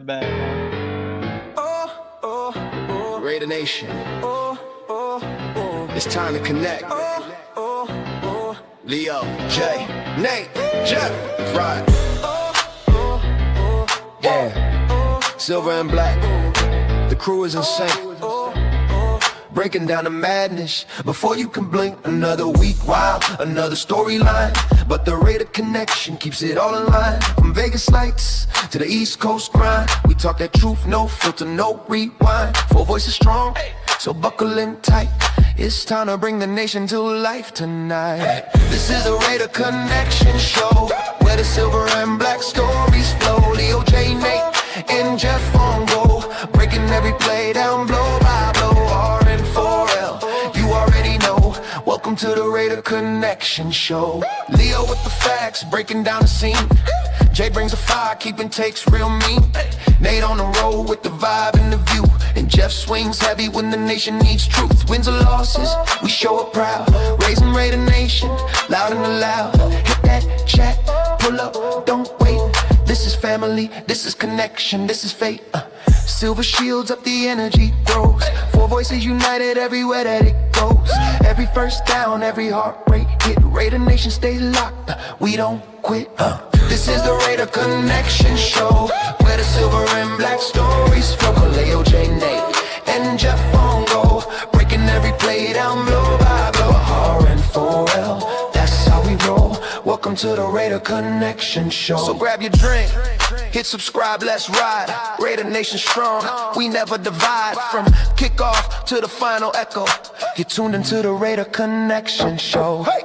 bad. Raider Nation. It's time to connect. Leo, Jay, Nate, Jeff, right. Yeah, silver and black. The crew is insane. Breaking down the madness before you can blink. Another week, wow, another storyline. But the Raider connection keeps it all in line. From Vegas lights to the East Coast grind. We talk that truth, no filter, no rewind. Four voices strong, so buckle in tight. It's time to bring the nation to life tonight. This is the Raider Connection Show, where the silver and black stories flow. Leo, J, Nate, and Jeff on go, breaking every play down blow by blow. R and 4L, you already know. Welcome to the Raider Connection Show. Leo with the facts, breaking down the scene. Jay brings a fire, keeping takes real mean. Nate on the road with the vibe and the view. And Jeff swings heavy when the nation needs truth. Wins or losses, we show up proud. Raising Raider Nation, loud and loud. Hit that chat, pull up, don't wait. This is family, this is connection, this is fate. Silver shields up, the energy grows. Four voices united everywhere that it goes. Every first down, every heart rate hit. Raider Nation stays locked, we don't quit. This is the Raider Connection Show, where the silver and black stories flow. Leo, J, Nate, and Jeff on go, breaking every play down blow by blow. R and 4L, that's how we roll. Welcome to the Raider Connection Show. So grab your drink, hit subscribe, let's ride. Raider Nation strong, we never divide. From kickoff to the final echo, you're tuned into the Raider Connection Show. Hey!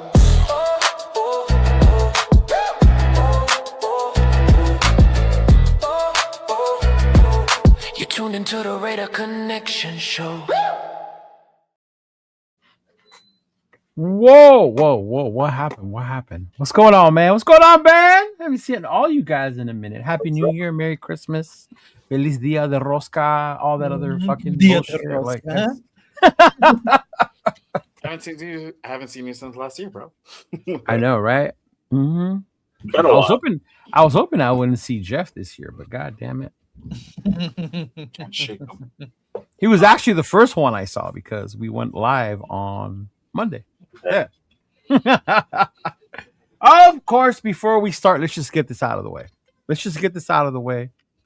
You're tuned into the Raider Connection Show. Whoa, what happened? What's going on, man? What's going on, man? Haven't seen all you guys in a minute. Happy New Year, Merry Christmas, Feliz Dia de Rosca, all that other fucking bullshit. Like I haven't seen you since last year, bro. I know, right? Mm-hmm. Been a I was hoping I wouldn't see Jeff this year, but god damn it. Can't shake them. He was actually the first one I saw because we went live on Monday. Yeah. Of course, before we start, let's just get this out of the way.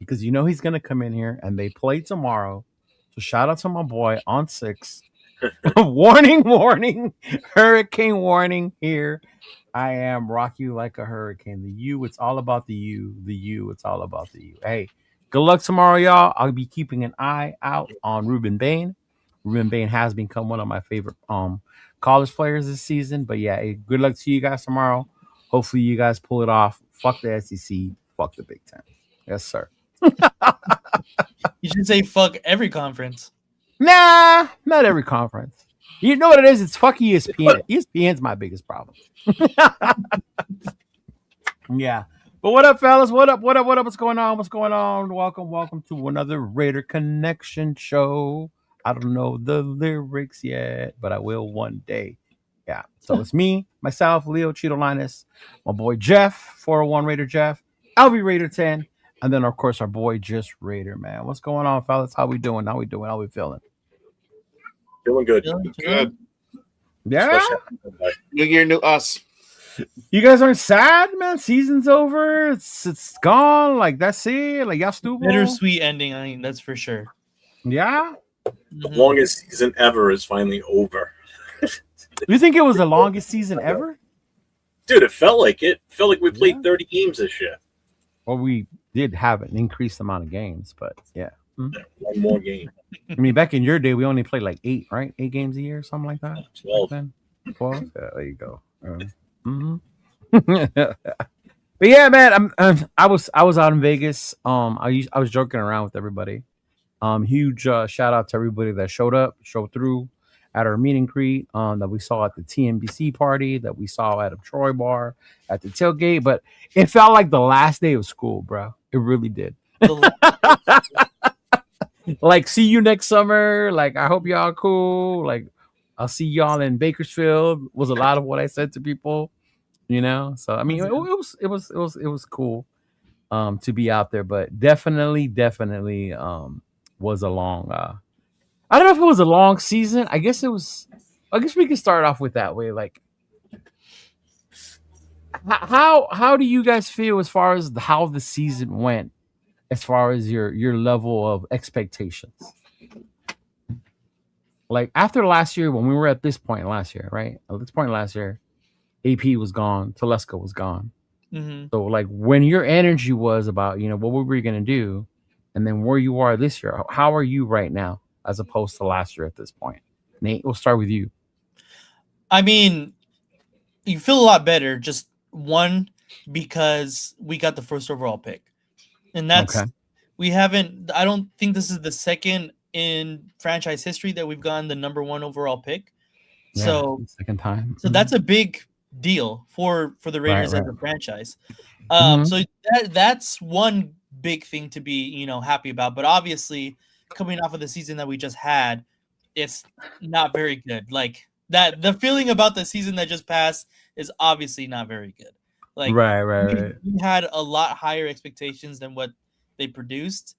Because you know he's going to come in here and they play tomorrow. So shout out to my boy on 6. Warning. Hurricane warning here. I am rock you like a hurricane. The U, it's all about the U. The U, it's all about the U. Hey, good luck tomorrow, y'all. I'll be keeping an eye out on Ruben Bain. Ruben Bain has become one of my favorite college players this season. But yeah, hey, good luck to you guys tomorrow. Hopefully you guys pull it off. Fuck the SEC. Fuck the Big Ten. Yes, sir. You should say fuck every conference. Nah, not every conference. You know what it is? It's fuck ESPN. ESPN's my biggest problem. Yeah. But what up, fellas? What up? What's going on? Welcome to another Raider Connection show. I don't know the lyrics yet, but I will one day. Yeah. So it's me, myself, Leo Cheeto Linus, my boy Jeff, 401 Raider Jeff, LV Raider 10, and then of course our boy Just Raider, man. What's going on, fellas? How we doing? How we feeling? Feeling good. Good. Yeah. New year, new us. You guys aren't sad, man. Season's over. It's gone. Like that's it. Like y'all stupid. Bittersweet ending. I mean, that's for sure. Yeah. The longest season ever is finally over. You think it was the longest season ever? Dude, it felt like it. Felt like we played 30 games this year. Well, we did have an increased amount of games, but yeah. Yeah, one more game. I mean, back in your day, we only played like 8, right? 8 games a year, something like that. 12. 12? Yeah, there you go. But yeah, man, I was out in Vegas. I was joking around with everybody. Huge shout out to everybody that showed through at our meet and greet that we saw at the TNBC party, that we saw at a Troy bar, at the tailgate. But it felt like the last day of school, bro. It really did. Like, see you next summer. Like, I hope y'all cool. Like, I'll see y'all in Bakersfield. Was a lot of what I said to people, you know. So I mean, it was cool. to be out there, but definitely was a long. I don't know if it was a long season. I guess it was. I guess we could start off with that way. Like, how do you guys feel as far as how the season went, as far as your level of expectations? Like after last year, when we were at this point last year, right? At this point last year, AP was gone, Telesco was gone. Mm-hmm. So like when your energy was about, what were we gonna do, and then where you are this year, how are you right now as opposed to last year at this point? Nate, we'll start with you. I mean, you feel a lot better. Just one, because we got the first overall pick, and that's Okay. we haven't. I don't think this is the second in franchise history that we've gotten the number 1 overall pick. Yeah, So second time. so that's a big deal for the Raiders Right. as a franchise. Mhm. So that's one big thing to be happy about. But obviously, coming off of the season that we just had, it's not very good. Like that, the feeling about the season that just passed is obviously not very good. Like Right. we had a lot higher expectations than what they produced.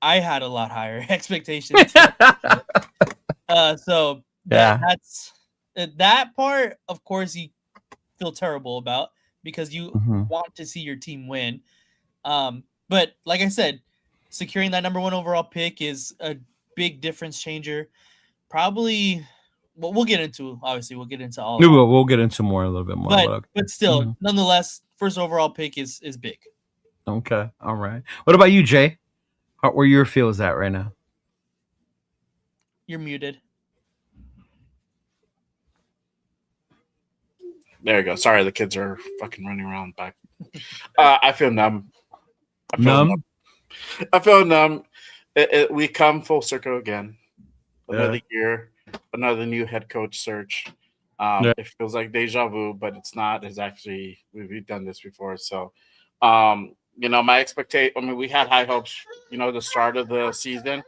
I had a lot higher expectations. So Yeah. that's that part. Of course, you feel terrible about because you Mhm. want to see your team win. But like I said, securing that number 1 overall pick is a big difference changer. Probably, well, we'll get into all of it. We'll get into more a little bit more. But Okay. still, Mhm. nonetheless, first overall pick is big. Okay. All right. What about you, Jay? Where your feels at right now? You're muted. There you go. Sorry, the kids are fucking running around back. I feel numb. Numb? I feel numb. We come full circle again. Another year, another new head coach search. Yeah. It feels like deja vu, but it's not. It's actually we've done this before. So, my expectation. I mean, we had high hopes. The start of the season,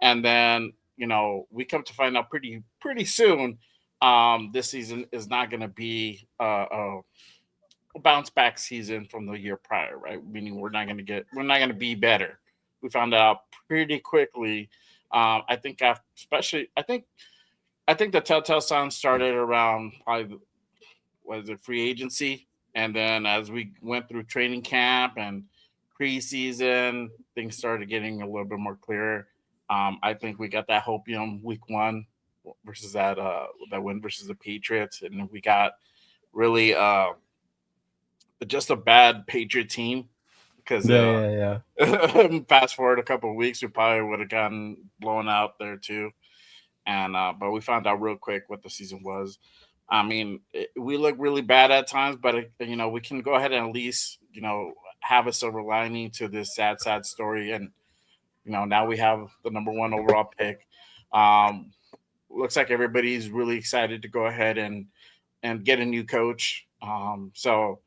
and then we come to find out pretty soon. This season is not going to be a bounce back season from the year prior, right? Meaning we're not going to be better. We found out pretty quickly. I think I think the telltale signs started around probably was it free agency, and then as we went through training camp and preseason, things started getting a little bit more clearer. I think we got that hopium week 1 versus that win versus the Patriots, and we got really just a bad Patriot team because Yeah. fast forward a couple of weeks, we probably would have gotten blown out there too. And but we found out real quick what the season was. I mean, we look really bad at times, but we can go ahead and at least have a silver lining to this sad story. And now we have the number 1 overall pick. Looks like everybody's really excited to go ahead and get a new coach. So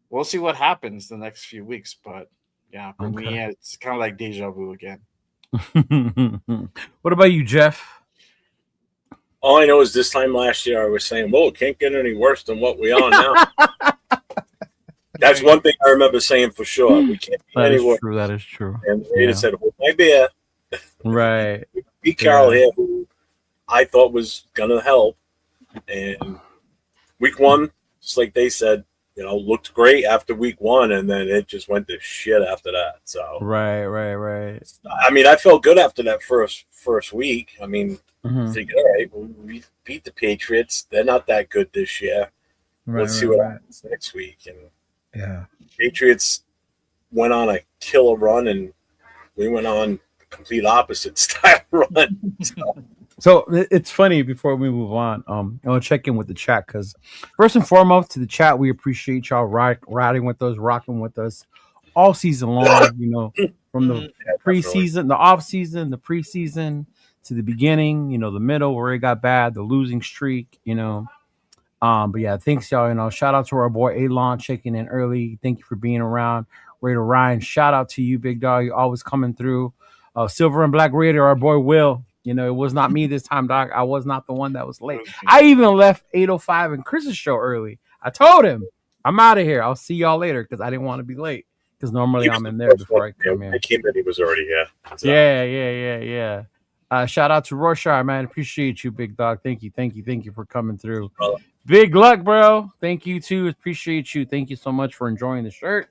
we'll see what happens the next few weeks. But yeah, for me, it's kind of like deja vu again. What about you, Jeff? All I know is this time last year I was saying, well, it can't get any worse than what we are now. That's one thing I remember saying for sure. We can't get any worse. True. That is true. And Rita said, hold my beer. Right. Pete Carroll here, who I thought was going to help. And week 1, just like they said, looked great after week 1, and then it just went to shit after that. So Right. I mean, I felt good after that first week. I mean, figured, all right, we beat the Patriots. They're not that good this year. Let's see what happens next week. And Patriots went on a killer run, and we went on complete opposite style run. So it's funny. Before we move on, I'll check in with the chat because first and foremost, to the chat, we appreciate y'all riding with us, rocking with us all season long. From the preseason, the off season, the preseason to the beginning. The middle where it got bad, the losing streak. But yeah, thanks y'all. Shout out to our boy Elon checking in early. Thank you for being around. Raider Ryan, shout out to you, big dog. You always coming through. Silver and Black Raider, our boy Will. It was not me this time, dog. I was not the one that was late. I even left 8:05 in Chris's show early. I told him, I'm out of here. I'll see y'all later because I didn't want to be late. because normally He was I'm in the there first before one. I come When in. I came in, he was already here. So, Yeah. Shout out to Rorschach, man. Appreciate you, big dog. Thank you for coming through. brother. Big luck, bro. Thank you too. Appreciate you. Thank you so much for enjoying the shirt.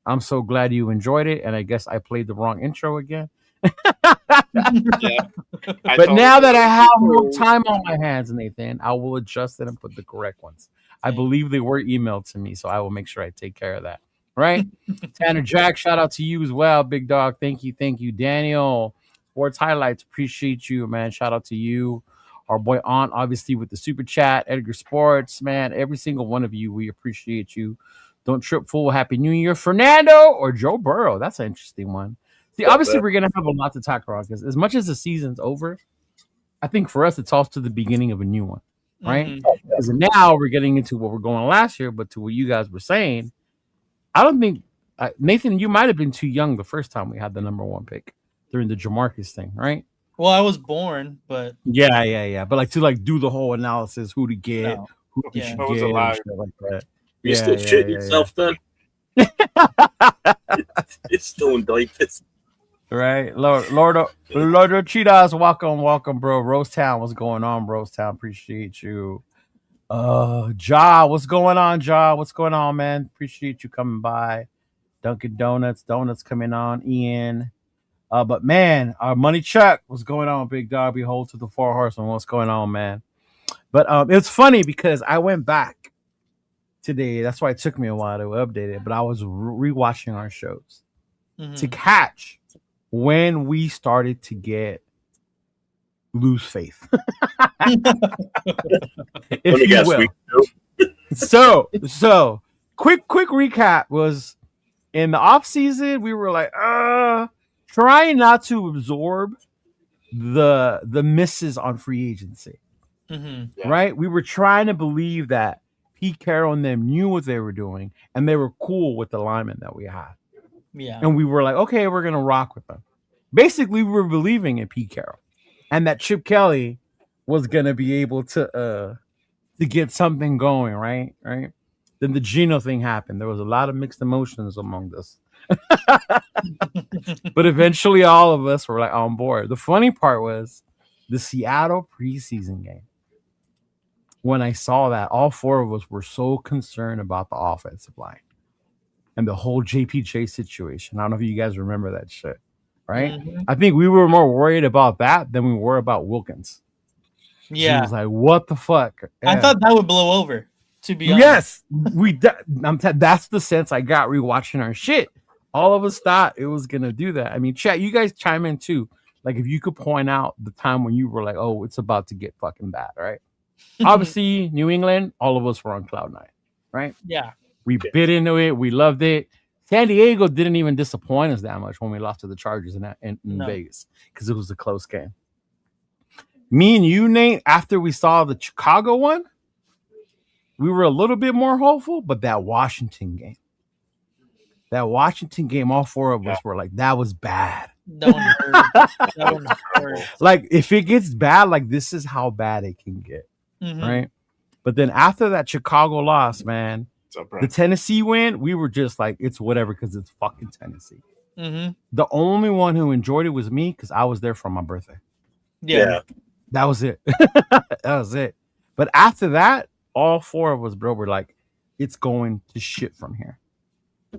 I'm so glad you enjoyed it. And I guess I played the wrong intro again. Yeah. But now that I have more time on my hands, Nathan, I will adjust it and put the correct ones. I believe they were emailed to me, so I will make sure I take care of that. Right? Tanner Jack, shout out to you as well, big dog. Thank you. Daniel, Sports Highlights, appreciate you, man. Shout out to you. Our boy Aunt, obviously, with the super chat. Edgar Sports, man. Every single one of you, we appreciate you. Don't trip, fool. Happy New Year, Fernando or Joe Burrow. That's an interesting one. See, obviously, we're gonna have a lot to talk about because as much as the season's over, I think for us it's also the beginning of a new one, right? Because now we're getting into what we're going last year, but to what you guys were saying, I don't think Nathan, you might have been too young the first time we had the number one pick during the Jamarcus thing, right? Well, I was born, but yeah. But to do the whole analysis, who to get, no. who we Yeah. should I was get, and alive. shit like that. You still shitting yourself then? It's still in diapers. Right, Lord of Cheetahs, welcome, bro. Rose Town, what's going on, Rose Town? Appreciate you. Ja, what's going on, Ja? What's going on, man? Appreciate you coming by. Dunkin' Donuts coming on, Ian. But man, our money check, what's going on, big dog? Behold to the four horsemen, what's going on, man? But it's funny because I went back today. That's why it took me a while to update it. But I was rewatching our shows to catch when we started to lose faith. Let me guess. So quick recap was in the off season, we were like, trying not to absorb the misses on free agency. Right? We were trying to believe that Pete Carroll and them knew what they were doing and they were cool with the linemen that we had. Yeah. And we were like, okay, we're gonna rock with them. Basically, we were believing in Pete Carroll and that Chip Kelly was gonna be able to get something going, right? Then the Geno thing happened. There was a lot of mixed emotions among us. But eventually all of us were like on board. The funny part was the Seattle preseason game. When I saw that, all four of us were so concerned about the offensive line and the whole JPJ situation. I don't know if you guys remember that shit, right? I think we were more worried about that than we were about Wilkins. Yeah. He was like, what the fuck? Yeah. I thought that would blow over, to be honest. Yes, that's the sense I got rewatching our shit. All of us thought it was gonna do that. I mean, chat, you guys chime in too. Like, if you could point out the time when you were like, "Oh, it's about to get fucking bad," right? Obviously, New England, all of us were on cloud nine, right? Yeah, we bit into it. We loved it. San Diego didn't even disappoint us that much when we lost to the Chargers in Vegas because it was a close game. Me and you, Nate, after we saw the Chicago one, we were a little bit more hopeful, but that Washington game, all four of us were like, that was bad. That one hurt. Like, if it gets bad, like, this is how bad it can get, right? But then after that Chicago loss, man, the Tennessee win, we were just like, it's whatever because it's fucking Tennessee. The only one who enjoyed it was me because I was there for my birthday. Yeah. That was it. That was it. But after that, all four of us, bro, were like, it's going to shit from here.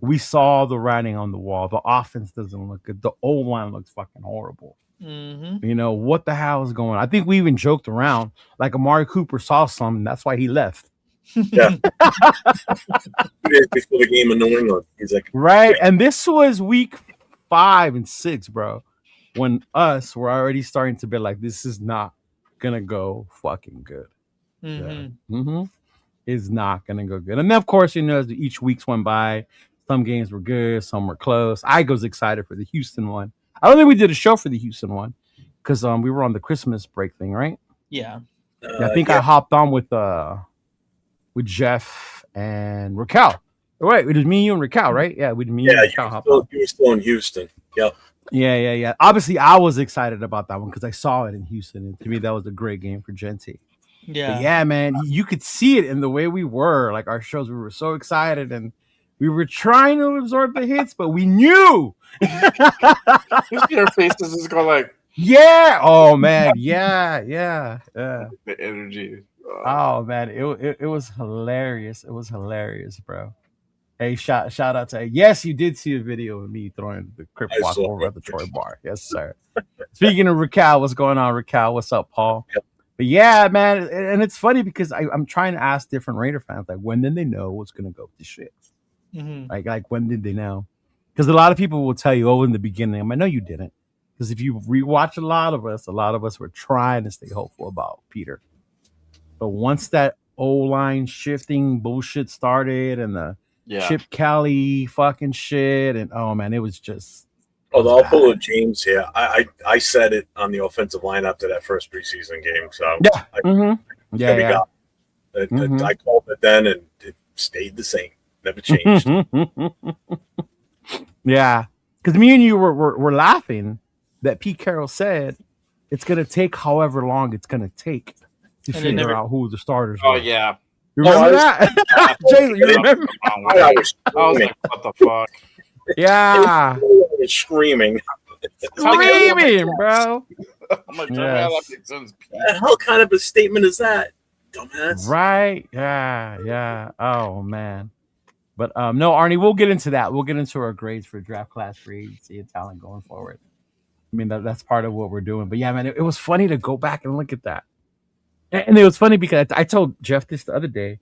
We saw the writing on the wall. The offense doesn't look good. The O-line looks fucking horrible. You know, what the hell is going on? I think we even joked around like Amari Cooper saw something. That's why he left. Yeah. 2 days before the game in New England. He's like, right. And this was week 5 and 6, bro. When us were already starting to be like, this is not going to go fucking good. It's not going to go good. And then, of course, you know, as each weeks went by, some games were good, some were close. I was excited for the Houston one. I don't think we did a show for the Houston one because we were on the Christmas break thing, right? Yeah. I think I hopped on with Jeff and Raquel. Right, it was me, you, and Raquel, right? Yeah, with me and Raquel. You were still in Houston. Yep. Yeah. Obviously, I was excited about that one because I saw it in Houston, and to me, that was a great game for Genty. Yeah. But yeah, man, you could see it in the way we were. Like, our shows, we were so excited, and We were trying to absorb the hits, but we knew. Your faces just go like, yeah. Oh man. Yeah. the energy. Oh man, it was hilarious. It was hilarious, bro. Hey, shout out to yes, you did see a video of me throwing the crip I walk saw over it. at the Troy bar. Yes, sir. Speaking of Raquel, what's going on, Raquel? What's up, Paul? But yeah, man, and it's funny because I'm trying to ask different Raider fans like when did they know what's gonna go to shit? Mm-hmm. Like when did they know? Because a lot of people will tell you, oh, in the beginning. I know you didn't. Because if you rewatch a lot of us were trying to stay hopeful about Peter. But once that O-line shifting bullshit started and the Chip Kelly fucking shit, and oh man, it was just. Although I'll pull a James here. I said it on the offensive line after that first preseason game. So yeah, I called it then, and it stayed the same. Never changed. Yeah, because me and you were laughing that Pete Carroll said it's gonna take however long it's gonna take to figure out who the starters were. Oh yeah. You remember that? Jason, you remember? I was like, what the fuck? Yeah. Screaming, bro. I'm like, that makes sense. What the hell kind of a statement is that, dumbass? Right? Yeah. Oh man. But no, Arnie, we'll get into that. We'll get into our grades for draft class free agency and talent going forward. I mean, that's part of what we're doing. But yeah, man, it was funny to go back and look at that. And it was funny because I told Jeff this the other day.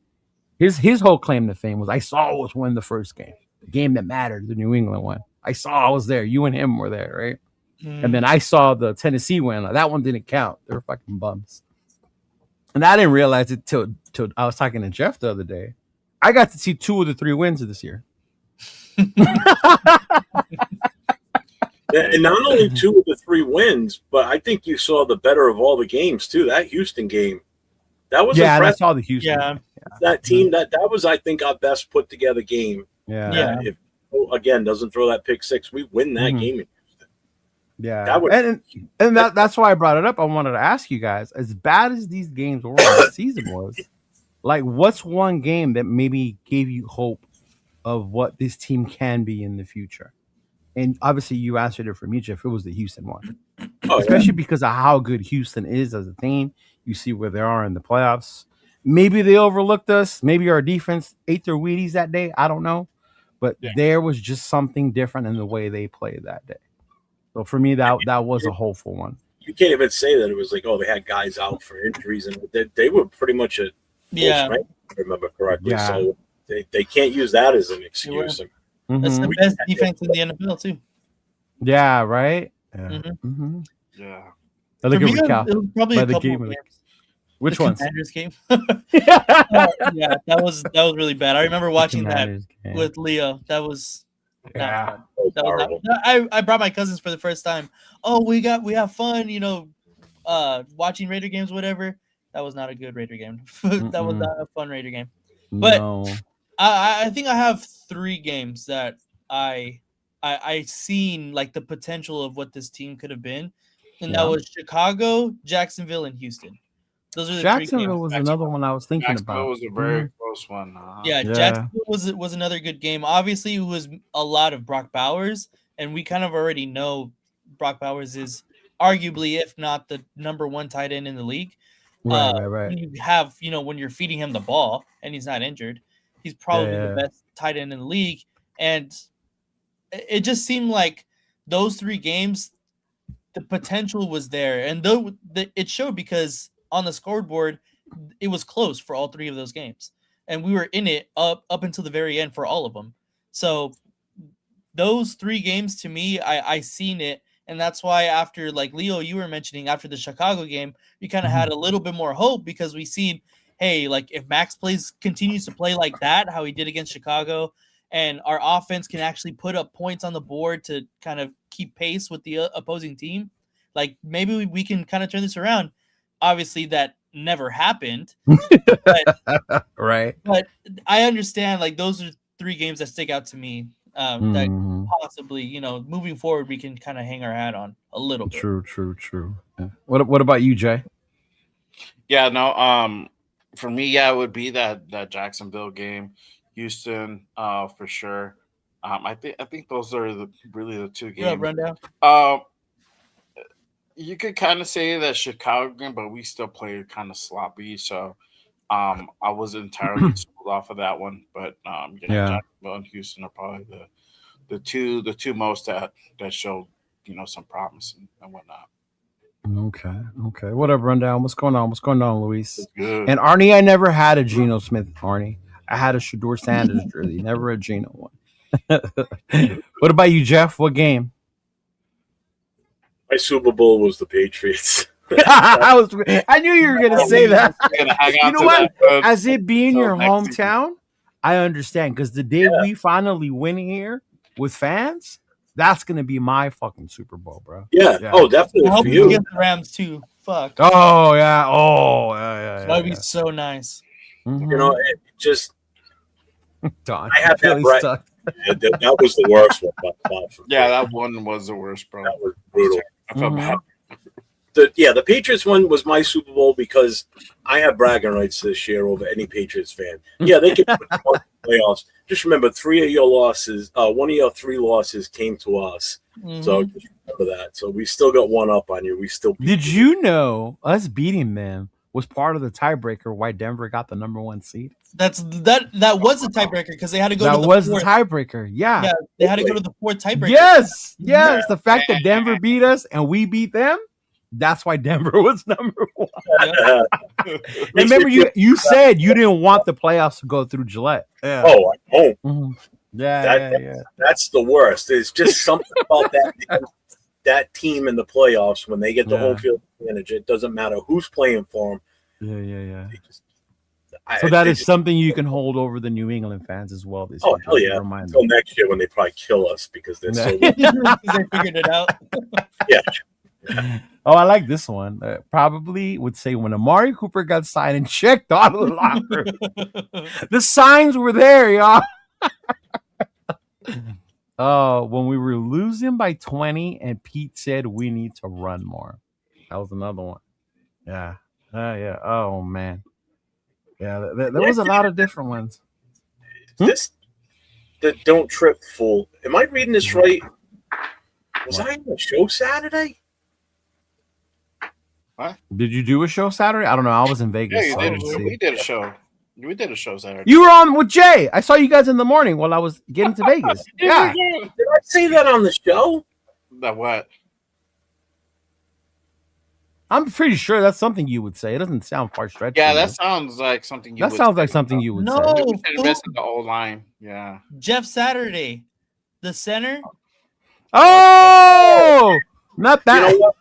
His whole claim to fame was I saw us win the first game, the game that mattered, the New England one. I was there. You and him were there, right? And then I saw the Tennessee win. That one didn't count. They were fucking bums. And I didn't realize it till I was talking to Jeff the other day. I got to see 2 of the 3 wins of this year. And not only 2 of the 3 wins, but I think you saw the better of all the games too. That Houston game, that was impressive. I saw the Houston. Yeah. That team, that was I think our best put together game. Yeah. If again doesn't throw that pick 6, we win that game in Houston. Yeah, and that's why I brought it up. I wanted to ask you guys, as bad as these games were, the season was, like, what's one game that maybe gave you hope of what this team can be in the future? And obviously, you answered it for me, Jeff. It was the Houston one, especially because of how good Houston is as a team. You see where they are in the playoffs. Maybe they overlooked us. Maybe our defense ate their Wheaties that day. I don't know, but there was just something different in the way they played that day. So for me, that was a hopeful one. You can't even say that it was like, oh, they had guys out for injuries, and they were pretty much at full strength, if I remember correctly. Yeah. So they can't use that as an excuse. That's the best defense in the NFL too. Yeah, right. Yeah. Yeah. I look at Cal. It was probably a couple of games. Which one? Commanders game. Yeah, that was really bad. I remember watching that with Leo. That was not fun. That was not, I brought my cousins for the first time. Oh, we have fun, watching Raider games, whatever. That was not a good Raider game. That was not a fun Raider game. But I think I have 3 games that I seen like the potential of what this team could have been, and that was Chicago, Jacksonville, and Houston. Those are the Jacksonville was another one I was thinking about. Was a very close one. Yeah, Jacksonville was another good game. Obviously, it was a lot of Brock Bowers, and we kind of already know Brock Bowers is arguably, if not the number 1 tight end in the league. Right. You have, when you're feeding him the ball and he's not injured, he's probably the best tight end in the league. And it just seemed like those 3 games, the potential was there, and it showed because on the scoreboard, it was close for all 3 of those games, and we were in it up until the very end for all of them. So those 3 games, to me, I seen it, and that's why after, like Leo, you were mentioning after the Chicago game, we kind of had a little bit more hope because we seen, hey, like if Max continues to play like that, how he did against Chicago, and our offense can actually put up points on the board to kind of keep pace with the opposing team, like maybe we can kind of turn this around. Obviously, that never happened. But, right. But I understand, like, those are 3 games that stick out to me that possibly, moving forward, we can kind of hang our hat on a little bit. True. Yeah. What about you, Jay? Yeah, no. For me, it would be that Jacksonville game. Houston, for sure. I think those are really the two You have games. rundown. You could kind of say that Chicago game, but we still played kind of sloppy. So I was entirely sold off of that one. But Yeah. Jacksonville and Houston are probably the two most that showed some promise and whatnot. Okay. What up, rundown? What's going on? Luis? It's good. And Arnie, I never had a Geno Smith. Arnie, I had a Shador Sanders jersey, never a Geno one. What about you, Jeff? What game? My Super Bowl was the Patriots. I knew you were gonna say that. You're gonna hang You on know to what? that, As it being until your next season. hometown, I understand because the day we finally win here with fans, that's gonna be my fucking Super Bowl, bro. Yeah. Yeah. Oh, definitely I hope for we you. get the Rams too. Fuck. Oh yeah. That'd be so nice. Mhm. You know, it just Don, I have that really right. stuck. that was the worst one by far for me. Yeah, that one was the worst, bro. That was brutal. I felt Mhm. bad. The Patriots one was my Super Bowl because I have bragging rights this year over any Patriots fan. Yeah, they can put them on the playoffs. Just remember, 3 of your losses, one of your 3 losses came to us. So Mhm. just remember that. So we still got one up on you. We still beat Did you know us beating them was part of the tiebreaker why Denver got the number 1 seed? That was a tiebreaker because they had to go That to the was fourth. the tiebreaker. Yeah. Yeah, they had to go to the fourth tiebreaker. Yes. The fact that Denver beat us and we beat them, that's why Denver was number 1. Yeah. Remember, you said you didn't want the playoffs to go through Gillette. Yeah. Oh, I won't. Mhm. Yeah. That's the worst. There's just something about that team in the playoffs when they get the home field advantage. It doesn't matter who's playing for them. Yeah. They just, So that is something you can hold over the New England fans as well this year. oh hell yeah! Remind Until them. next year when they probably kill us because they're so. Because they figured it out. Yeah. Oh, I like this one. Probably would say when Amari Cooper got signed and checked out of the locker room. The signs were there, y'all. When we were losing by 20 and Pete said we need to run more. That was another one. Yeah. Yeah. Oh, man. Yeah, there was a lot of different ones. This the Don't Trip Fool. Am I reading this right? Was I on the show Saturday? Did you do a show Saturday? I don't know. I was in Vegas. Yeah, so I didn't see. we did a show. We did a show Saturday. You were on with Jay. I saw you guys in the morning while I was getting to Vegas. Yeah. Did I say that on the show? That what? I'm pretty sure that's something you would say. It doesn't sound far stretched. Yeah, that sounds like something you that would sounds say. like something you would No. say. We should invest in the old line. Yeah. Jeff Saturday, the center. Oh, not that. You know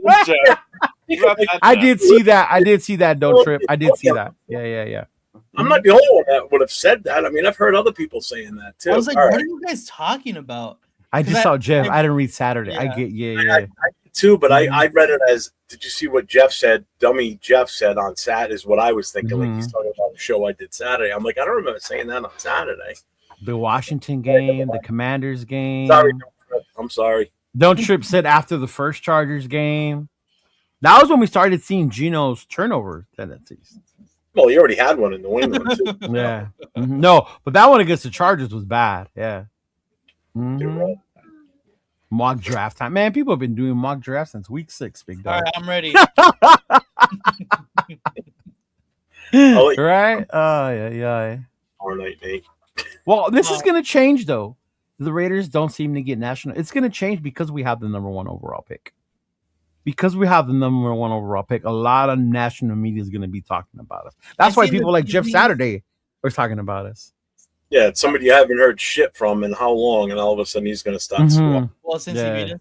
what? I did see that. Don't trip. I did see that. Yeah. I'm not the only one that would have said that. I mean, I've heard other people saying that too. I was like, All what right. are you guys talking about? I just 'Cause saw Jeff. I- I didn't read Saturday. Yeah. I get. Yeah. I did too, but I read it as, did you see what Jeff said? Dummy Jeff said on Sat is what I was thinking. Like he's talking about the show I did Saturday. I'm like, I don't remember saying that on Saturday. The Washington game, the Commanders game. Sorry, I'm sorry. Don't trip said after the first Chargers game. That was when we started seeing Geno's turnover tendencies. Well, he already had one in New England too. Yeah. No, but that one against the Chargers was bad. Yeah. Mhm. You're right. Mock draft time. Man, people have been doing mock drafts since week 6, big All dog. right, I'm ready. Right? Oh, yeah. All night, Nate. Well, this is going to change, though. The Raiders don't seem to get national. It's going to change because we have the number 1 overall pick. Because we have the number 1 overall pick, a lot of national media is going to be talking about us. That's why people like Jeff Saturday are talking about us. Yeah, it's somebody you haven't heard shit from in how long, and all of a sudden he's going to start squawking. Well, since Yeah. he beat us.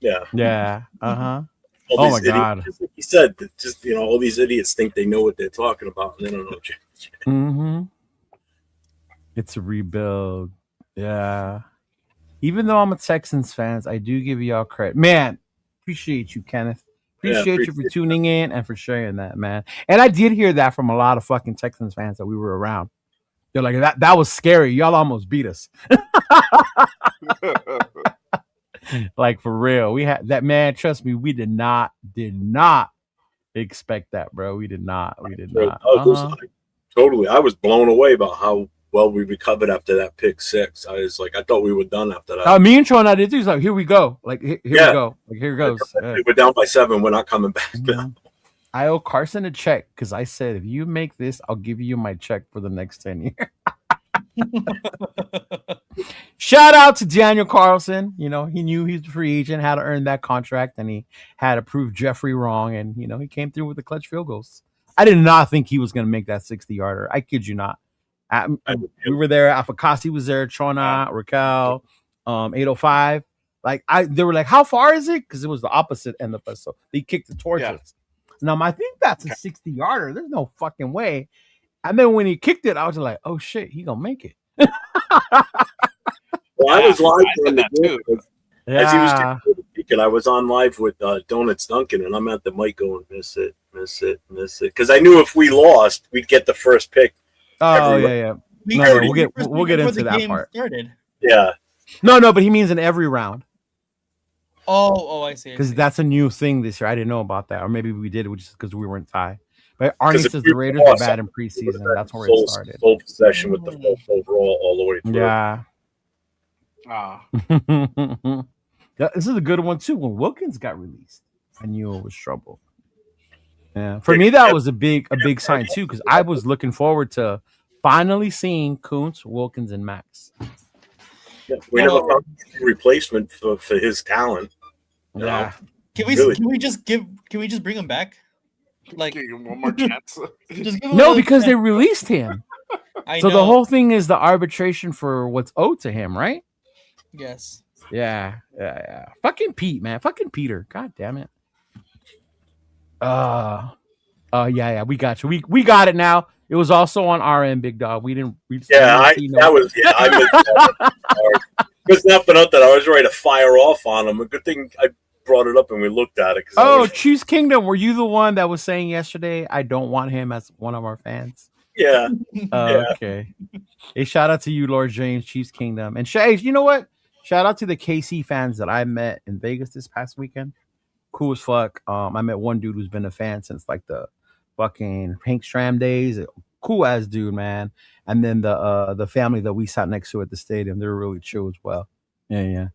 Yeah. Yeah. Uh-huh. All Oh, these my idiots, God. just like he said, that just, all these idiots think they know what they're talking about, and they don't know shit. Mm-hmm. It's a rebuild. Yeah. Even though I'm a Texans fan, I do give y'all credit. Man, appreciate you, Kenneth. Appreciate you for tuning in and for sharing that, man. And I did hear that from a lot of fucking Texans fans that we were around. They're like, that was scary. Y'all almost beat us. Like, for real. We had that, man. Trust me, we did not expect that, bro. We did not. Totally. I was blown away about how well we recovered after that pick six. I was like, I thought we were done after that. Me and Sean, I did too. He's like, here we go. Like, here we go. Like, here it goes. We're down by 7. We're not coming back now. I owe Carson a check because I said, if you make this, I'll give you my check for the next 10 years. Shout out to Daniel Carlson. You know, he knew he's a free agent, had to earn that contract, and he had to prove Jeffrey wrong. And, you know, he came through with the clutch field goals. I did not think he was going to make that 60-yarder. I kid you not. We were there. Afakasi was there. Chona, Raquel, 805. Like, they were like, how far is it? Because it was the opposite end of us. So they kicked the torches. Now, I think that's a 60-yarder. There's no fucking way. And then when he kicked it, I was like, oh, shit, he going to make it. Well, I was live on the game. As he was kicking, I was on live with Donuts Duncan, and I'm at the mic going, miss it. Because I knew if we lost, we'd get the first pick. Oh, yeah. We'll get into that part. Started. Yeah. No, but he means in every round. Oh, I see. Because that's a new thing this year. I didn't know about that. Or maybe we did, which is because we weren't tied. But Arnie says the Raiders were bad in preseason. That's where it started. Full possession with the first overall all the way through. Yeah. This is a good one, too. When Wilkins got released, I knew it was trouble. Yeah. For me, that was a big sign, too, because I was looking forward to finally seeing Kuntz, Wilkins, and Max. Yeah, we never found a replacement for his talent. Yeah. Can we just bring him back? Like, give him one more chance. No, because they released him. So the whole thing is the arbitration for what's owed to him, right? Yes. Yeah. Fucking Pete, man. Fucking Peter. God damn it. Yeah. We got you. We got it now. It was also on our end, big dog. We didn't. I missed that. There's nothing out that I was ready to fire off on him. A good thing I brought it up and we looked at it. Chiefs Kingdom. Were you the one that was saying yesterday, I don't want him as one of our fans? Yeah. Okay. Hey, shout out to you, Lord James, Chiefs Kingdom. And you know what? Shout out to the KC fans that I met in Vegas this past weekend. Cool as fuck. I met one dude who's been a fan since like the fucking Hank Stram days. Cool ass dude, man. And then the family that we sat next to at the stadium, they were really chill as well. Yeah.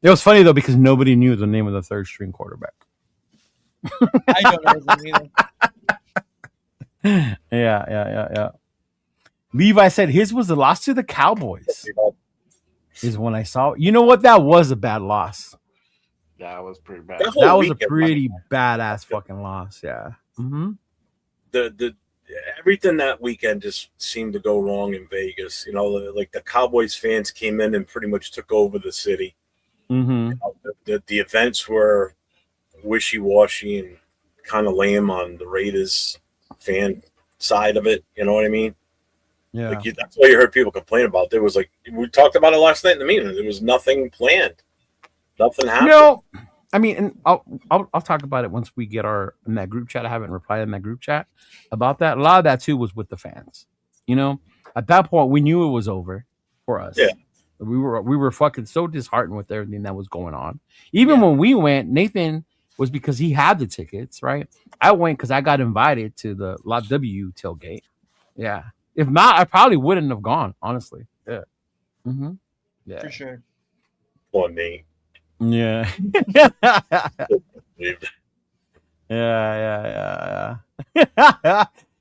It was funny though because nobody knew the name of the third string quarterback. I don't know his name either. Yeah. Levi said his was the loss to the Cowboys. Is when I saw. You know what? That was a bad loss. Yeah, it was pretty bad. That was a pretty badass fucking loss. Yeah. Mm-hmm. The everything that weekend just seemed to go wrong in Vegas. You know, like the Cowboys fans came in and pretty much took over the city. Mm-hmm. You know, the events were wishy-washy and kind of lame on the Raiders fan side of it. You know what I mean? Yeah. Like that's what you heard people complain about. There was like we talked about it last night in the meeting. There was nothing planned. Nothing happened. No, I mean, and I'll talk about it once we get in that group chat. I haven't replied in that group chat about that. A lot of that too was with the fans. You know, at that point we knew it was over for us. Yeah. We were fucking so disheartened with everything that was going on. Even when we went, Nathan was because he had the tickets, right? I went because I got invited to the Lot W tailgate. Yeah. If not, I probably wouldn't have gone, honestly. Yeah. Mm-hmm. Yeah. For sure. Poor Nate. Yeah. Yeah.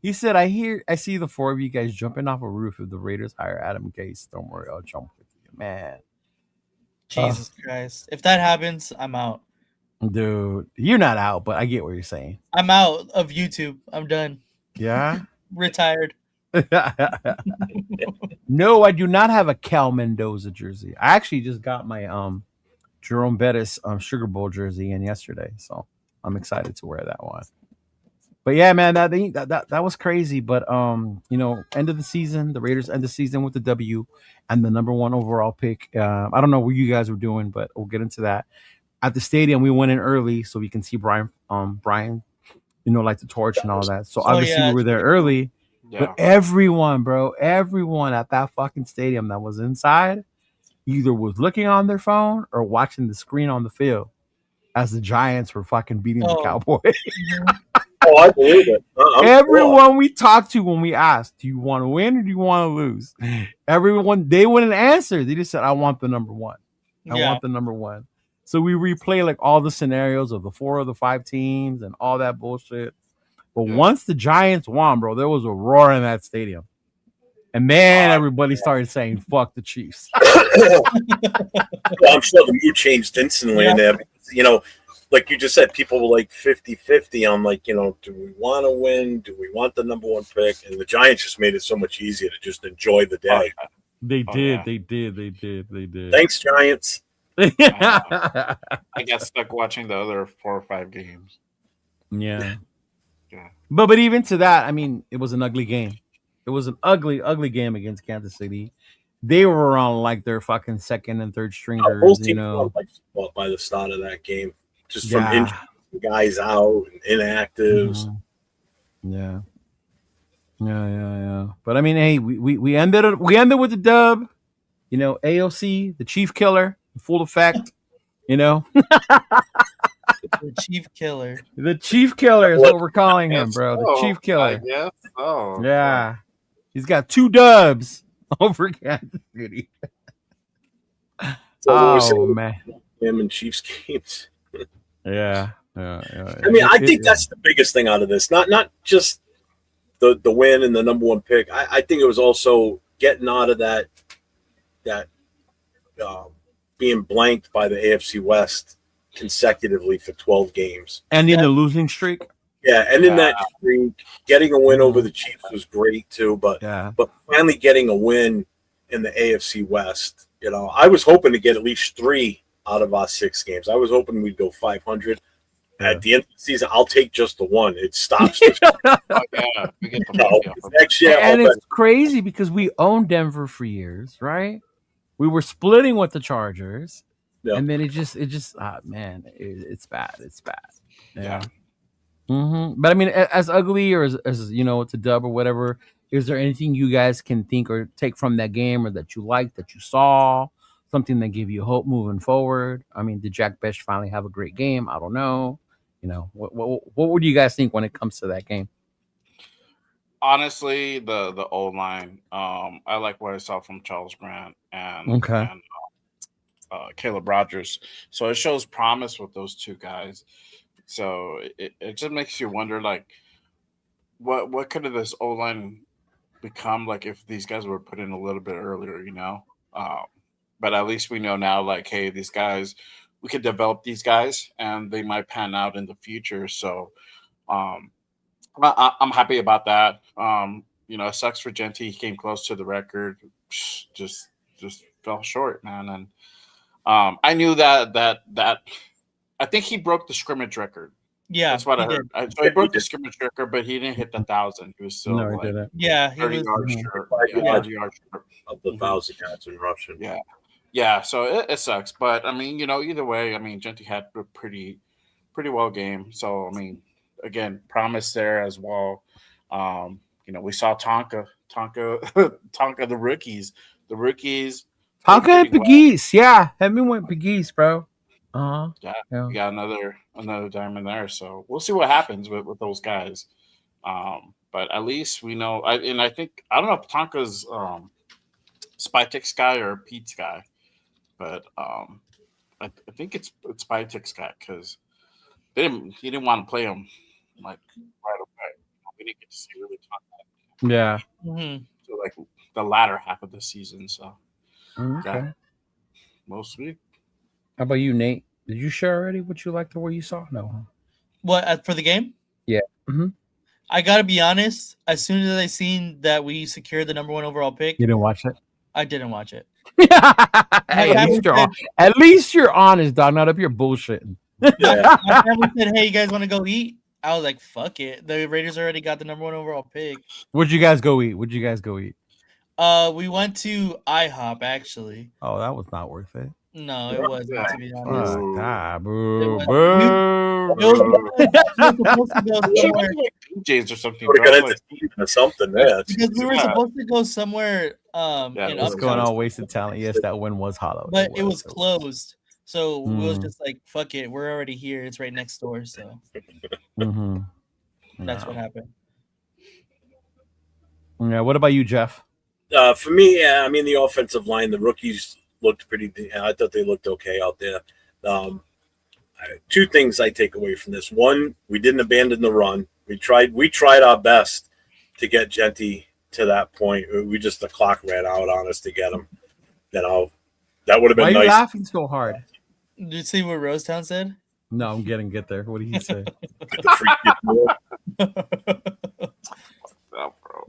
He said, I see the four of you guys jumping off a roof. If the Raiders hire Adam Gase, don't worry, I'll jump with you. Man. Jesus Christ. If that happens, I'm out. Dude, you're not out, but I get what you're saying. I'm out of YouTube. I'm done. Yeah? Retired. No, I do not have a Cal Mendoza jersey. I actually just got my Jerome Bettis Sugar Bowl jersey in yesterday, so I'm excited to wear that one. But yeah, man, that was crazy. But you know, end of the season, the Raiders end the season with the W and the number 1 overall pick. I don't know what you guys were doing, but we'll get into that. At the stadium, we went in early so we can see Brian, you know, light the torch and all that. So obviously we were there early. Yeah. But everyone at that fucking stadium that was inside either was looking on their phone or watching the screen on the field as the Giants were fucking beating the Cowboys. Oh, I believe it. Everyone we talked to when we asked, do you want to win or do you want to lose? Everyone, they wouldn't answer. They just said, I want the number one. I want the number one. So we replay like all the scenarios of the 4 of the 5 teams and all that bullshit. But once the Giants won, bro, there was a roar in that stadium. And then everybody started saying, fuck the Chiefs. Well, I'm sure the mood changed instantly in there. Because, you know, like you just said, people were like 50-50 on like, you know, do we want to win? Do we want the number one pick? And the Giants just made it so much easier to just enjoy the day. They did. Thanks, Giants. I got stuck watching the other 4 or 5 games. Yeah. But even to that, I mean, it was an ugly game. It was an ugly game against Kansas City. They were on like their fucking second and third stringers, both you teams know. Like, by the start of that game, just from injuries, guys out and inactives. Yeah. But I mean, hey, we ended with the dub. You know, AOC, the Chief Killer, in full effect. You know, the Chief Killer. The Chief Killer is what we're calling him, bro. The Chief Killer. Yeah. Oh. Yeah. He's got 2 dubs over Kansas City. So man. Him and Chiefs games. Yeah. I mean, I think that's the biggest thing out of this. Not just the win and the number one pick. I think it was also getting out of that being blanked by the AFC West consecutively for 12 games. And in the losing streak. Yeah, and in that streak, getting a win over the Chiefs was great too. But finally getting a win in the AFC West, you know, I was hoping to get at least 3 out of our 6 games. I was hoping we'd go 500. At the end of the season, I'll take just the 1. It stops. We get the next year, and it's crazy because we owned Denver for years, right? We were splitting with the Chargers, and then it just, man, it's bad. It's bad. Yeah. But I mean, as ugly or as you know, it's a dub or whatever. Is there anything you guys can think or take from that game, or that you liked, that you saw, something that gave you hope moving forward? I mean, did Jack Besh finally have a great game? I don't know. You know, what would you guys think when it comes to that game? Honestly, the O-line. I like what I saw from Charles Grant and Caleb Rogers. So it shows promise with those 2 guys. So it just makes you wonder, like, what could have this O-line become like if these guys were put in a little bit earlier, you know? But at least we know now, like, hey, these guys, we could develop these guys and they might pan out in the future. So I'm happy about that. You know, it sucks for Genty. He came close to the record, just fell short, man. And I knew that I think he broke the scrimmage record. Yeah, that's what I heard. So he broke the scrimmage record, but he didn't hit the 1,000. He was still he didn't. 30 yards short. 30 yards short of the 1,000 yards in rushing. Yeah. So it sucks, but I mean, you know, either way, I mean, Genty had a pretty well game. So I mean, again, promise there as well. You know, we saw Tonka, the rookies. Tonka and Pegues, Hemi went Pegues, bro. We got another diamond there. So we'll see what happens with those guys. But at least we know. I think I don't know if Tonka's Spytek's guy or Pete's guy, but I think it's Spytek's guy because he didn't want to play him like right away. We didn't get to see really Tonka. Yeah. So like the latter half of the season. So mostly. How about you, Nate? Did you share already what you liked or what you saw? No. What for the game? Yeah. I gotta be honest. As soon as I seen that we secured the number 1 overall pick, you didn't watch it. I didn't watch it. Hey, at least you're honest, dog. Not up here bullshitting. My family said, "Hey, you guys want to go eat?" I was like, "Fuck it." The Raiders already got the number 1 overall pick. Where'd you guys go eat? We went to IHOP actually. Oh, that was not worth it. No, it wasn't, to be honest. Boo. We were supposed to go somewhere. PJs or something. Or something, yeah. Because we were supposed to go somewhere. What's going on? Wasted talent. Yes, that win was hollow. But it was closed. So we was just like, fuck it. We're already here. It's right next door. So. That's what happened. Yeah. What about you, Jeff? For me, yeah, I mean the offensive line, the rookies looked pretty. I thought they looked okay out there. Um, Two things I take away from this: one, we didn't abandon the run. We tried our best to get Genty to that point. The clock ran out on us to get him. That would have Why been are you nice. laughing so hard? Did you see what Rosetown said? No, I'm getting get there. What did he say? The free kick rule. Oh, bro.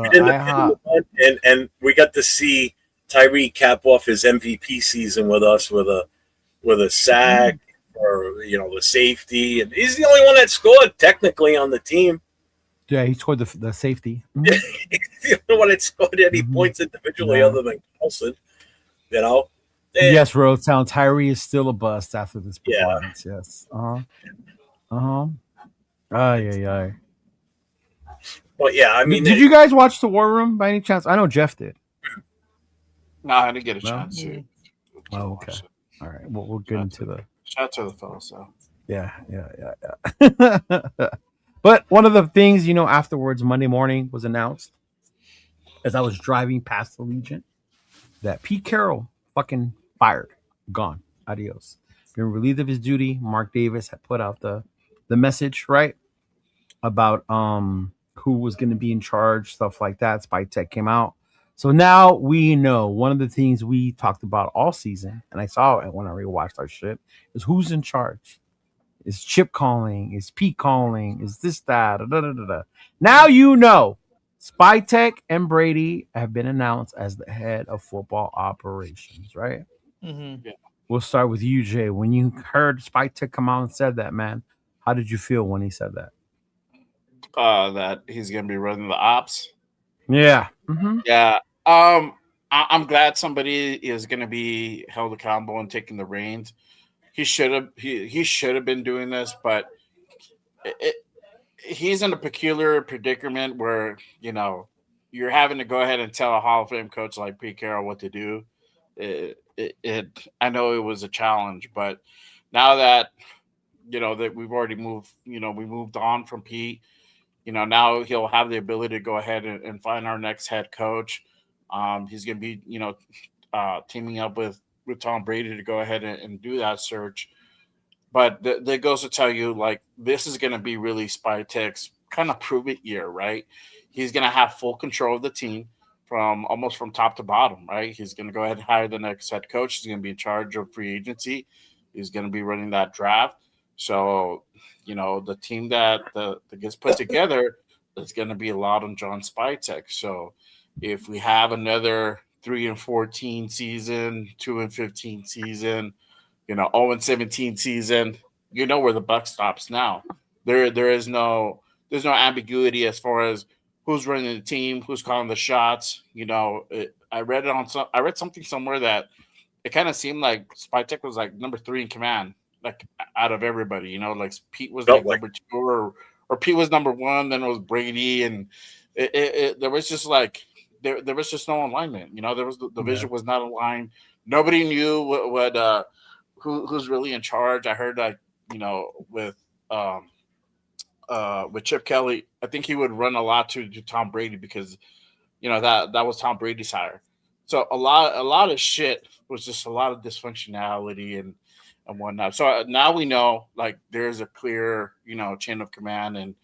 We didn't abandon the run, and we got to see Tyree cap off his MVP season with us with a sack or the safety, and he's the only one that scored technically on the team. Yeah, he scored the safety. He's the only one that scored any points individually other than Carlson. And yes, Rosetown. Tyree is still a bust after this performance. Yeah. Yes. Ay. But yeah, I mean, did you guys watch The War Room by any chance? I know Jeff did. No, I didn't get a chance to. Oh, okay. All right. Well, we'll get into the. Shout out to the fellas, so. Yeah. But one of the things, afterwards, Monday morning was announced as I was driving past the Legion that Pete Carroll fucking fired, gone, adios, been relieved of his duty. Mark Davis had put out the message, right, about who was going to be in charge, stuff like that. Spy Tech came out. So now we know one of the things we talked about all season, and I saw it when I rewatched our shit, is who's in charge. Is Chip calling? Is Pete calling? Is this, that? Da, da, da, da. Now you know Spy Tech and Brady have been announced as the head of football operations, right? Mm-hmm. Yeah. We'll start with you, Jay. When you heard Spy Tech come out and said that, man, how did you feel when he said that? That he's gonna be running the ops. Yeah. Mm-hmm. Yeah. I'm glad somebody is gonna be held accountable and taking the reins. He should have been doing this, but he's in a peculiar predicament where you're having to go ahead and tell a Hall of Fame coach like Pete Carroll what to do. I know it was a challenge, but now that that we've already moved, we moved on from Pete. Now he'll have the ability to go ahead and find our next head coach. He's going to be, teaming up with Tom Brady to go ahead and do that search. But that goes to tell you, like, this is going to be really Spy Tech's kind of prove it year, right? He's going to have full control of the team from top to bottom, right? He's going to go ahead and hire the next head coach. He's going to be in charge of free agency. He's going to be running that draft. So, the team that gets put together, it's going to be a lot on John Spy Tech. So if we have another 3-14 season, 2-15 season, 0-17 season, where the buck stops now. There's no ambiguity as far as who's running the team, who's calling the shots. I read something somewhere that it kind of seemed like Spy Tech was like number 3 in command, like out of everybody. Like Pete was like number 2, or Pete was number 1, then it was Brady, and there was just like there was just no alignment. There was the vision was not aligned. Nobody knew what who's really in charge. I heard with Chip Kelly, I think he would run a lot to Tom Brady because that was Tom Brady's hire. So a lot of shit was just a lot of dysfunctionality and whatnot. So now we know like there's a clear chain of command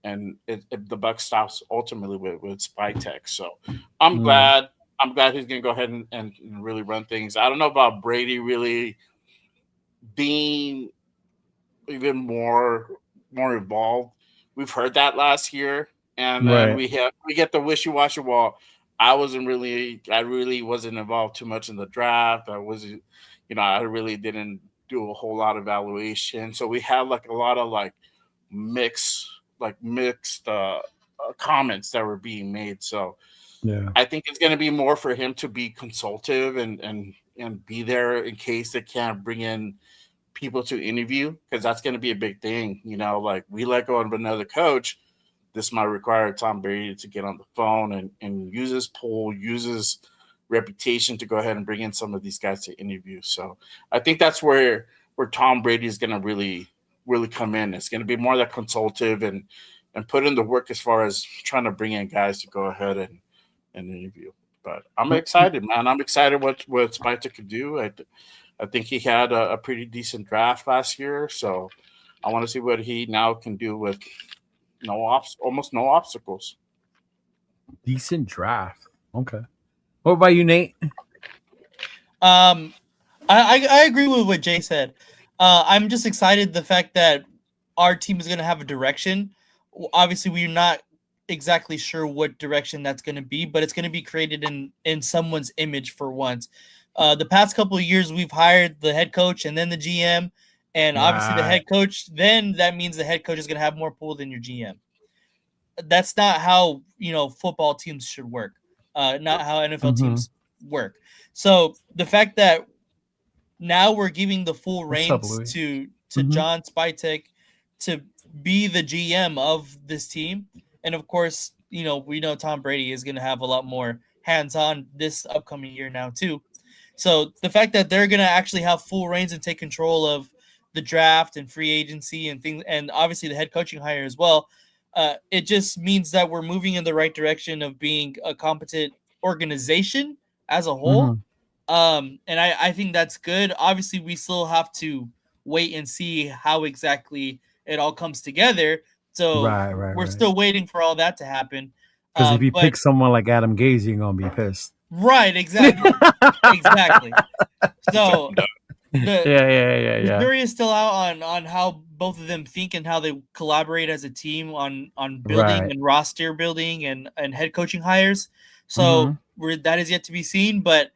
and the buck stops ultimately with Spy Tech. So I'm glad he's gonna go ahead and really run things. I don't know about Brady really being even more involved. We've heard that last year, and then we get the wishy-washy. Well, I really wasn't involved too much in the draft. I really didn't do a whole lot of evaluation. So we have like a lot of like mixed comments that were being made. So I think it's going to be more for him to be consultative and be there in case they can't bring in people to interview, because that's going to be a big thing. Like we let go of another coach, this might require Tom Brady to get on the phone and use his pull, use his reputation to go ahead and bring in some of these guys to interview. So I think that's where Tom Brady is going to really really come in. It's going to be more that consultative and put in the work as far as trying to bring in guys to go ahead and interview. But I'm excited, man. I'm excited what Spicer could do. I think he had a pretty decent draft last year, so I want to see what he now can do with almost no obstacles. Decent draft. Okay. What about you, Nate? I agree with what Jay said. I'm just excited the fact that our team is going to have a direction. Obviously, we're not exactly sure what direction that's going to be, but it's going to be created in someone's image for once. The past couple of years, we've hired the head coach and then the GM, and obviously the head coach. Then that means the head coach is going to have more pull than your GM. That's not how football teams should work. Not how NFL teams work. So the fact that now we're giving the full reins to John Spytek to be the GM of this team, and of course, we know Tom Brady is going to have a lot more hands-on this upcoming year now too. So the fact that they're going to actually have full reins and take control of the draft and free agency and things, and obviously the head coaching hire as well, it just means that we're moving in the right direction of being a competent organization as a whole. And I think that's good. Obviously, we still have to wait and see how exactly it all comes together. So we're still waiting for all that to happen. Because if you pick someone like Adam Gase, you're going to be pissed. Right, exactly. Exactly. So the jury is still out on how both of them think and how they collaborate as a team on building and roster building and head coaching hires. So that is yet to be seen. But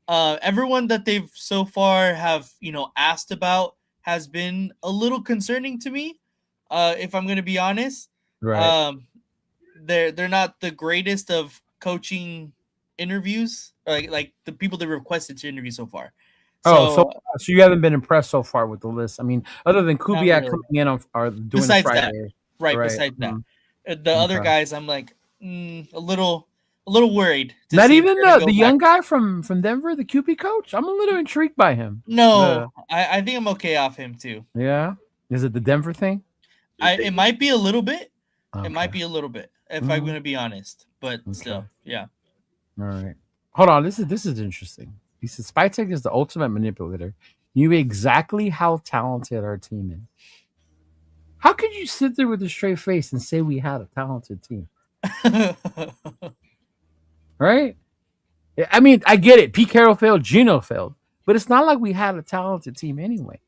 everyone that they've so far have asked about has been a little concerning to me. If I'm going to be honest, they're not the greatest of coaching interviews, like the people they requested to interview so far. So you haven't been impressed so far with the list. I mean, other than Kubiak coming in or doing besides Friday, that, besides that, the other guys, I'm like a little worried. Not even the young guy from Denver, the QB coach. I'm a little intrigued by him. No, I think I'm okay off him too. Yeah, is it the Denver thing? It might be a little bit. Okay. It might be a little bit, if I'm going to be honest. But still, yeah. All right. Hold on. This is interesting. He says Spytek is the ultimate manipulator. You knew exactly how talented our team is. How could you sit there with a straight face and say we had a talented team? Right? I mean, I get it. Pete Carroll failed. Gino failed. But it's not like we had a talented team anyway.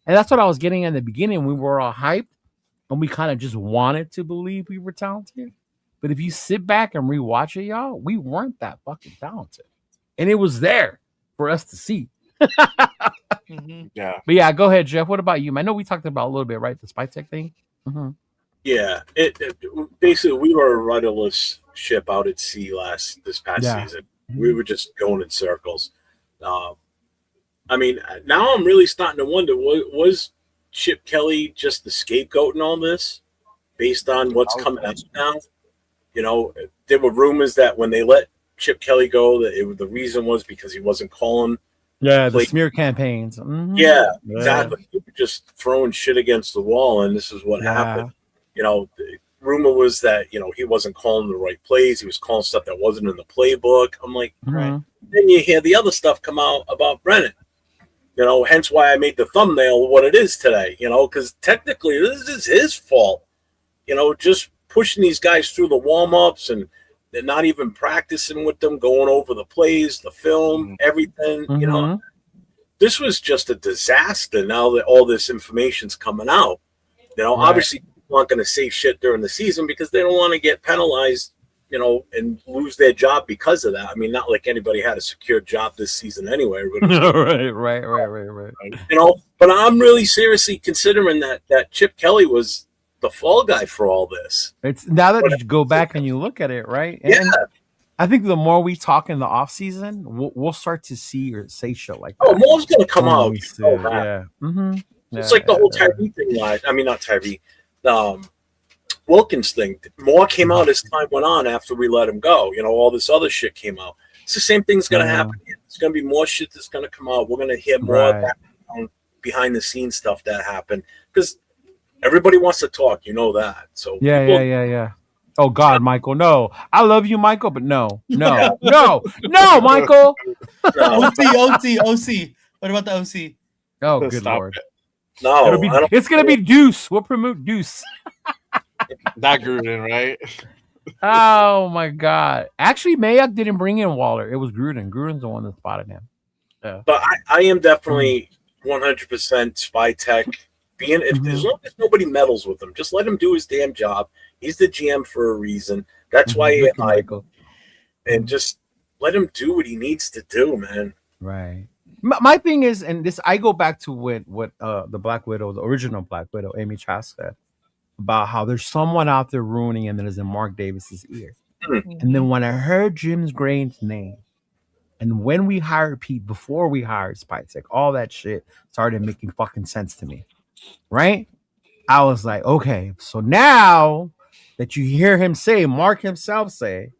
And that's what I was getting at the beginning. We were all hyped. And we kind of just wanted to believe we were talented. But if you sit back and rewatch it, y'all, we weren't that fucking talented. And it was there for us to see. Yeah. But yeah, go ahead, Jeff. What about you? I know we talked about a little bit, right? The Spytek thing. Yeah. It basically, we were a rudderless ship out at sea this past season. We were just going in circles. I mean, now I'm really starting to wonder, was Chip Kelly just the scapegoat in all this based on what's coming out now? There were rumors that when they let Chip Kelly go, that the reason was because he wasn't calling. Yeah, the smear campaigns. Yeah, exactly. He was just throwing shit against the wall, and this is what happened. The rumor was that, he wasn't calling the right plays. He was calling stuff that wasn't in the playbook. I'm like, Then you hear the other stuff come out about Brennan. Hence why I made the thumbnail what it is today, because technically this is his fault. Just pushing these guys through the warm-ups, and they're not even practicing with them, going over the plays, the film, everything. This was just a disaster now that all this information's coming out. Obviously people aren't going to say shit during the season because they don't want to get penalized, and lose their job because of that. I mean, not like anybody had a secure job this season anyway. Right. But I'm really seriously considering that Chip Kelly was the fall guy for all this. It's now that you go back and you look at it, right? And I think the more we talk in the off season, we'll start to see or say shit like that. Oh, more's gonna come out. It's like the whole Tyree thing. I mean, not Tyree. Wilkins thing. More came out as time went on after we let him go. All this other shit came out. It's the same thing's gonna happen. It's gonna be more shit that's gonna come out. We're gonna hear more of that behind the scenes stuff that happened because everybody wants to talk. You know that. So Yeah. Oh God, Michael, no. I love you, Michael, but no, Yeah. Michael. No, OC. What about the OC? Oh, good Stop Lord. no, I don't. It's gonna be Deuce. We'll promote Deuce. That Gruden, right? Oh my God. Actually, Mayock didn't bring in Waller. It was Gruden. Gruden's the one that spotted him. Yeah. But I am definitely 100% spy tech. As long as nobody meddles with him, just let him do his damn job. He's the GM for a reason. That's why Look at I Michael. and just let him do what he needs to do, man. Right. My thing is, and this I go back to what the Black Widow, the original Black Widow, Amy Trask said about how there's someone out there ruining and that is in Mark Davis's ear. And then when I heard Jim Gray's name, and when we hired Pete, before we hired Spytek, all that shit started making fucking sense to me. Right? I was like, okay, so now that you hear him say, Mark himself say,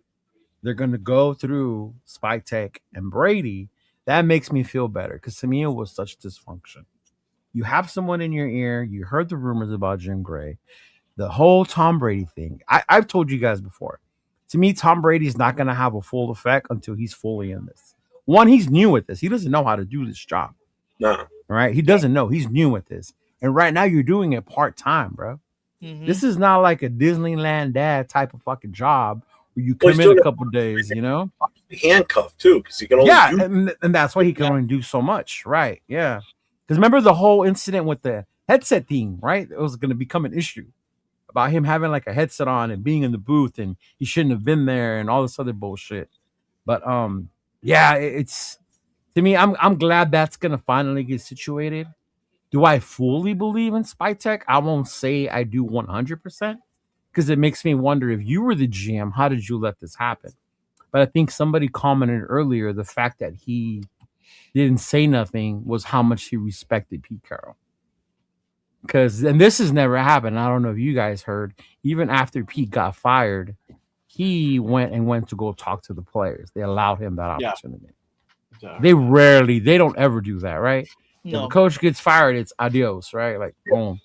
they're going to go through Spytek and Brady, that makes me feel better because to me it was such dysfunction. You have someone in your ear, you heard the rumors about Jim Gray, the whole Tom Brady thing. I've told you guys before. To me, Tom Brady's not going to have a full effect until he's fully in this. One, he's new at this. He doesn't know how to do this job. No. Right? He doesn't know. He's new at this. And right now you're doing it part-time, bro. This is not like a Disneyland dad type of fucking job where you come in a couple days, you know? Handcuffed too, because he can only and that's why he can only do so much, right? Yeah. Because remember the whole incident with the headset thing, right? It was going to become an issue about him having like a headset on and being in the booth and he shouldn't have been there and all this other bullshit. But yeah, it's to me, I'm glad that's gonna finally get situated. Do I fully believe in Spytek? I won't say I do 100% because it makes me wonder if you were the GM, how did you let this happen? But I think somebody commented earlier the fact that he didn't say nothing was how much he respected Pete Carroll. And this has never happened. I don't know if you guys heard, even after Pete got fired, he went to go talk to the players. They allowed him that opportunity. Yeah. They don't ever do that, right? No. If a coach gets fired, it's adios, right? Like, boom.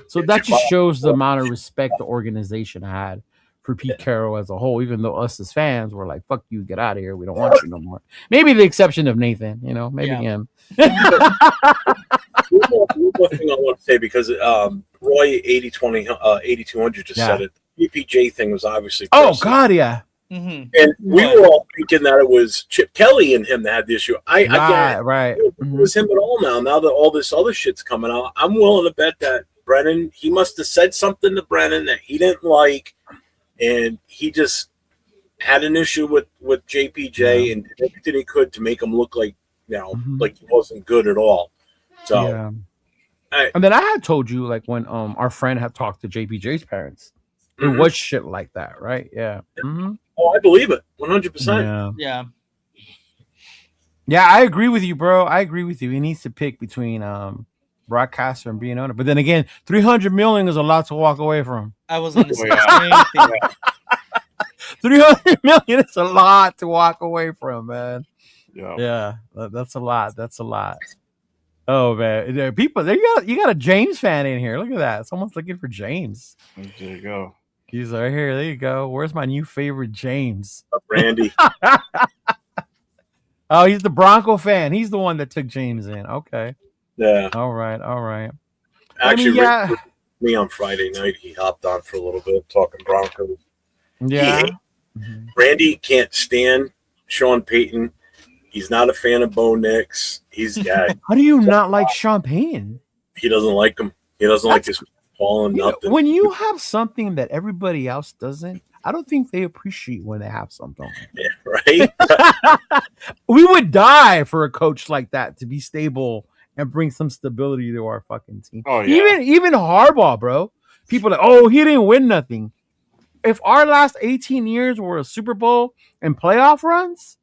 So that just shows the amount of respect the organization had for Pete Carroll as a whole, even though us as fans were like, fuck you, get out of here. We don't want you no more. Maybe the exception of Nathan, maybe him. One thing I want to say, because Roy 8200 just said it. The PPJ thing was obviously oh God, yeah. And we were all thinking that it was Chip Kelly and him that had the issue. I get it. Right. It was him at all now. Now that all this other shit's coming out, I'm willing to bet that Brennan, he must have said something to Brennan that he didn't like, and he just had an issue with JPJ and did everything he could to make him look like, like he wasn't good at all. So, and then I had told you, like, when our friend had talked to JPJ's parents, it was shit like that, right? Yeah. Oh, I believe it, 100%. Yeah, I agree with you, bro. I agree with you. He needs to pick between broadcaster and being owner. But then again, $300 million is a lot to walk away from. I was going to say the same thing. $300 million is a lot to walk away from, man. Yeah, that's a lot. That's a lot. Oh man, there are people. You got a James fan in here. Look at that. Someone's looking for James. There you go. He's right here. There you go. Where's my new favorite James? Randy. Oh, he's the Bronco fan. He's the one that took James in. Okay. Yeah. All right. Actually, me on Friday night, he hopped on for a little bit talking Broncos. Yeah. Randy can't stand Sean Payton. He's not a fan of Bo Nix. How do you not like Sean Payton? He doesn't like him. He doesn't like his ball and nothing. When you have something that everybody else doesn't, I don't think they appreciate when they have something. Yeah, right? We would die for a coach like that to be stable and bring some stability to our fucking team. Oh, yeah. Even Harbaugh, bro. People are like, oh, he didn't win nothing. If our last 18 years were a Super Bowl and playoff runs,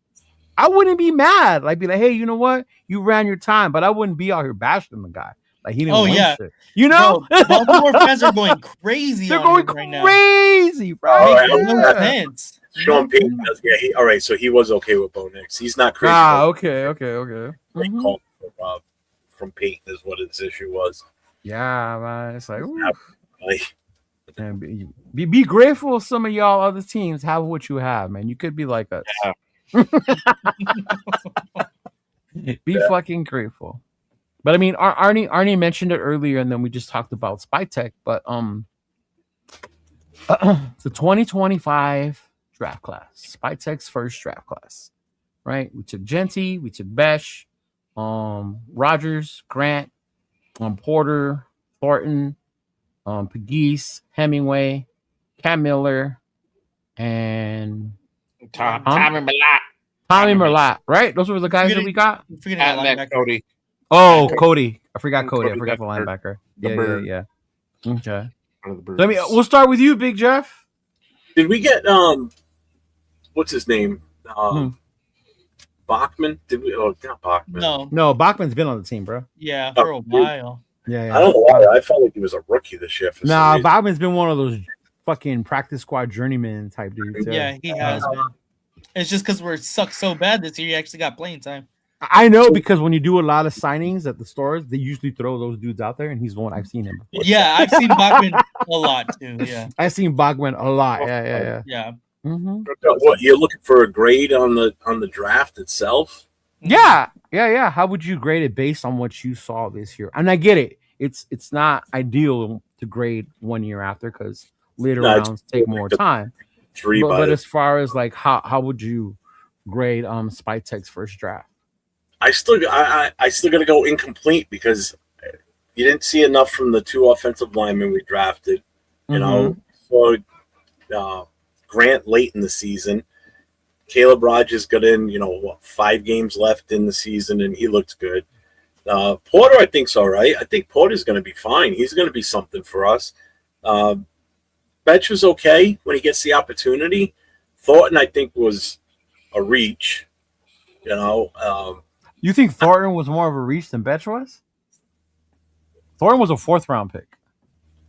I wouldn't be mad. Like, be like, hey, you know what? You ran your time, but I wouldn't be out here bashing the guy. Like, he didn't win shit. You know? Bro, Baltimore fans are going crazy. They're going crazy, bro. It makes no sense. Sean Payton does. Yeah, all right. So he was okay with Bo Nix. He's not crazy. Okay. Called from Payton is what his issue was. Yeah, man. It's like, Definitely. And be grateful some of y'all other teams have what you have, man. You could be like us. Yeah. Be fucking grateful. But I mean, Arnie mentioned it earlier, and then we just talked about Spytech. But it's the 2025 draft class, Spytech's first draft class, right? We took Genty, we took Besh, Rogers, Grant, Porter, Thornton, Pegues, Hemingway, Cam Miller, and Tommy Malott. Tommy Merlot, right? Those were the guys that we got. And then Cody. Oh, Cody. I forgot And Cody. I Cody forgot the Beckford, linebacker. the Yeah, bird. yeah. Okay. One of the birds. We'll start with you, Big Jeff. Did we get what's his name? Bachman? Did we? Oh, not Bachman. No, Bachman's been on the team, bro. Yeah, for a while. Yeah. I don't know why. I felt like he was a rookie this year. For some Nah, reason. Bachman's been one of those fucking practice squad journeyman type dudes. Yeah, he has been. It's just because we're sucked so bad this year, he actually got playing time. I know because when you do a lot of signings at the stores, they usually throw those dudes out there, and he's the one I've seen him before. Yeah, I've seen Bachman a lot too. Yeah, I've seen Bachman a lot. Yeah. yeah. Mm-hmm. What, you're looking for a grade on the draft itself? Yeah. How would you grade it based on what you saw this year? And I get it. It's not ideal to grade 1 year after because later rounds take more time. But as far as like how would you grade Spytech's first draft? I still gotta go incomplete because you didn't see enough from the 2 offensive linemen we drafted. You know, so Grant late in the season. Caleb Rogers got in, 5 games left in the season, and he looked good. Porter, I think's all right. I think Porter's going to be fine. He's going to be something for us. Betch was okay when he gets the opportunity. Thornton, I think, was a reach. You think Thornton was more of a reach than Betch was? Thornton was a 4th round pick.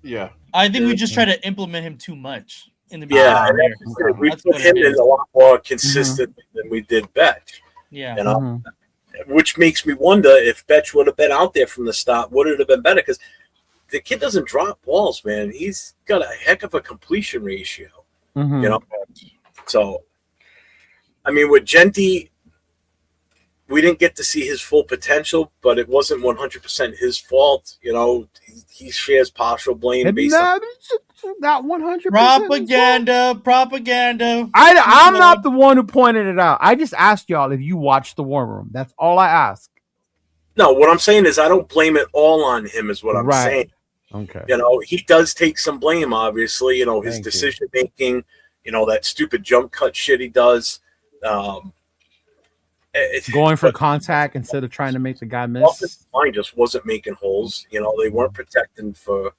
Yeah. I think we just try to implement him too much in the beginning. Yeah, we put him in a lot more consistent than we did Betch. Yeah. Which makes me wonder if Betch would have been out there from the start, would it have been better? Because the kid doesn't drop balls, man. He's got a heck of a completion ratio. So, I mean, with Genty, we didn't get to see his full potential, but it wasn't 100% his fault. He shares partial blame based on not 100%. Propaganda. I'm not the one who pointed it out. I just asked y'all if you watched the War Room. That's all I ask. No, what I'm saying is I don't blame it all on him is what I'm saying. Okay. He does take some blame, obviously, his decision making, that stupid jump cut shit he does. Going for contact instead of trying to make the guy miss. Line just wasn't making holes. They weren't protecting for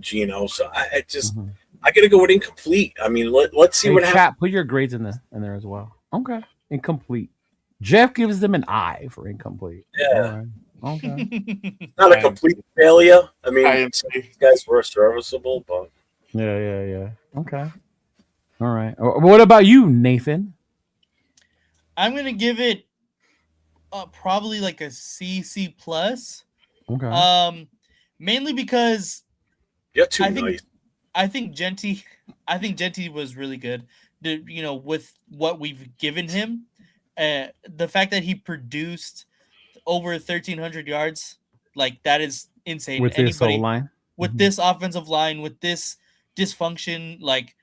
Gino. So I got to go with incomplete. I mean, let's see what happens. Put your grades in there as well. Okay, incomplete. Jeff gives them an I for incomplete. Yeah. Right. Okay. Not a complete failure. I mean, these guys were serviceable, but yeah. Okay. All right. What about you, Nathan? I'm gonna give it probably like a C plus. Okay. Mainly because I think Genty was really good. With what we've given him, the fact that he produced over 1,300 yards, like that is insane. With this line, with this offensive line, with this dysfunction, like,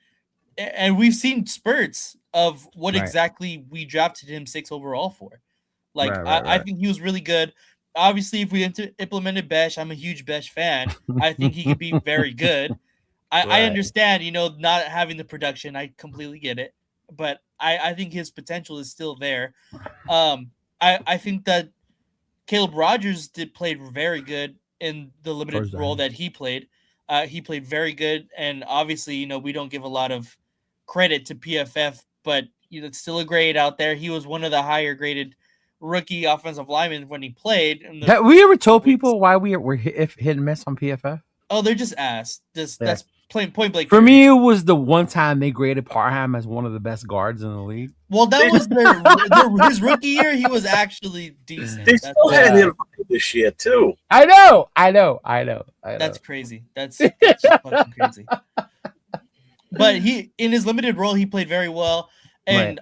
and we've seen spurts of what exactly we drafted him 6 overall for. Like, I think he was really good. Obviously, if we implemented Besh, I'm a huge Besh fan. I think he could be very good. I understand, not having the production. I completely get it. But I think his potential is still there. I think that Caleb Rogers played very good in the limited role that he played. He played very good. And obviously, we don't give a lot of credit to PFF, but it's still a grade out there. He was one of the higher graded rookie offensive linemen when he played. Have we ever told people why we're hit and miss on PFF? Oh, they're just ass. That's point blank. For me, it was the one time they graded Parham as one of the best guards in the league. Well, that was his rookie year. He was actually decent. They still had him this year too. I know. That's crazy. That's fucking crazy. But in his limited role, he played very well. And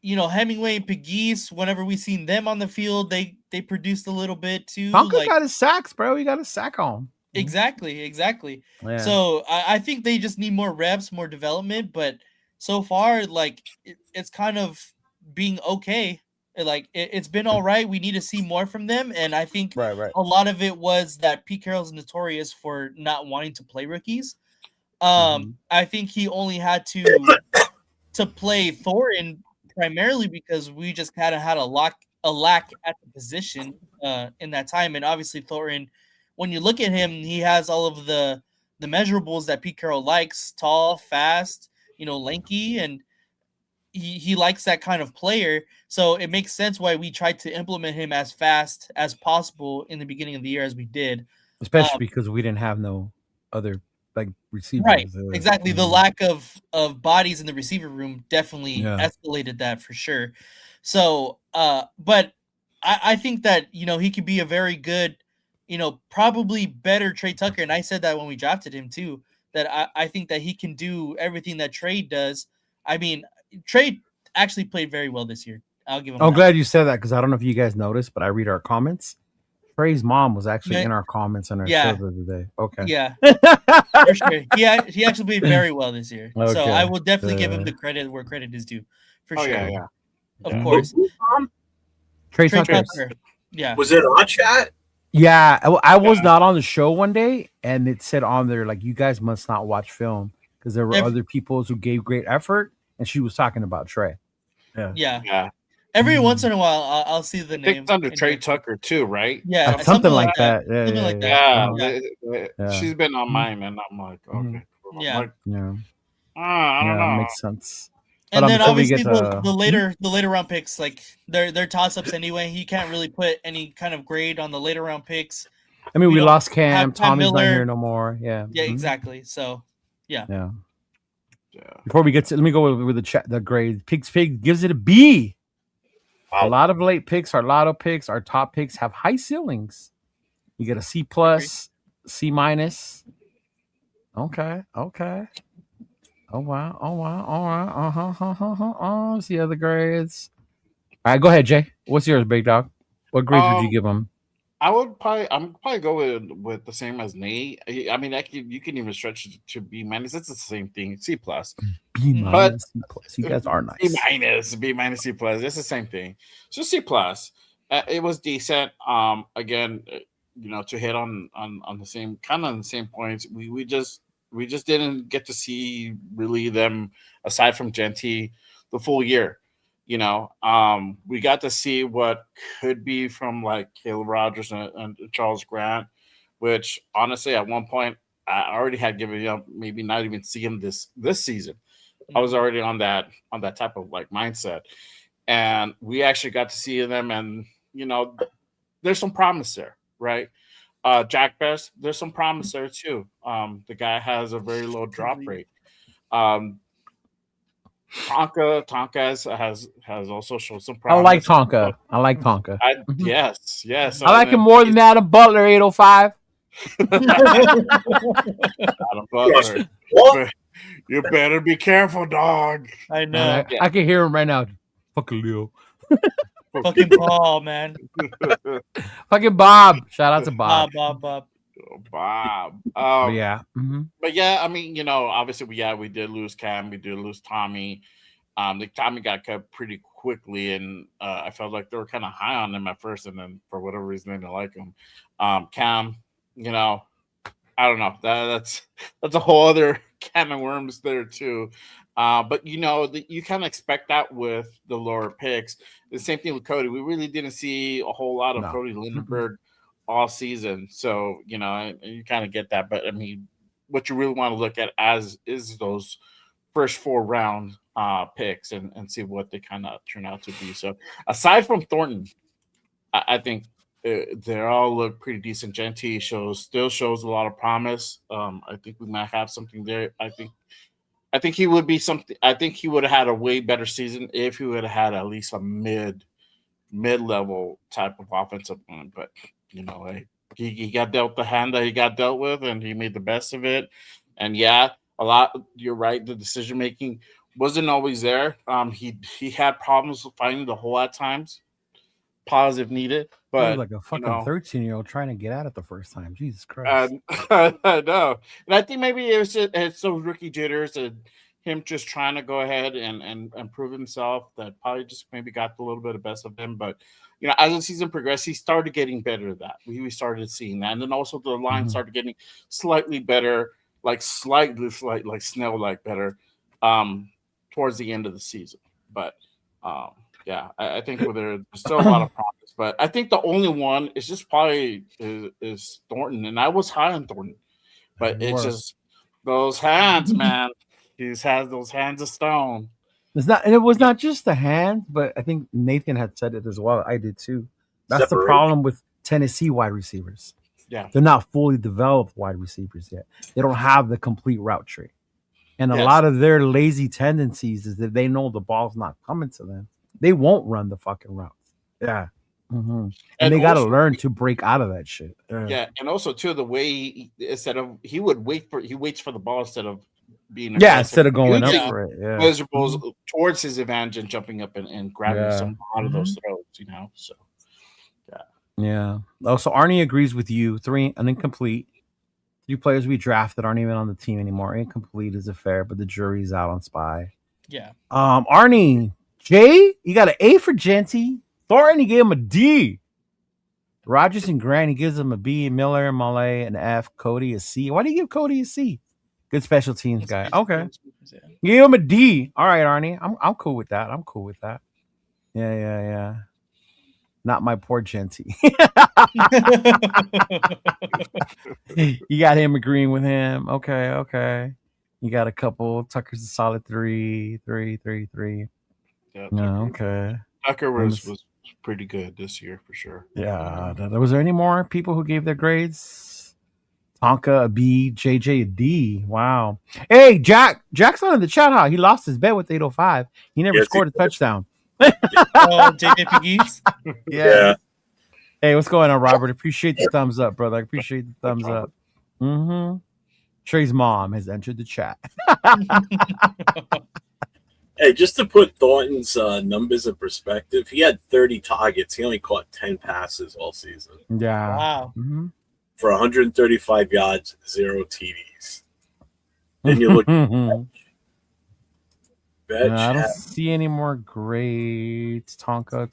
Hemingway and Pegues, whenever we seen them on the field, they produced a little bit too. Tonka got his sacks, bro. He got a sack on. Exactly. Yeah. So I think they just need more reps, more development. But so far, like it's kind of being okay. Like it's been all right. We need to see more from them, and I think a lot of it was that Pete Carroll's notorious for not wanting to play rookies. I think he only had to play Thorin primarily because we just kind of had a lack at the position in that time, and obviously Thorin, when you look at him, he has all of the measurables that Pete Carroll likes: tall, fast, lanky, and he likes that kind of player. So it makes sense why we tried to implement him as fast as possible in the beginning of the year as we did. Especially because we didn't have no other receivers. Right, exactly. The lack of bodies in the receiver room definitely escalated that for sure. So, but I think that, he could be a very good, probably better Trey Tucker. And I said that when we drafted him too, that I think that he can do everything that Trey does. I mean, Trey actually played very well this year. I'll give him I'm glad you said that because I don't know if you guys noticed, but I read our comments. Trey's mom was actually in our comments on our show the other day. Okay. Yeah. For sure. He actually played very well this year. Okay. So I will definitely give him the credit where credit is due. For sure. Yeah. Of course. Trey Tucker. Yeah. Was it on chat? Yeah. I was not on the show one day, and it said on there, like, you guys must not watch film because there were other people who gave great effort, and she was talking about Trey. Yeah. Every once in a while, I'll see the name. It's under Trey Tucker too, right? Yeah, something like that. Yeah. She's been on mine, and I'm like, okay, cool. Yeah. I don't know. Makes sense. And then obviously the later round picks, like they're toss ups anyway. You can't really put any kind of grade on the later round picks. I mean, we lost Cam. Tommy's not here no more. Yeah. Yeah, exactly. So, yeah. Before we get to, let me go with the grade. Pig gives it a B. Wow. A lot of late picks, our lotto picks, our top picks have high ceilings. You get a C plus, C minus. Okay. Oh wow. All right. Oh, see other grades. All right, go ahead, Jay. What's yours, big dog? What grades would you give them? I'm probably go with the same as Nate. I mean, you can even stretch it to B minus. It's the same thing. C plus. B minus, C plus. You guys are nice. B minus, C plus. It's the same thing. So C plus. It was decent. Again, to hit on the same on the same points. We just didn't get to see really them aside from Genty the full year. We got to see what could be from like Caleb Rogers and Charles Grant, which honestly at one point I already had given up, maybe not even see him this season. I was already on that type of like mindset, and we actually got to see them, and there's some promise there, right? Jack Best, there's some promise there too. The guy has a very low drop rate. Tonka has also shown some promise. I like Tonka. Yes. I like him more than Adam Butler, 805. Adam Butler. What? You better be careful, dog. I know. I can hear him right now. Fucking Leo. Fucking Paul, man. Fucking Bob. Shout out to Bob. Bob. Yeah. Mm-hmm. But yeah, I mean, obviously we did lose Cam, we did lose Tommy. Tommy got cut pretty quickly, and I felt like they were kind of high on him at first, and then for whatever reason they didn't like him. Cam, I don't know. That's a whole other can of worms there too. But you kind of expect that with the lower picks. The same thing with Cody. We really didn't see a whole lot of Cody Lindenberg all season, so you kind of get that. But I mean, what you really want to look at is those first 4 round picks and see what they kind of turn out to be. So aside from Thornton, I think they all look pretty decent. Genty still shows a lot of promise. I think we might have something there. I think he would be something. I think he would have had a way better season if he would have had at least a mid level type of offensive line. But like, he got dealt the hand that he got dealt with, and he made the best of it. And yeah, a lot. You're right. The decision making wasn't always there. He had problems finding the hole at times. Pause if needed. He was But like a fucking 13-year-old trying to get out it the first time. Jesus Christ. I know. And I think maybe it's those rookie jitters and him just trying to go ahead and prove himself that probably just maybe got a little bit of best of him. But as the season progressed, he started getting better at that. We started seeing that. And then also the line started getting slightly better, like slightly like snail-like better towards the end of the season. But yeah, I think there's still a lot of promise. But I think the only one is just probably is Thornton. And I was high on Thornton. But it's just those hands, man. He has those hands of stone. It was not just the hand, but I think Nathan had said it as well. I did too. That's the problem with Tennessee wide receivers. Yeah. They're not fully developed wide receivers yet. They don't have the complete route tree. And a lot of their lazy tendencies is that they know the ball's not coming to them. They won't run the fucking routes. Yeah. Mm-hmm. And they got to learn to break out of that shit. Yeah. And also, too, the way he waits for the ball instead of being instead of going up for it. Yeah. Miserable towards his advantage and jumping up and grabbing some out of those throws, So, yeah. Yeah. Also, Arnie agrees with you. 3 an incomplete. 3 players we drafted aren't even on the team anymore. Incomplete is a fair, but the jury's out on Spy. Yeah. Arnie, Jay, you got an A for Genty. Thornton, he gave him a D. Rogers and Grant, he gives him a B. Miller and Malay an F. Cody a C. Why do you give Cody a C? Good special teams guy. Okay. Give him a D. All right, Arnie. I'm cool with that. Yeah. Not my poor Genty. You got him agreeing with him. Okay. You got a couple. Tucker's a solid 3. Yeah, okay. Tucker was pretty good this year for sure. Yeah. Was there any more people who gave their grades? Tonka a B, JJ a D. Wow. Hey, Jack's on in the chat. Huh? He lost his bet with 805. He never scored a touchdown. JJ Piggies? Yeah. Hey, what's going on, Robert? Appreciate the thumbs up, brother. I appreciate the thumbs up. Mm-hmm. Trey's mom has entered the chat. Hey, just to put Thornton's numbers in perspective, he had 30 targets. He only caught 10 passes all season. Yeah. Wow. Mm-hmm. For 135 yards, 0 TDs. Then you look at I don't see any more grades. Tonka.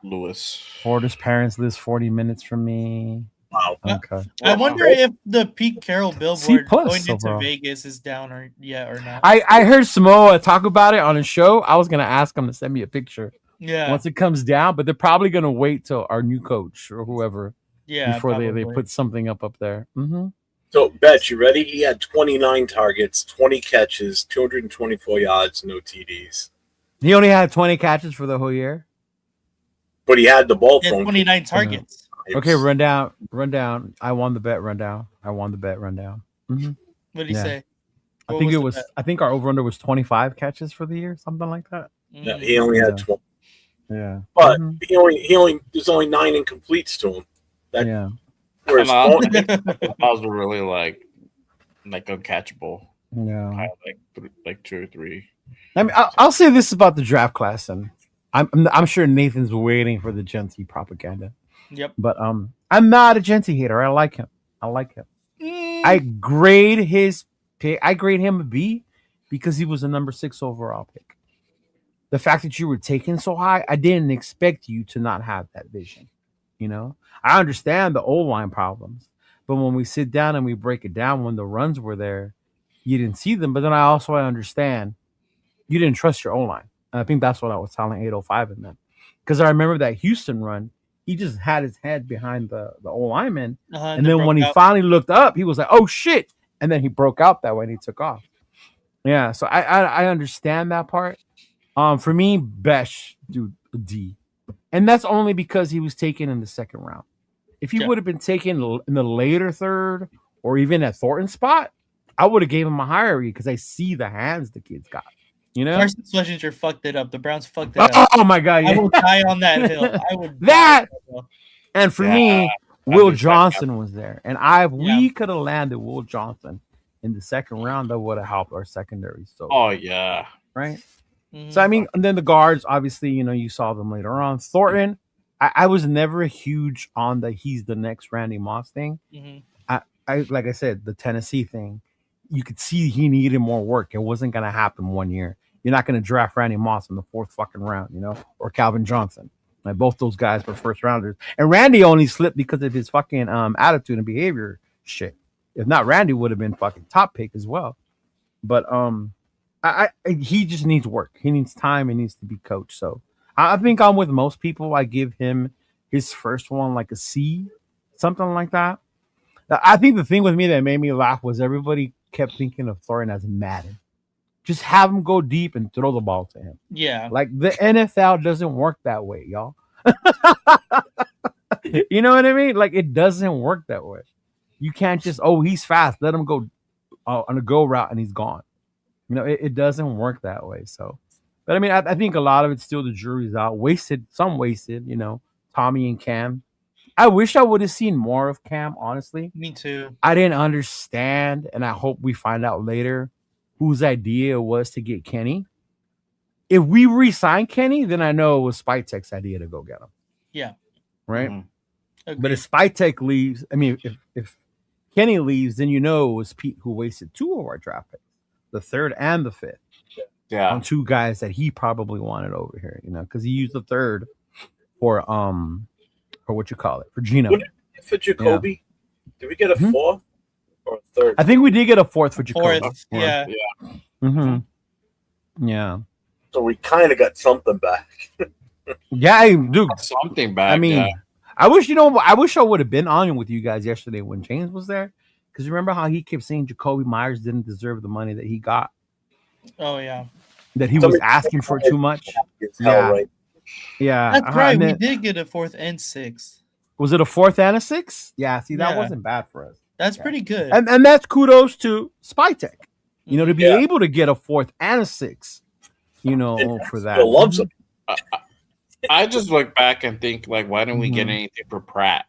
Lewis. Porter's parents lives 40 minutes from me. Wow. Okay. I wonder if the Pete Carroll billboard going into bro. Vegas is down or not. I heard Samoa talk about it on a show. I was gonna ask him to send me a picture. Yeah. Once it comes down, but they're probably gonna wait till our new coach or whoever. Yeah. Before they put something up there. Mm-hmm. So, Bet, you ready? He had 29 targets, 20 catches, 224 yards, no TDs. He only had 20 catches for the whole year? But he had the ball thrown. 29 targets. Okay, run down. I won the bet, run down. Mm-hmm. What did he say? I think our over-under was 25 catches for the year, something like that. Yeah, he only had 20. Yeah. But he only there's only 9 incompletes to him. Whereas balls were really like uncatchable. Yeah. Like 2 or 3. I mean, I'll say this about the draft class, and I'm sure Nathan's waiting for the Genty propaganda. Yep. But I'm not a Genty hater. I like him. I grade his pick. I grade him a B because he was a number 6 overall pick. The fact that you were taken so high, I didn't expect you to not have that vision. I understand the O-line problems, but when we sit down and we break it down, when the runs were there, you didn't see them. But then I understand you didn't trust your O-line. And I think that's what I was telling 805 in them. Because I remember that Houston run, he just had his head behind the O-lineman. And then when he finally looked up, he was like, oh, shit. And then he broke out that way and he took off. Yeah, so I understand that part. For me, Besh, dude, a D. And that's only because he was taken in the second round. If he would have been taken in the later third or even at Thornton's spot, I would have gave him a higher read because I see the hands the kid's got. You know, Carson Schlesinger fucked it up. The Browns fucked it up. Oh my god! Yeah. I will die on that hill. I would that. Hill. And for me, Will Johnson was there, and we could have landed Will Johnson in the second round. That would have helped our secondary. So, right. Mm-hmm. So I mean, and then the guards, obviously, you saw them later on. Thornton, I was never huge on he's the next Randy Moss thing. Mm-hmm. I like I said, the Tennessee thing, you could see he needed more work. It wasn't going to happen 1 year. You're not going to draft Randy Moss in the 4th fucking round, or Calvin Johnson. Like both those guys were first rounders. And Randy only slipped because of his fucking attitude and behavior shit. If not, Randy would have been fucking top pick as well. But he just needs work. He needs time. He needs to be coached. So I think I'm with most people. I give him his first one like a C, something like that. I think the thing with me that made me laugh was everybody kept thinking of Thornton as Madden. Just have him go deep and throw the ball to him. Yeah. Like the NFL doesn't work that way, y'all. You know what I mean? Like it doesn't work that way. You can't just, he's fast. Let him go on a go route and he's gone. It doesn't work that way. So, but I mean, I think a lot of it's still the jury's out. Some wasted, Tommy and Cam. I wish I would have seen more of Cam, honestly. Me too. I didn't understand, and I hope we find out later whose idea it was to get Kenny. If we re-sign Kenny, then I know it was Spytek's idea to go get him. Yeah. Right? Mm-hmm. But if Spytek leaves, I mean, if Kenny leaves, then it was Pete who wasted 2 of our draft picks, the 3rd and the 5th. Yeah. On 2 guys that he probably wanted over here, because he used the 3rd for what you call it, for Gino. For Jacoby, did we get a 4th or a 3rd? I think we did get a 4th for Jacoby. 4th, yeah. Mm-hmm. Yeah. So we kind of got something back. Yeah, dude. Something back. I mean, I wish I would have been on with you guys yesterday when James was there. Because remember how he kept saying Jacoby Myers didn't deserve the money that he got? Oh, yeah. That he was asking for too much? Yeah. Right. Yeah. That's right. We did get a 4th and 6th. Was it a 4th and a 6th? Yeah, see, that wasn't bad for us. That's pretty good. And that's kudos to Spytek. To be able to get a 4th and a 6th, for that. Still loves him. I just look back and think, like, why didn't we get anything for Pratt?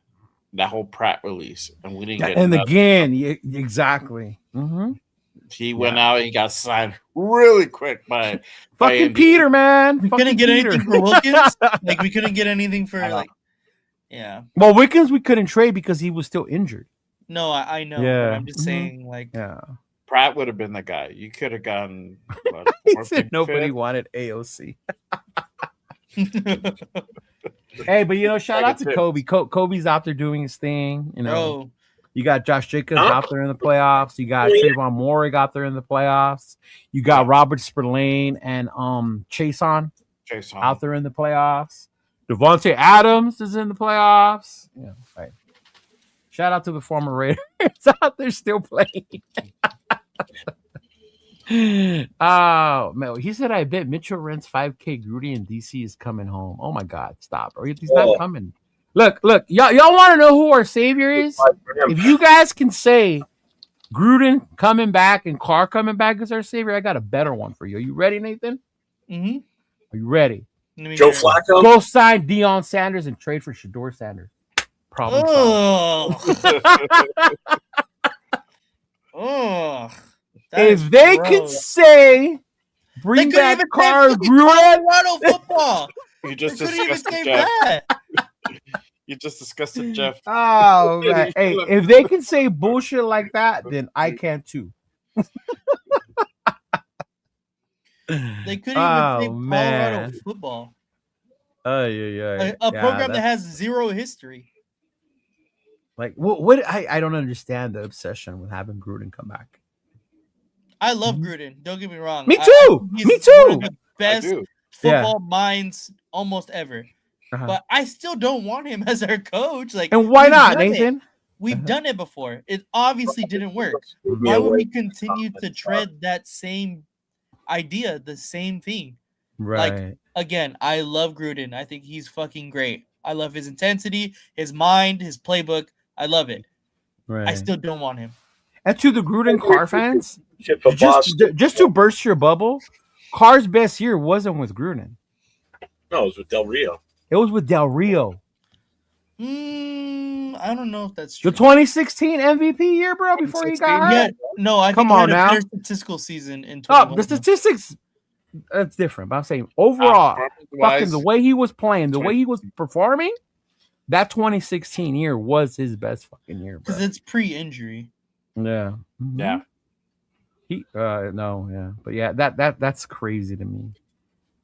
That whole Pratt release. And we didn't get And again, exactly. Mm-hmm. He went out and he got signed really quick by fucking Peter, man. We couldn't get anything for Wilkins. Like, we couldn't get anything for, yeah. Well, Wilkins we couldn't trade because he was still injured. No, I know. Yeah. I'm just saying, like. Yeah. Pratt would have been the guy. You could have gotten. He said nobody wanted AOC. Hey, but shout out to Kobe. Kobe's out there doing his thing. Bro. You got Josh Jacobs out there in the playoffs. You got Trayvon Moore out there in the playoffs. You got Robert Spillane and Chason out there in the playoffs. Devontae Adams is in the playoffs. Yeah, right. Shout out to the former Raiders out there still playing. Oh man, he said, "I bet Mitchell rents 5K. Grudy in DC is coming home." Oh my God, stop! Or he's not coming. Look, y'all want to know who our savior is? If you guys can say Gruden coming back and Carr coming back as our savior, I got a better one for you. Are you ready, Nathan? Mm-hmm. Are you ready? Joe Flacco? Go sign Deion Sanders and trade for Shador Sanders. Problem solved. If they could say, bring back Carr Gruden. Colorado football. You just couldn't even say Jeff. that. You just discussed it, Jeff. Oh, man. Hey, if they can say bullshit like that, then I can too. They couldn't even say Colorado football. A program that has 0 history. Like, what? I don't understand the obsession with having Gruden come back. I love Gruden. Don't get me wrong. Me too. Me too. One of the best football minds almost ever. But I still don't want him as our coach. Like, and why not, Nathan? We've done it before. It obviously didn't work. Why would we continue to tread that same idea, the same thing? Right. Like, again, I love Gruden. I think he's fucking great. I love his intensity, his mind, his playbook. I love it. Right. I still don't want him. And to the Gruden Carr fans, For Boston. just to burst your bubble, Carr's best year wasn't with Gruden. No, it was with Del Rio. It was with Del Rio. I don't know if that's true. The 2016 MVP year, bro, before he got hurt. Yeah, no, I Come think he had on a now. better statistical season in Oh, 21. the statistics, that's different. But I'm saying overall, fucking the way he was playing, the way he was performing, that 2016 year was his best fucking year, bro. Because it's pre-injury. Yeah. Mm-hmm. Yeah. But yeah, that's crazy to me.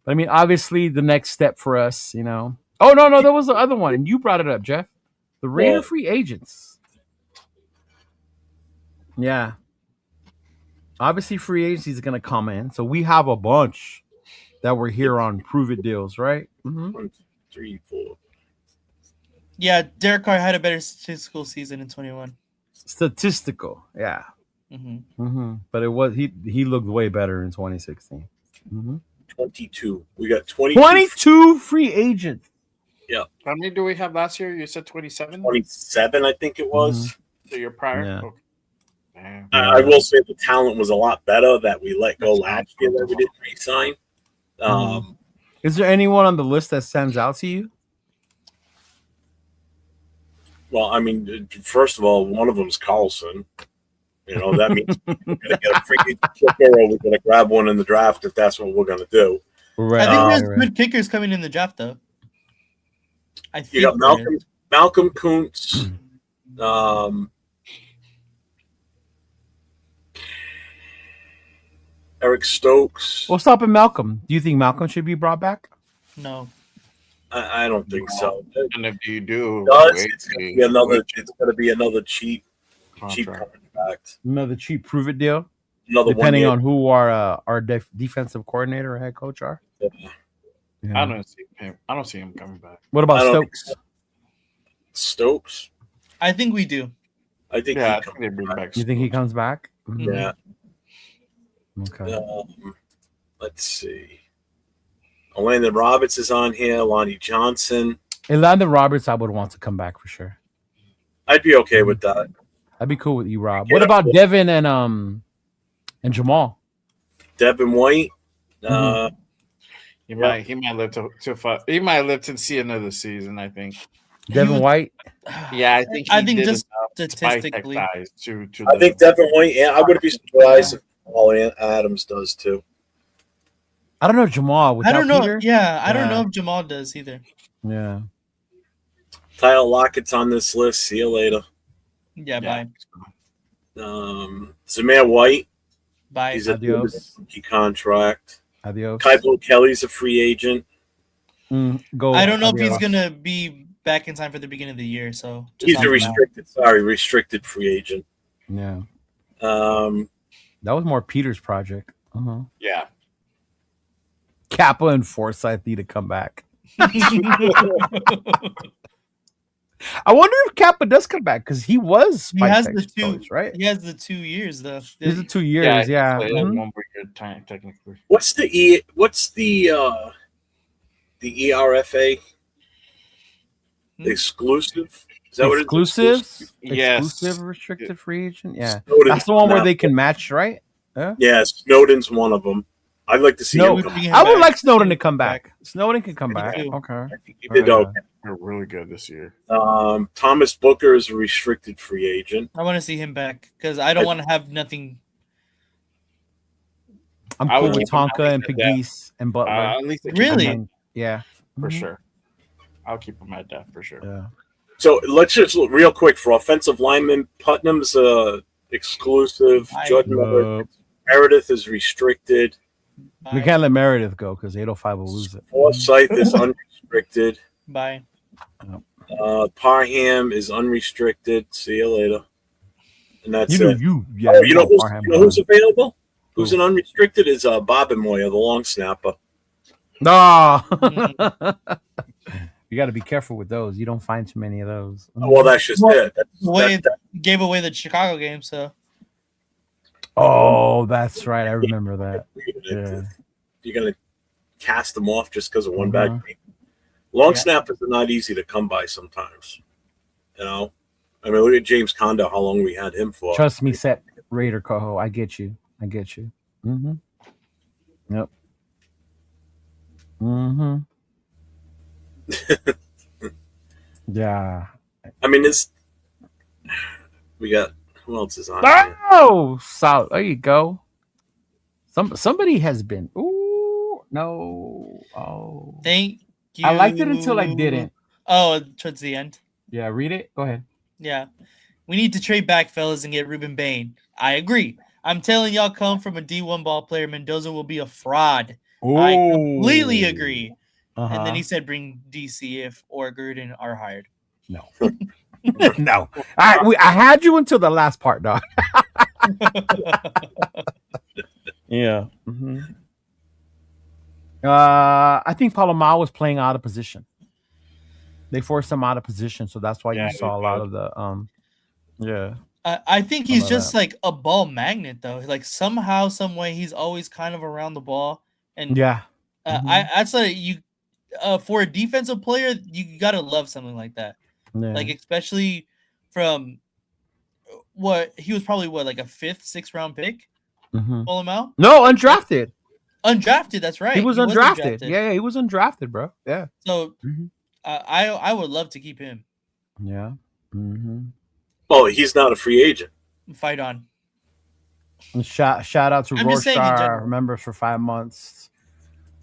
But I mean, obviously, the next step for us, you know. Oh no, there was the other one, and you brought it up, Jeff. The Raider free agents. Yeah. Obviously, free agency is going to come in, so we have a bunch that were here on prove it deals, right? Mm-hmm. 1, 2, 3, 4. Yeah, Derek Carr had a better statistical season in 21. Statistical, yeah. Mm-hmm. Mm-hmm. But it was he looked way better in 2016. Mm-hmm. 22. We got 22. 22 free agents. Yeah. How many do we have last year? You said 27? 27, I think it was. Mm-hmm. So you're prior? Yeah. Okay. Damn. I will say the talent was a lot better that we let go last year that we didn't re-sign. Is there anyone on the list that stands out to you? Well, I mean, first of all, one of them is Carlson. You know, that means we're going to get a free kicker or we're going to grab one in the draft if that's what we're going to do. Right. I think there's good kickers coming in the draft, though. I think You got Malcolm Kuntz. Eric Stokes. What's up in Malcolm? Do you think Malcolm should be brought back? No. I don't think so. And if you do, It's going to be another cheap contract. Another cheap prove it deal. Another depending 1 year. on who our defensive coordinator or head coach are. Yeah. I don't see him coming back. What about Stokes? Stokes? I think we do. I think I think they bring back. You think he comes back? Mm-hmm. Yeah. Okay. Let's see. Landon Roberts is on here. Lonnie Johnson. Landon Roberts, I would want to come back for sure. I'd be okay with that. I'd be cool with you, Rob. What about Devin and Jamal? Devin White. He might live he might live to see another season. I think. Devin White. Yeah, I think just statistically. I think Devin White. Yeah, I wouldn't be surprised if Paul Adams does too. I don't know if Jamal. I don't know. Peter? Yeah, I don't know if Jamal does either. Yeah. Tyler Lockett's on this list. See you later. Yeah, bye. Zamir White. Bye. He's a rookie contract. Adios. Kaibo Kelly's a free agent. Go. I don't know if he's gonna be back in time for the beginning of the year. So he's a restricted free agent. Yeah. That was more Peter's project. Yeah. Kappa and Forsythe need to come back. I wonder if Kappa does come back because he was. He has the two, coach, right? He has the 2 years though. He's the 2 years, yeah. One more year time, technically. What's the ERFA? Exclusive? Is that what it's exclusive? Yes. Exclusive restricted free agent? Yeah. Snowden's That's the one where they can match, right? Yeah, Snowden's one of them. I'd like to see him come back. I would like Snowden to come back. Snowden can come back. Okay. He did okay. They're really good this year. Thomas Booker is a restricted free agent. I want to see him back because I don't want to have nothing. I'm cool with Tonka and Pegues and Butler. At least really? Yeah. For sure. I'll keep him at that for sure. Yeah. So let's just look real quick for offensive lineman. Putnam's exclusive. Jordan Meredith is restricted. Bye. We can't let Meredith go because 805 will lose it. Forsythe is unrestricted. Bye. Parham is unrestricted. See you later. And that's it. You know who's available? Who's an unrestricted is Bobenmoyer, the long snapper. No. You got to be careful with those. You don't find too many of those. Well, that's just it. Gave away the Chicago game, so. Oh, that's right. I remember that. Yeah. You're gonna cast them off just because of one bad game. Long snappers are not easy to come by sometimes. You know, I mean, look at James Conda. How long we had him for? Trust me, set Raider Coho. I get you. Mm-hmm. Yep. Mm-hmm. Yeah. I mean, we got who else is on? Oh, so there you go. Somebody has been. Ooh, no. Oh, Thank you. I liked it until I didn't. Oh, towards the end. Yeah, read it. Go ahead. Yeah. We need to trade back, fellas, and get Ruben Bain. I agree. I'm telling y'all, come from a D1 ball player, Mendoza will be a fraud. Ooh. I completely agree. Uh-huh. And then he said, bring DC if or Gruden are hired. No. No. I had you until the last part, dog. Yeah. Mm-hmm. I think Palomar was playing out of position. They forced him out of position, so that's why you saw a lot of the yeah. I think he's just like a ball magnet, though. Like somehow, some way, he's always kind of around the ball. And yeah, I'd say you for a defensive player, you gotta love something like that. Yeah. Like especially from what he was probably like a 5th, 6th round pick. Pull him out. No, undrafted. Undrafted. That's right. He was undrafted. Yeah, he was undrafted, bro. Yeah. So I would love to keep him. Yeah. Mm-hmm. Oh, he's not a free agent. Fight on. And shout out to Rorschach, members for 5 months.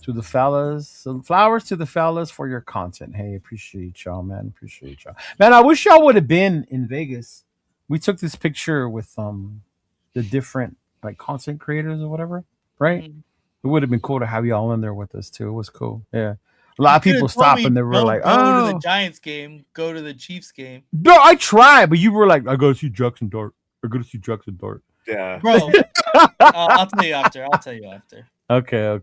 To the fellas, so flowers to the fellas for your content. Hey, appreciate y'all, man. Appreciate y'all, man. I wish y'all would have been in Vegas. We took this picture with the different like content creators or whatever, right? It would have been cool to have y'all in there with us too. It was cool. Yeah, a lot of people stopped and they were like, "Oh, go to the Giants game, go to the Chiefs game." No, I tried, but you were like, "I go to see Jackson Dart. I go to see Jackson Dart." Yeah, bro. I'll tell you after. Okay.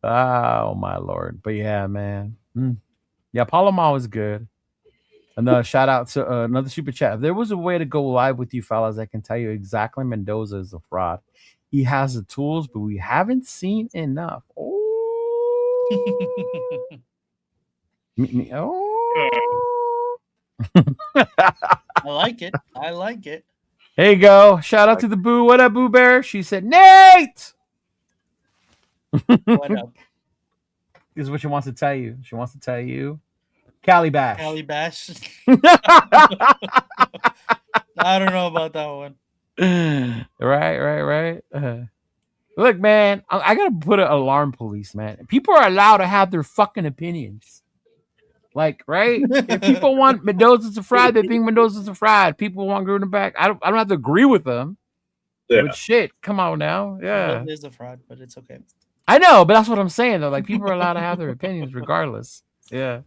Oh my lord! But yeah, man. Yeah, Palomar was good. Another shout out to another super chat. If there was a way to go live with you fellas, I can tell you exactly Mendoza is a fraud. He has the tools, but we haven't seen enough. Oh, I like it. There you go. Shout out to the Boo. What up, Boo Bear? She said, Nate. What up? This is what she wants to tell you. She wants to tell you Cali Bash. Cali Bash. I don't know about that one. Right. Look, man, I gotta put an alarm police, man. People are allowed to have their fucking opinions. Like, right? If people want Mendoza to fraud, they think Mendoza's a fraud. People want Gruden back. I don't have to agree with them. Yeah. But shit, come on now. Yeah. It is a fraud, but it's okay. I know, but that's what I'm saying though. Like, people are allowed to have their opinions regardless. Yeah.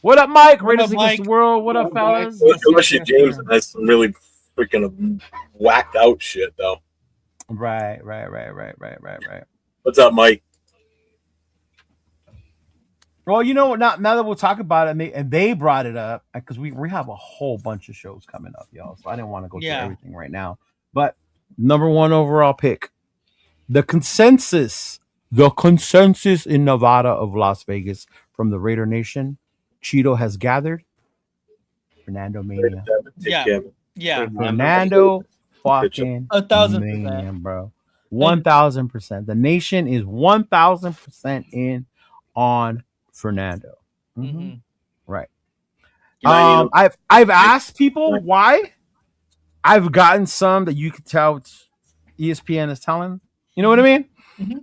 What up, Mike? Raiders Against the World. What up, fellas? Especially James has some really freaking whacked out shit though. Right. What's up, Mike? Well, you know, now that we'll talk about it, and they brought it up because we have a whole bunch of shows coming up, y'all. So I didn't want to go through everything right now. But number 1 overall pick, the consensus in Nevada of Las Vegas from the Raider Nation, Cheeto has gathered Fernando Mania. Yeah. Fernando fucking 1,000%, bro. 1,000%. The nation is 1,000% in on Fernando. Right. I've asked people why. I've gotten some that you could tell ESPN is telling. You know what I mean?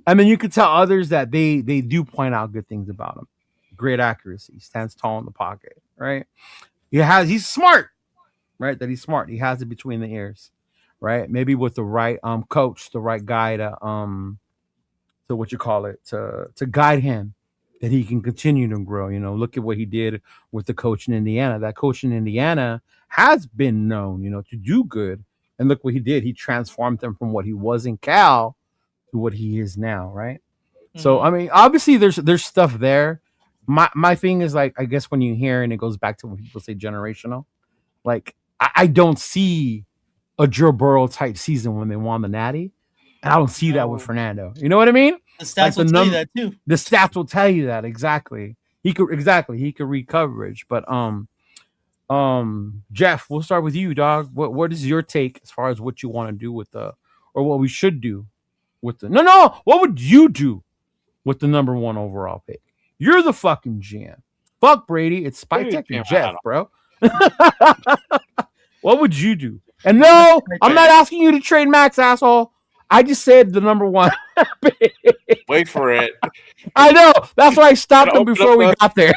And then you could tell others that they do point out good things about him. Great accuracy. Stands tall in the pocket. Right. He's smart. Right. That he's smart. He has it between the ears. Right. Maybe with the right coach, the right guy to guide him, that he can continue to grow. You know, look at what he did with the coach in Indiana. That coach in Indiana has been known, you know, to do good. And look what he did. He transformed him from what he was in Cal to what he is now, right? So, I mean, obviously there's stuff there. My thing is, like, I guess when you hear, and it goes back to when people say generational, like, I don't see a Joe Burrow type season when they won the Natty. And I don't see that with Fernando. You know what I mean? The stats will tell you that too. The stats will tell you that exactly. He could read coverage, but Jeff, we'll start with you, dog. What is your take as far as what you want to do with the, or what we should do with the? No. What would you do with the number 1 overall pick? You're the fucking GM. Fuck Brady. It's Spytek and Jeff, bro. What would you do? And no, I'm not asking you to trade Max, asshole. I just said the number 1. Wait for it. I know. That's why I stopped him before we got there.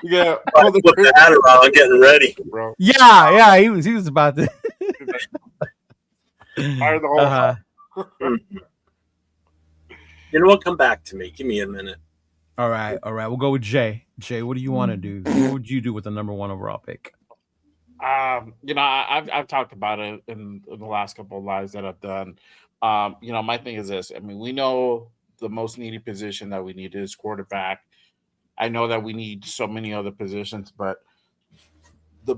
Yeah, put the hat around, getting ready, bro. Yeah. He was about to. Fire the whole. You know what? Come back to me. Give me a minute. All right. We'll go with Jay. Jay, what do you want to do? What would you do with the number 1 overall pick? I've talked about it in the last couple of lives that I've done. My thing is this. I mean, we know the most needed position that we need is quarterback. I know that we need so many other positions, but I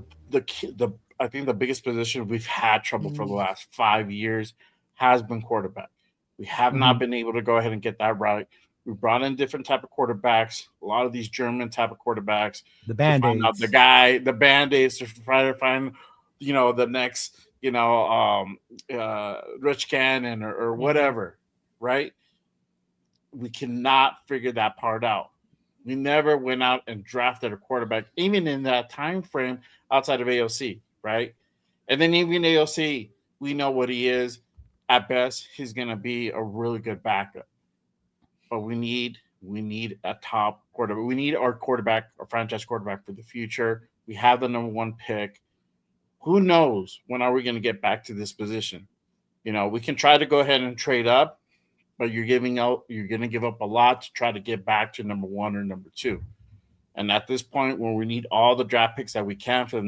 think the biggest position we've had trouble for the last 5 years has been quarterback. We have not been able to go ahead and get that right. We brought in different type of quarterbacks, a lot of these German type of quarterbacks. The Band-Aids. The Band-Aids to try to find, the next, Rich Cannon or whatever, right? We cannot figure that part out. We never went out and drafted a quarterback, even in that time frame outside of AOC, right? And then even AOC, we know what he is. At best, he's going to be a really good backup. But we need a top quarterback. We need our franchise quarterback for the future. We have the number 1 pick. Who knows when are we going to get back to this position? We can try to go ahead and trade up, but you're going to give up a lot to try to get back to number 1 or number 2. And at this point, when we need all the draft picks that we can for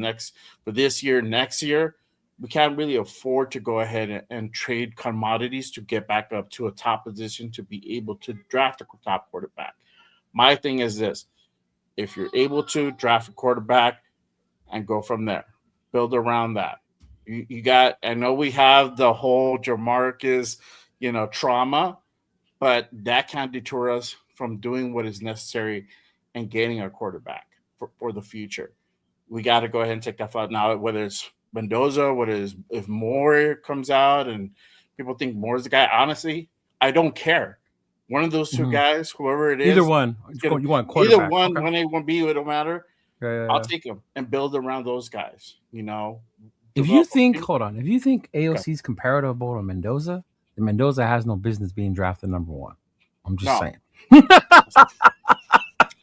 this year, next year, we can't really afford to go ahead and trade commodities to get back up to a top position to be able to draft a top quarterback. My thing is this. If you're able to draft a quarterback and go from there, build around that. I know we have the whole Jamarcus, trauma, but that can't deter us from doing what is necessary and getting a quarterback for the future. We got to go ahead and take that flight now, whether it's Mendoza, if Moore comes out and people think Moore's the guy. Honestly, I don't care. One of those two guys, whoever it is, either one. You want quarterback? Either one, when A, one B, it don't matter. Yeah. I'll take them and build around those guys. If you think AOC is comparable to Mendoza, then Mendoza has no business being drafted number 1. I'm just saying.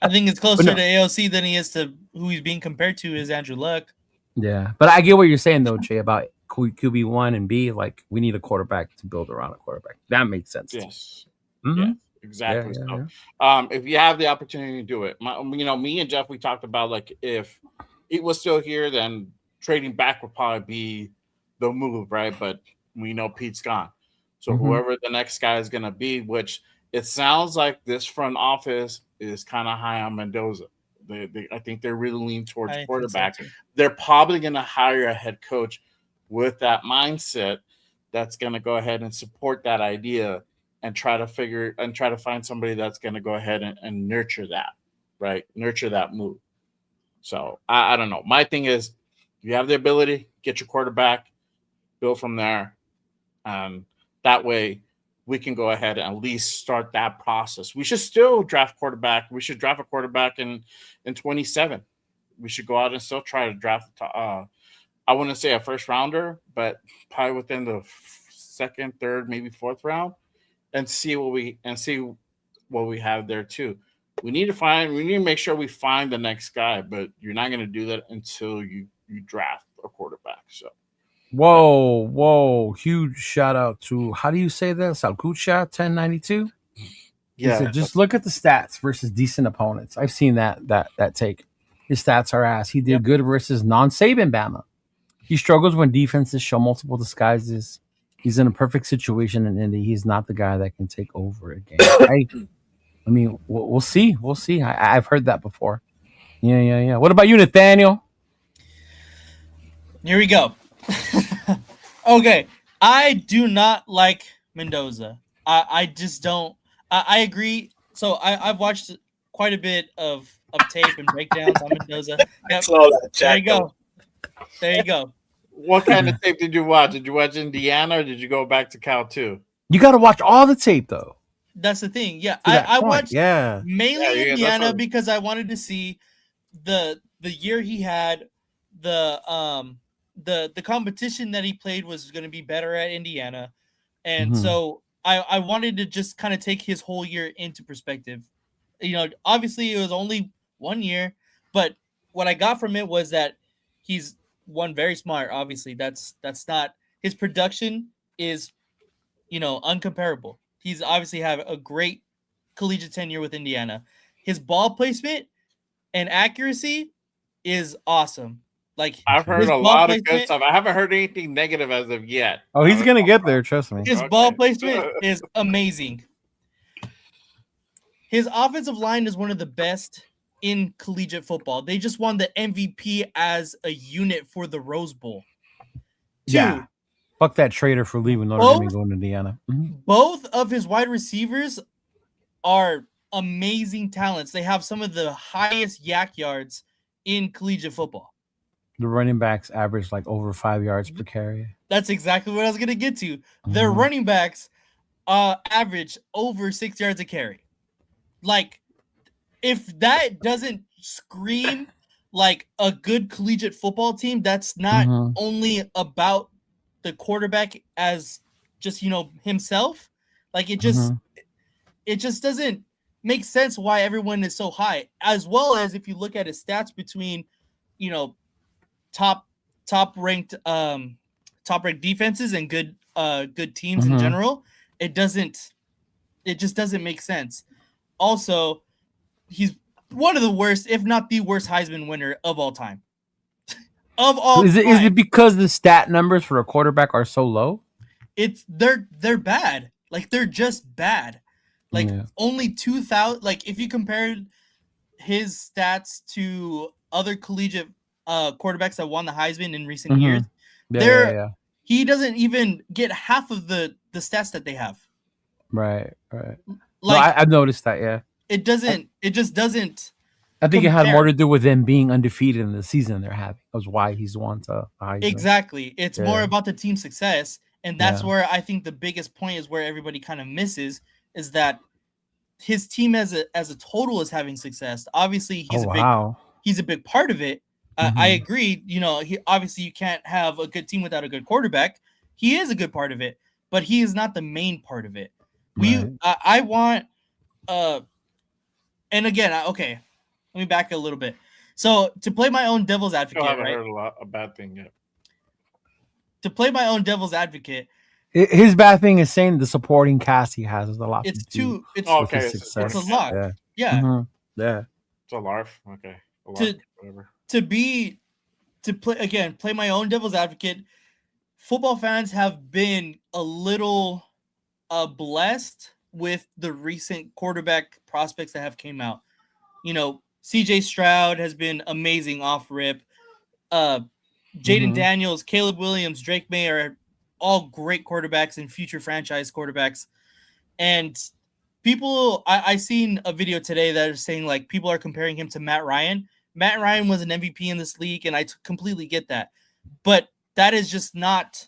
I think it's closer to AOC than he is to who he's being compared to is Andrew Luck. Yeah, but I get what you're saying though, Jay, about QB 1 and B. Like we need a quarterback to build around a quarterback. That makes sense. Yes. Mm-hmm. Yeah, exactly. If you have the opportunity to do it, me and Jeff, we talked about like if it was still here, then trading back would probably be the move, right? But we know Pete's gone, so whoever the next guy is going to be, which it sounds like this front office is kind of high on Mendoza. I think they're really leaning towards quarterback. So they're probably going to hire a head coach with that mindset that's going to go ahead and support that idea and try to find somebody that's going to go ahead and nurture that, right? Nurture that move. So I don't know. My thing is, if you have the ability, get your quarterback, build from there. That way we can go ahead and at least start that process. We should still draft quarterback. We should draft a quarterback in 27. We should go out and still try to draft. I wouldn't say a first rounder, but probably within the second, third, maybe fourth round, and see what we have there too. We need to make sure we find the next guy, but you're not going to do that until you draft a quarterback. So. Whoa. Huge shout out to, how do you say that? Salkucha 1092. Yeah. He said, just look at the stats versus decent opponents. I've seen that take. His stats are ass. He did good versus non-Saban Bama. He struggles when defenses show multiple disguises. He's in a perfect situation in Indy. He's not the guy that can take over a game. I mean, we'll see. We'll see. I've heard that before. Yeah. What about you, Nathaniel? Here we go. Okay. I do not like Mendoza. I just don't. I agree. So I've watched quite a bit of tape and breakdowns on Mendoza. I Yep. saw that. There you Jack. go. There you go. What kind of tape did you watch? Did you watch Indiana or did you go back to Cal too? You got to watch all the tape though. That's the thing. Yeah, To that I point, watched yeah. mainly Yeah, Indiana that's because I wanted to see the year he had, the competition that he played was going to be better at Indiana, and so I wanted to just kind of take his whole year into perspective. You know, obviously it was only 1 year, but what I got from it was that he's very smart. Obviously, that's not his production is, you know, uncomparable. He's obviously had a great collegiate tenure with Indiana. His ball placement and accuracy is awesome. Like I've heard his a ball lot of good placement, stuff. I haven't heard anything negative as of yet. Oh, he's gonna get there. Trust me. his ball placement is amazing. His offensive line is one of the best in collegiate football. They just won the MVP as a unit for the Rose Bowl. Yeah. Fuck that traitor for leaving Notre Dame and going to Indiana. Both of his wide receivers are amazing talents. They have some of the highest yak yards in collegiate football. The running backs average like over 5 yards per carry. That's exactly what I was going to get to. Their running backs average over 6 yards a carry. Like, if that doesn't scream like a good collegiate football team, that's not only about the quarterback as just, you know, himself. Like, it just doesn't make sense why everyone is so high. As well as if you look at his stats between, you know, top ranked defenses and good teams in general, it just doesn't make sense. Also, he's one of the worst, if not the worst, Heisman winner of all time. Is it because the stat numbers for a quarterback are so low? They're bad. Like, they're just bad. Like, only 2,000. Like, if you compared his stats to other collegiate quarterbacks that won the Heisman in recent years, he doesn't even get half of the stats that they have. Right. Like, no, I've noticed that. Yeah, it just doesn't. I think it had more to do with them being undefeated in the season they're having. That's why he's won to Heisman. Exactly. It's more about the team success, and that's where I think the biggest point is where everybody kind of misses is that his team as a total is having success. Obviously, he's a big part of it. I agree. You know, obviously you can't have a good team without a good quarterback. He is a good part of it, but he is not the main part of it. I want, and again, okay, let me back a little bit. So to play my own devil's advocate, I haven't heard a bad thing yet. To play my own devil's advocate, his bad thing is saying the supporting cast he has is a lot. It's it's a lot. Yeah. It's a LARF. Okay. Whatever. To play my own devil's advocate. Football fans have been a little blessed with the recent quarterback prospects that have came out. You know, CJ Stroud has been amazing off rip. Jaden Daniels, Caleb Williams, Drake May are all great quarterbacks and future franchise quarterbacks. And people, I seen a video today that is saying like people are comparing him to Matt Ryan. Matt Ryan was an MVP in this league, and I completely get that. But that is just not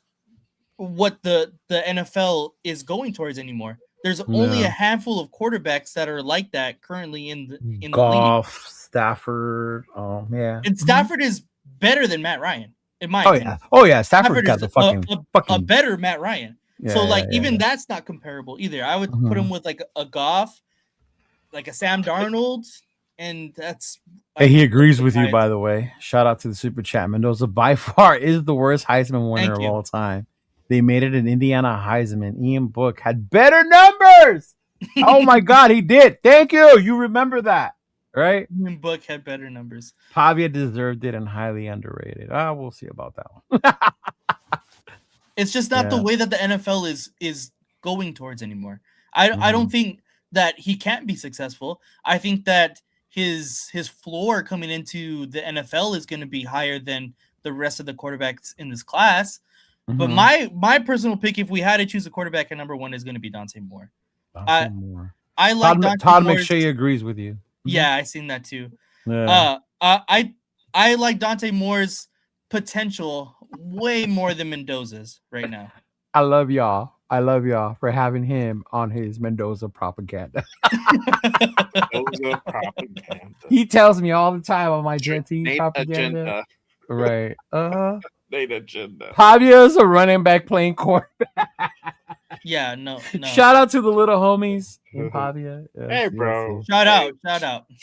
what the NFL is going towards anymore. There's only a handful of quarterbacks that are like that currently in the league. Stafford, and Stafford is better than Matt Ryan, in my opinion. Stafford got the fucking a better Matt Ryan. Even that's not comparable either. I would put him with like a Goff, like a Sam Darnold, and that's. Hey, he agrees with you, by the way. Shout out to the super chat. Mendoza by far is the worst Heisman winner of all time. They made it an Indiana Heisman. Ian Book had better numbers. Oh my God, he did. Thank you. You remember that, right? Ian Book had better numbers. Pavia deserved it and highly underrated. We'll see about that one. It's just not the way that the NFL is going towards anymore. I don't think that he can't be successful. I think that his floor coming into the NFL is going to be higher than the rest of the quarterbacks in this class. But my personal pick, if we had to choose a quarterback at number one, is going to be Dante Moore. I like Dante Todd Moore's. McShay agrees with you. Yeah, I seen that too. Yeah. I like Dante Moore's potential way more than Mendoza's right now. I love y'all for having him on his Mendoza propaganda. Mendoza propaganda. He tells me all the time on my JT propaganda. Agenda. Right. Nate agenda. Pavia's a running back playing quarterback. Yeah, no. Shout out to the little homies in Pavia. Yes, Hey, bro. Shout out.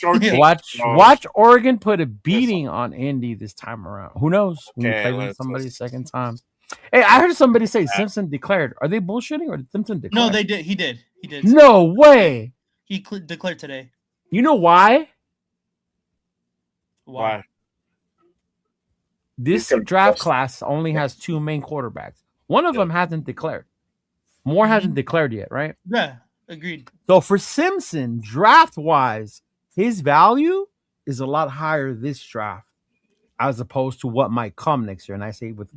Watch Oregon put a beating on Indy this time around. Who knows? When you play with somebody second time. Hey, I heard somebody say Simpson declared. Are they bullshitting or did Simpson declare? No, they did. He did. No way. He declared today. You know why? Why? This draft class only has 2 main quarterbacks. One of them hasn't declared. Moore hasn't declared yet, right? Yeah, agreed. So for Simpson, draft-wise, his value is a lot higher this draft as opposed to what might come next year. And I say with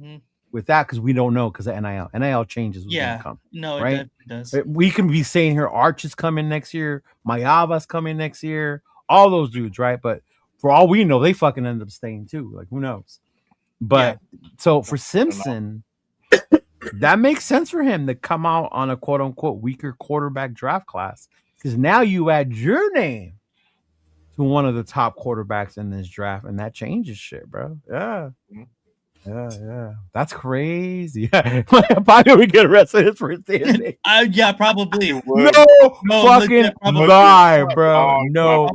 that because we don't know because of NIL. NIL changes. Yeah, come, no, right? It does. We can be saying here Arch is coming next year, Mayava's coming next year, all those dudes, right? But for all we know, they fucking end up staying too. Like, who knows? But so for Simpson, that makes sense for him to come out on a quote unquote weaker quarterback draft class because now you add your name to one of the top quarterbacks in this draft, and that changes shit, bro. Yeah. That's crazy. Probably we get arrested his first day. Yeah, probably. No fucking lie, bro. No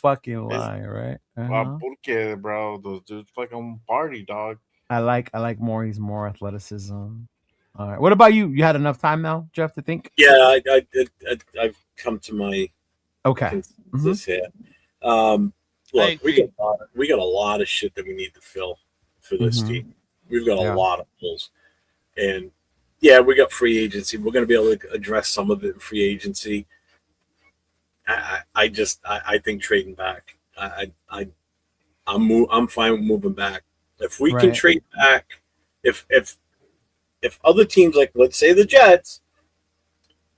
fucking lie, right? Porque, bro, those dudes fucking party, dog. I like Maury's more athleticism. All right. What about you? You had enough time now, Jeff, to think? Yeah, I've come to my consensus here. Look, we got a lot of shit that we need to fill for this team. We've got a lot of holes, and we got free agency. We're going to be able to address some of it in free agency. I think trading back. I'm fine with moving back. If we can trade back, if other teams like let's say the Jets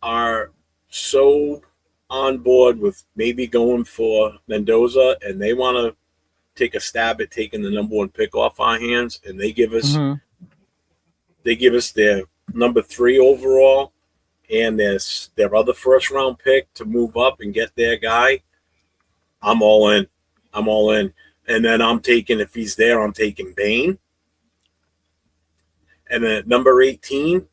are so on board with maybe going for Mendoza and they want to take a stab at taking the number 1 pick off our hands and they give us their number 3 overall and their other first round pick to move up and get their guy, I'm all in. And then I'm taking, if he's there, I'm taking Bain. And then at number 18,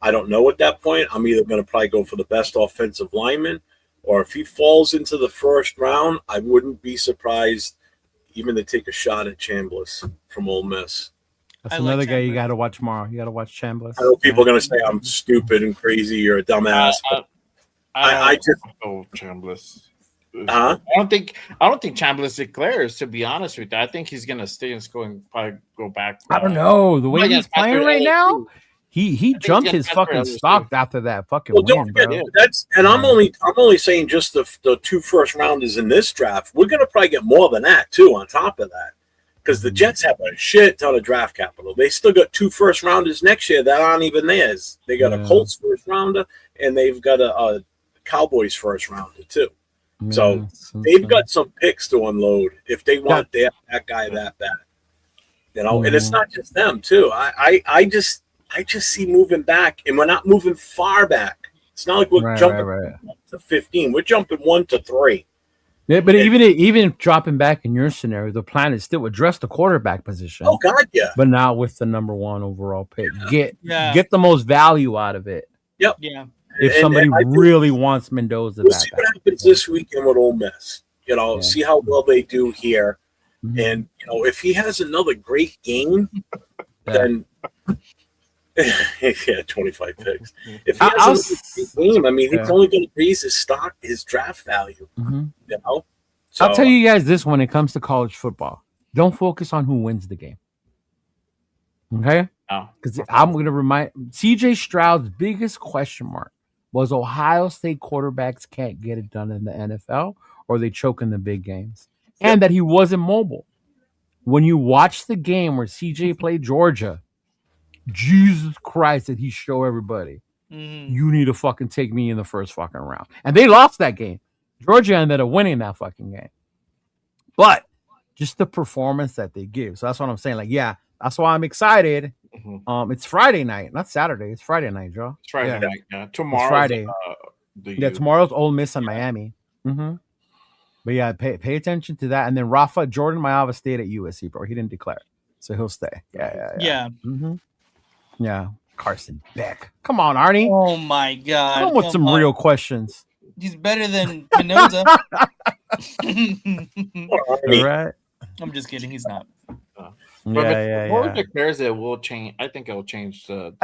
I don't know at that point. I'm either going to probably go for the best offensive lineman, or if he falls into the first round, I wouldn't be surprised even to take a shot at Chambliss from Ole Miss. That's another guy you got to watch tomorrow. You got to watch Chambliss. I know people are going to say I'm stupid and crazy. You're a dumbass. I just Chambliss. Huh? I don't think Chambliss declares. To be honest with you, I think he's going to stay and probably go back. I don't know the way he's playing right now. He jumped his fucking stock after that fucking win, bro. I'm only saying just the 2 first rounders in this draft. We're gonna probably get more than that too on top of that, because the Jets have a shit ton of draft capital. They still got 2 first rounders next year that aren't even theirs. They got a Colts first rounder and they've got a Cowboys first rounder too. So they've got some picks to unload if they want that guy that bad. And it's not just them too. I just see moving back, and we're not moving far back. It's not like we're jumping to 15. We're jumping 1 to 3. Yeah, but even dropping back in your scenario, the plan is still address the quarterback position. Oh God, yeah. But not with the number 1 overall pick. Get the most value out of it. Yep. Yeah. If somebody really wants Mendoza, we'll see what happens this weekend with Ole Miss. See how well they do here, and if he has another great game, then. 25 picks. If he has a game, I mean, he's only going to raise his draft value. So, I'll tell you guys this: when it comes to college football, don't focus on who wins the game. Okay? Because I'm going to remind CJ Stroud's biggest question mark was Ohio State quarterbacks can't get it done in the NFL, or they choke in the big games, and that he wasn't mobile. When you watch the game where CJ played Georgia, Jesus Christ, did he show everybody You need to fucking take me in the first fucking round. And they lost that game. Georgia ended up winning that fucking game. But just the performance that they give. So that's what I'm saying. Like, yeah, that's why I'm excited. It's Friday night, not Saturday. It's Friday night, Joe. It's Friday night. Yeah, tomorrow's Friday. Tomorrow's Ole Miss and Miami. But yeah, pay attention to that. And then Jordan Mayava stayed at USC, bro. He didn't declare, so he'll stay. Yeah. Yeah. Carson Beck. Come on, Arnie. Oh my God. Come with some real questions. He's better than Mendoza. Right. I'm just kidding. He's not. If declares it will change. I think it will change the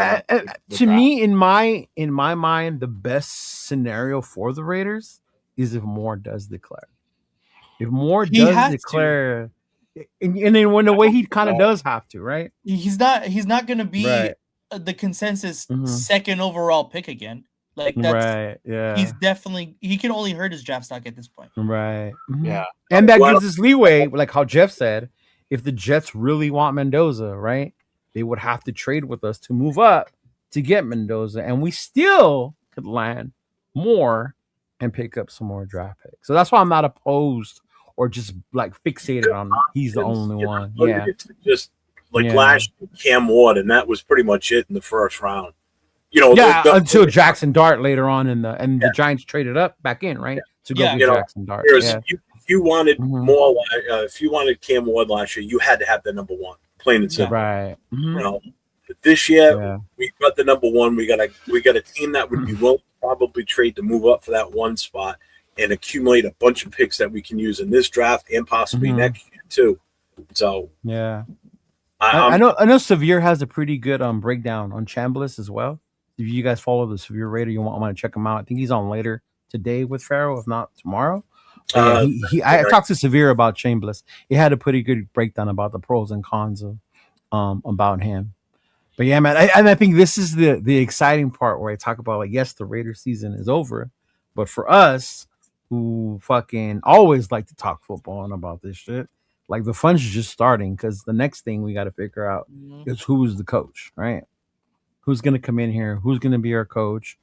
me, in my mind, the best scenario for the Raiders is if Moore does declare. If Moore does declare, and then when the way he kind of does have to, right? He's not going to be the consensus second overall pick again. Like that's he's definitely he can only hurt his draft stock at this point. Right. Yeah. And that gives us leeway, like how Jeff said, if the Jets really want Mendoza, right? They would have to trade with us to move up to get Mendoza, and we still could land more and pick up some more draft picks. So that's why I'm not opposed or just like fixated on he's the only one. Yeah. Just like last year, Cam Ward, and that was pretty much it in the first round. You know, until Jackson Dart later on the Giants traded up back in, right? To go get Jackson Dart. If you wanted more, if you wanted Cam Ward last year, you had to have the number one, plain and simple. Right. You know, but this year we got the number one. We got a team that would be willing to probably trade to move up for that one spot and accumulate a bunch of picks that we can use in this draft and possibly next year too. So I know Severe has a pretty good breakdown on Chambliss as well. If you guys follow the Severe Raider, you want to check him out. I think he's on later today with Farrell, if not tomorrow. I talked to Severe about Chambliss. He had a pretty good breakdown about the pros and cons of about him. But yeah, man, I think this is the exciting part where I talk about, like, yes, the Raider season is over, but for us who fucking always like to talk football and about this shit, like, the fun's just starting, because the next thing we got to figure out is who's the coach, right? Who's going to come in here? Who's going to be our coach?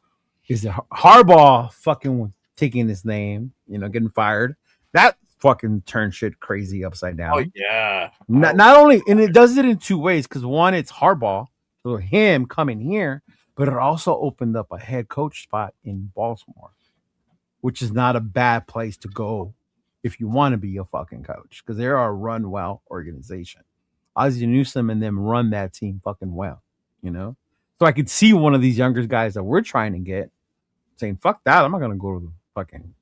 Is it Harbaugh fucking taking his name, getting fired? That fucking turned shit crazy upside down. Oh, yeah. Not only, and it does it in two ways, because one, it's Harbaugh, so him coming here, but it also opened up a head coach spot in Baltimore, which is not a bad place to go if you want to be a fucking coach, because they're a run well organization. Ozzie Newsome and them run that team fucking well, So I could see one of these younger guys that we're trying to get saying, fuck that, I'm not going to go to the fucking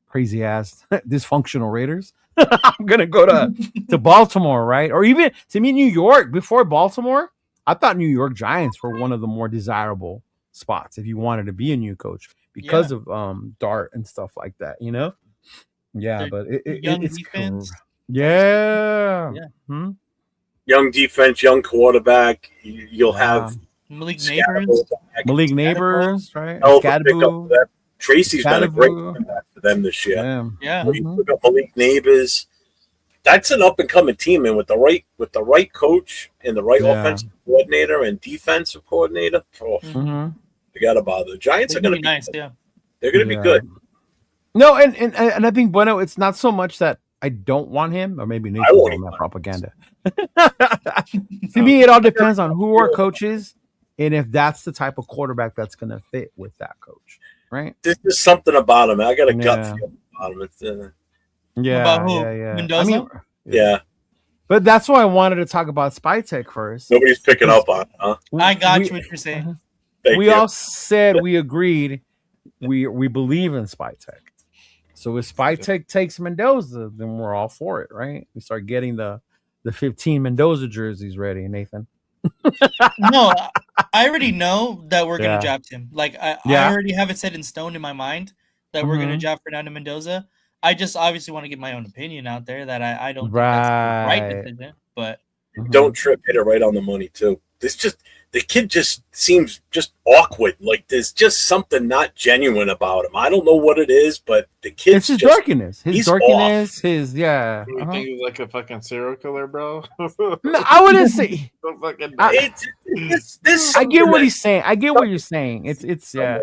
crazy ass dysfunctional Raiders. I'm going to go to Baltimore, right? Or even to me, New York. Before Baltimore, I thought New York Giants were one of the more desirable spots if you wanted to be a new coach because of Dart and stuff like that, Yeah, but it's defense. Cool. Yeah. Young defense, young quarterback. You'll have Malik Neighbors, right? Tracy's been a great quarterback for them this year. Yeah. We took up Malik Neighbors. That's an up and coming team, and with the right coach and the right offensive coordinator and defensive coordinator, forget about it. The Giants are going to be nice. Yeah, they're going to be good. No, and I think Bueno, it's not so much that I don't want him, or maybe Nathan's on that propaganda. To me, it all depends on who our coach is and if that's the type of quarterback that's going to fit with that coach, right? There's just something about him. I got a gut feel about him. About who? Mendoza? Yeah. But that's why I wanted to talk about Spytech first. Nobody's picking up on it, huh? I got you what you're saying. We all said we agreed we believe in Spytech. So if Spytech takes Mendoza, then we're all for it, right? We start getting the 15 Mendoza jerseys ready, Nathan. No, I already know that we're going to draft him. Like, I already have it set in stone in my mind that we're going to draft Fernando Mendoza. I just obviously want to get my own opinion out there that I don't think that's the right decision. But don't trip, hit it right on the money, too. The kid just seems just awkward. Like, there's just something not genuine about him. I don't know what it is, but the kid. It's his dorkiness. His dorkiness. Off. You think he's like a fucking serial killer, bro? No, I wouldn't say. this I get what he's saying. I get what you're saying. It's yeah.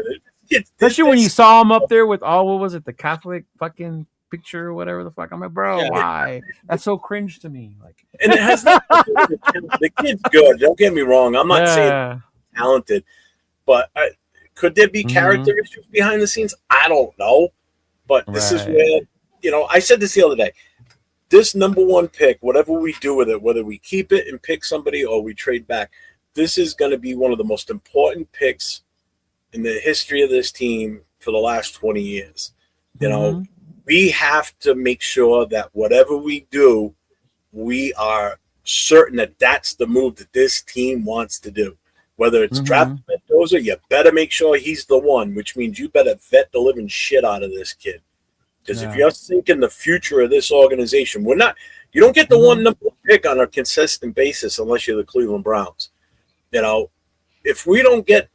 Especially when you saw him up there with what was it, the Catholic fucking picture or whatever the fuck. I'm like, bro, why? That's so cringe to me. Like, and it has nothing to do with the kid's good. Don't get me wrong. I'm not saying talented, but could there be character issues behind the scenes? I don't know. But this is where, I said this the other day. This number one pick, whatever we do with it, whether we keep it and pick somebody or we trade back, this is going to be one of the most important picks in the history of this team for the last 20 years. We have to make sure that whatever we do, we are certain that that's the move that this team wants to do. Whether it's draft Mendoza, you better make sure he's the one, which means you better vet the living shit out of this kid. Because if you're thinking the future of this organization, you don't get the one number one pick on a consistent basis unless you're the Cleveland Browns. If we don't get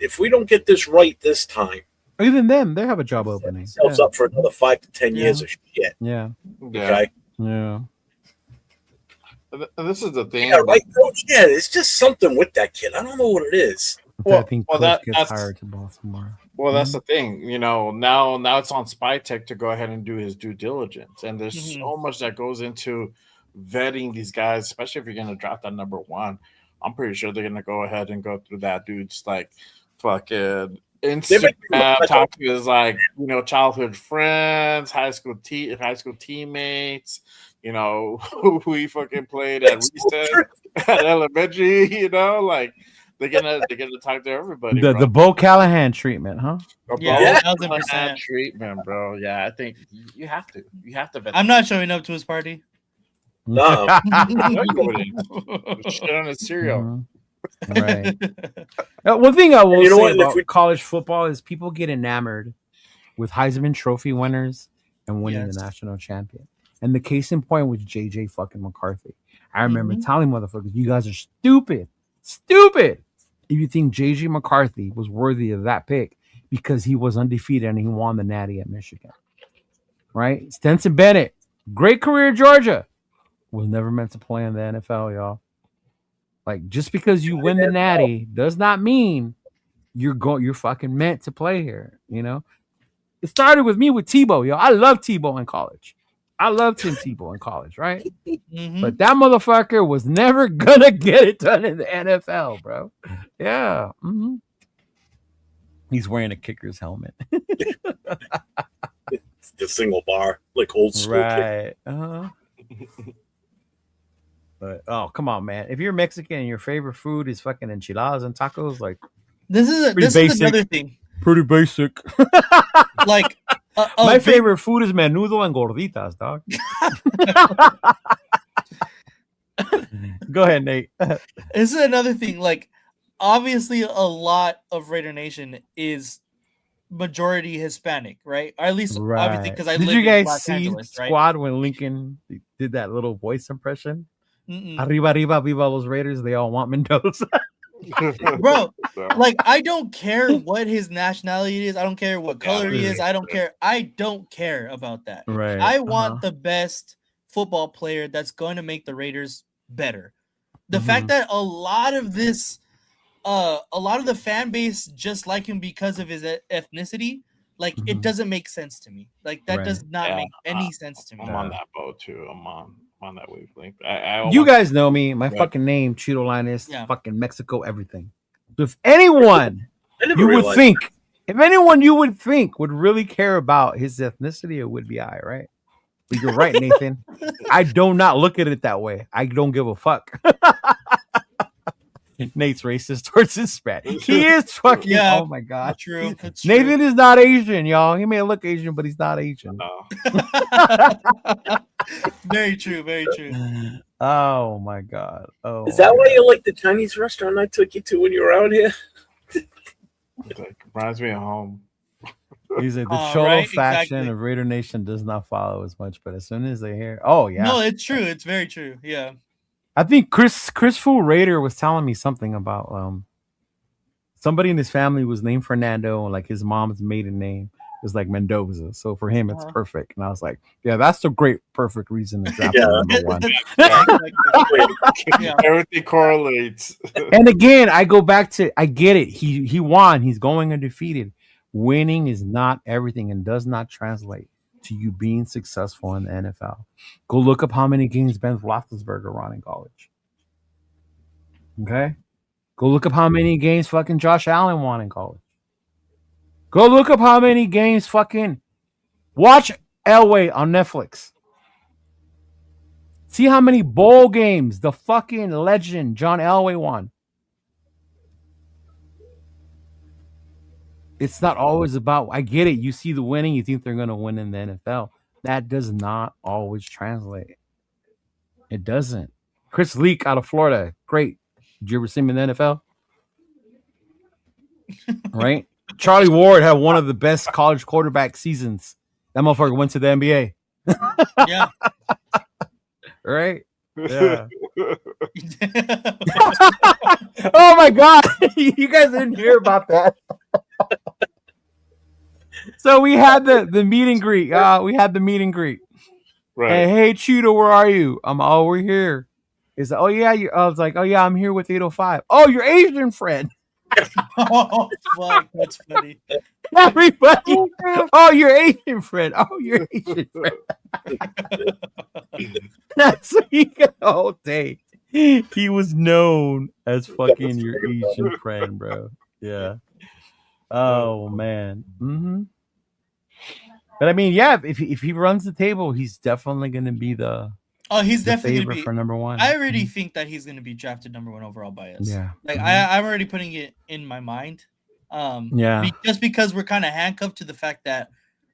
this right this time, even them, they have a job opening. Themselves up for another 5 to 10 years of shit. Yeah. Okay. Yeah. This is the thing. Yeah, right, coach. Yeah, it's just something with that kid. I don't know what it is. I think Coach gets hired to Baltimore. Well, that's the thing. Now it's on Spytech to go ahead and do his due diligence, and there's so much that goes into vetting these guys, especially if you're going to draft that number one. I'm pretty sure they're going to go ahead and go through that dude's fucking Instagram, talk to his childhood friends, high school teammates. Who he fucking played at recess, at elementary. They're gonna talk to everybody. The Bo Callahan treatment, huh? Yeah, 1,000% treatment, bro. Yeah, I think you have to. You have to. I'm not showing up to his party. No, shit on his cereal. Right. One thing I will say about college football is people get enamored with Heisman Trophy winners and winning the national champion. And the case in point was JJ fucking McCarthy. I remember telling motherfuckers, you guys are stupid. Stupid. If you think JJ McCarthy was worthy of that pick because he was undefeated and he won the Natty at Michigan. Right? Stetson Bennett, great career at Georgia, was never meant to play in the NFL, y'all. Like, just because you win the Natty does not mean you're fucking meant to play here, It started with me with Tebow, yo. I love Tebow in college. I loved Tim Tebow in college, right? But that motherfucker was never gonna get it done in the NFL, bro. Yeah. He's wearing a kicker's helmet. It's the single bar, like old school. Right. But come on, man. If you're Mexican and your favorite food is fucking enchiladas and tacos, like this is another thing. Pretty basic. Like my favorite food is menudo and gorditas, dog. Go ahead, Nate. This is another thing. Like, obviously, a lot of Raider Nation is majority Hispanic, right? Or at least, obviously, because I live in Los Angeles, right? Squad when Lincoln did that little voice impression? Arriba, arriba, viva los Raiders. They all want Mendoza. Bro, like, I don't care what his nationality is. I don't care what color he is. I don't care. I don't care about that. Right. I want the best football player that's going to make the Raiders better. The fact that a lot of the fan base just like him because of his ethnicity, like, it doesn't make sense to me. Like, that does not make any sense to me. I'm on that boat too. I'm on that wavelength. You guys know me. My fucking name, Cheeto Linus, fucking Mexico, everything. So if anyone you would think would really care about his ethnicity, it would be I, right? But you're right, Nathan. I do not look at it that way. I don't give a fuck. Nate's racist towards Hispanic. He is fucking. Oh my god, true. Nathan is not Asian, y'all. He may look Asian, but he's not Asian. No. Very true. Very true. Oh my god. Oh, is that why you like the Chinese restaurant I took you to when you were out here? It reminds me of home. He said the Cholo faction of Raider Nation does not follow as much, but as soon as they hear, no, it's true. It's very true. Yeah. I think Chris Fool Raider was telling me something about somebody in his family was named Fernando, and like his mom's maiden name is like Mendoza. So for him, it's perfect. And I was like, yeah, that's the great, perfect reason to draft him number one. Everything correlates. And again, I go back to, I get it. He won. He's going undefeated. Winning is not everything and does not translate to you being successful in the NFL. Go look up how many games Ben Roethlisberger won in college. Okay? Go look up how many games fucking Josh Allen won in college. Go look up how many games fucking watch Elway on Netflix. See how many bowl games the fucking legend John Elway won. It's not always about, I get it. You see the winning, you think they're going to win in the NFL. That does not always translate. It doesn't. Chris Leak out of Florida. Great. Did you ever see him in the NFL? Right? Charlie Ward had one of the best college quarterback seasons. That motherfucker went to the NBA. Yeah. Right? Yeah. Oh my God. You guys didn't hear about that. So we had the meet and greet. We had the meet and greet. Right. Hey, Cheetah, where are you? We're here. He's like, oh yeah. I was like, oh yeah, I'm here with 805. Oh, your Asian friend. Oh, fuck, that's funny. Everybody. Oh, your Asian friend. Oh, your Asian friend. That's what he got the whole day. He was known as fucking your Asian friend, bro. Yeah. Oh man. Mm-hmm. But I mean, yeah, if he runs the table, he's definitely going to be he's definitely favorite going to be for number one. I already think that he's going to be drafted number one overall by us. Yeah. Like I'm already putting it in my mind. Just because we're kind of handcuffed to the fact that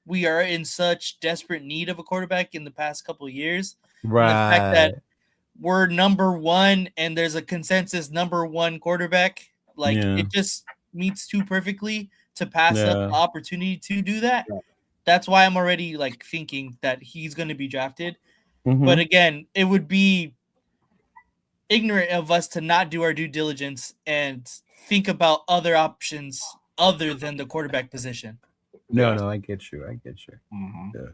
we are in such desperate need of a quarterback in the past couple of years. Right. And the fact that we're number one and there's a consensus number one quarterback, like it just meets too perfectly to pass up the opportunity to do that. Yeah. That's why I'm already like thinking that he's going to be drafted. Mm-hmm. But again, it would be ignorant of us to not do our due diligence and think about other options other than the quarterback position. No, I get you. Mm-hmm. Yeah.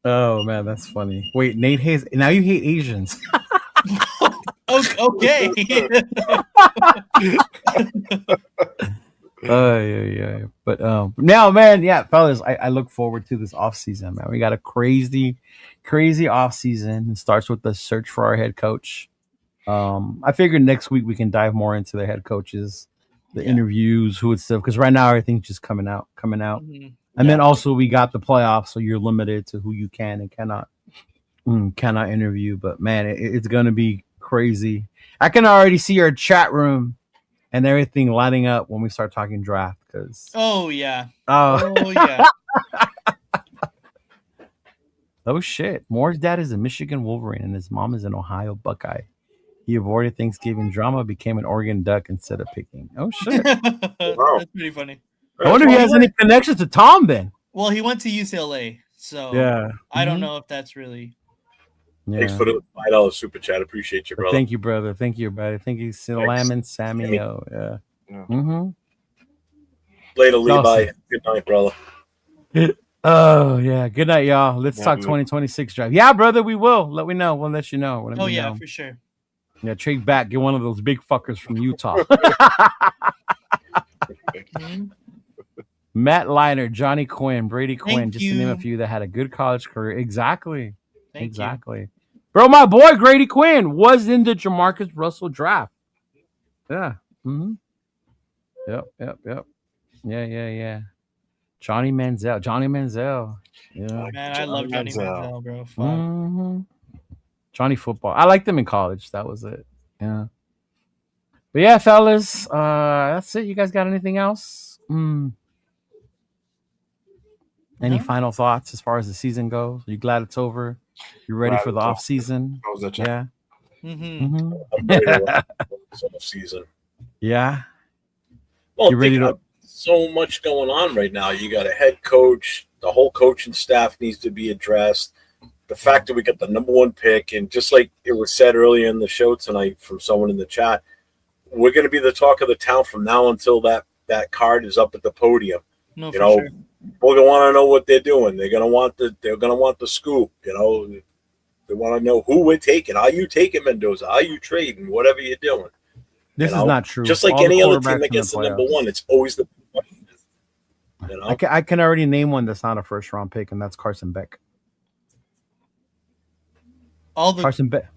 Oh man, that's funny. Wait, Nate hates. Now you hate Asians. Okay. Yeah. But now, man, yeah, fellas, I look forward to this off season, man. We got a crazy off season. It starts with the search for our head coach. I figured next week we can dive more into the head coaches, the interviews, who it's stuff, because right now everything's just coming out. Mm-hmm. And then also we got the playoffs, so you're limited to who you can and cannot interview. But man, it's gonna be crazy. I can already see our chat room and everything lighting up when we start talking draft. Because oh yeah. Oh shit! Moore's dad is a Michigan Wolverine and his mom is an Ohio Buckeye. He avoided Thanksgiving drama, became an Oregon Duck instead of picking. Oh shit! Wow. That's pretty funny. I wonder if he has any connections to Tom then. Well, he went to UCLA, so I don't know if that's really. Yeah. Thanks for the $5 super chat. Appreciate you, brother. Thank you, brother. Thank you, Salam and Sammy. Yeah. Mm-hmm. Later, Levi. Good night, brother. Oh yeah. Good night, y'all. Let's talk 2026 draft. Yeah, brother. We will. Let me know. We'll let you know. Yeah, for sure. Yeah, trade back. Get one of those big fuckers from Utah. Matt Liner, Johnny Quinn, Brady Quinn, just to name a few that had a good college career. Exactly. Exactly. Bro, my boy Grady Quinn was in the Jamarcus Russell draft. Yeah. Mm-hmm. Yep. Yeah. Johnny Manziel. Yeah. Man, I love Johnny Manziel, bro. Mm-hmm. Johnny football. I liked him in college. That was it. Yeah. But yeah, fellas, that's it. You guys got anything else? Any final thoughts as far as the season goes? Are you glad it's over? You ready for the off season? Yeah. I'm ready to off season. Yeah. Well, you ready to? So much going on right now. You got a head coach. The whole coaching staff needs to be addressed. The fact that we got the number one pick, and just like it was said earlier in the show tonight from someone in the chat, we're going to be the talk of the town from now until that card is up at the podium. No, for sure. People gonna want to know what they're doing. They're gonna want the scoop. You know, they want to know who we're taking. Are you taking Mendoza? Are you trading? Whatever you're doing. This is not true. Just like All any the other team quarterbacks that in gets the the number playoffs. one, it's always the. You know, I can already name one that's not a first round pick, and that's Carson Beck. All the Carson Beck.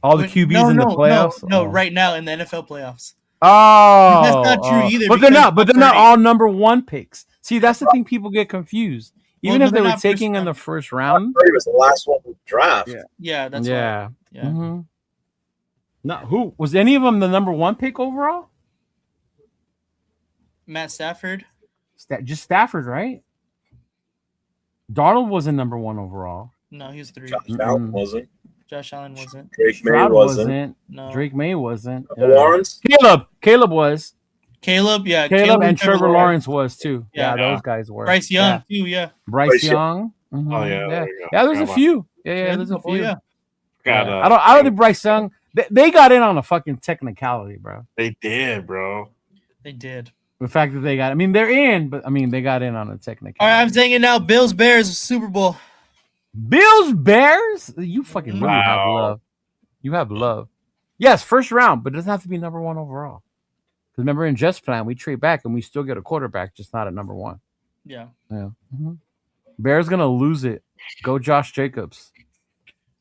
All the QBs in the playoffs. No, right now in the NFL playoffs. Oh, That's not true either. But they're not. But they're not all number one picks. See, that's the thing. People get confused. Even if they were taking in the first round, Brady was the last one to draft. Yeah, that's yeah. why. Yeah. Mm-hmm. No, who was any of them the number one pick overall? Matt Stafford. Just Stafford, right? Darnold wasn't number one overall. No, he was 3. Josh Allen wasn't. Josh Allen wasn't. Drake May wasn't. No. Drake May wasn't. Lawrence. Caleb was. Caleb, yeah. Caleb and Trevor Lawrence was too. Yeah. Those guys were. Bryce Young too. Yeah. Bryce Young. Mm-hmm. Oh yeah. Yeah. There's a few. Yeah. There's a few. Yeah. I don't think Bryce Young. They got in on a fucking technicality, bro. They did, bro. They did. The fact that they got. I mean, they're in, but I mean, they got in on a technicality. All right, I'm saying it now. Bills Bears Super Bowl. Bills Bears. You fucking really have love. You have love. Yes, first round, but it doesn't have to be number one overall. Because remember, in Jets' plan, we trade back and we still get a quarterback, just not at number one. Yeah. Mm-hmm. Bears gonna lose it. Go Josh Jacobs.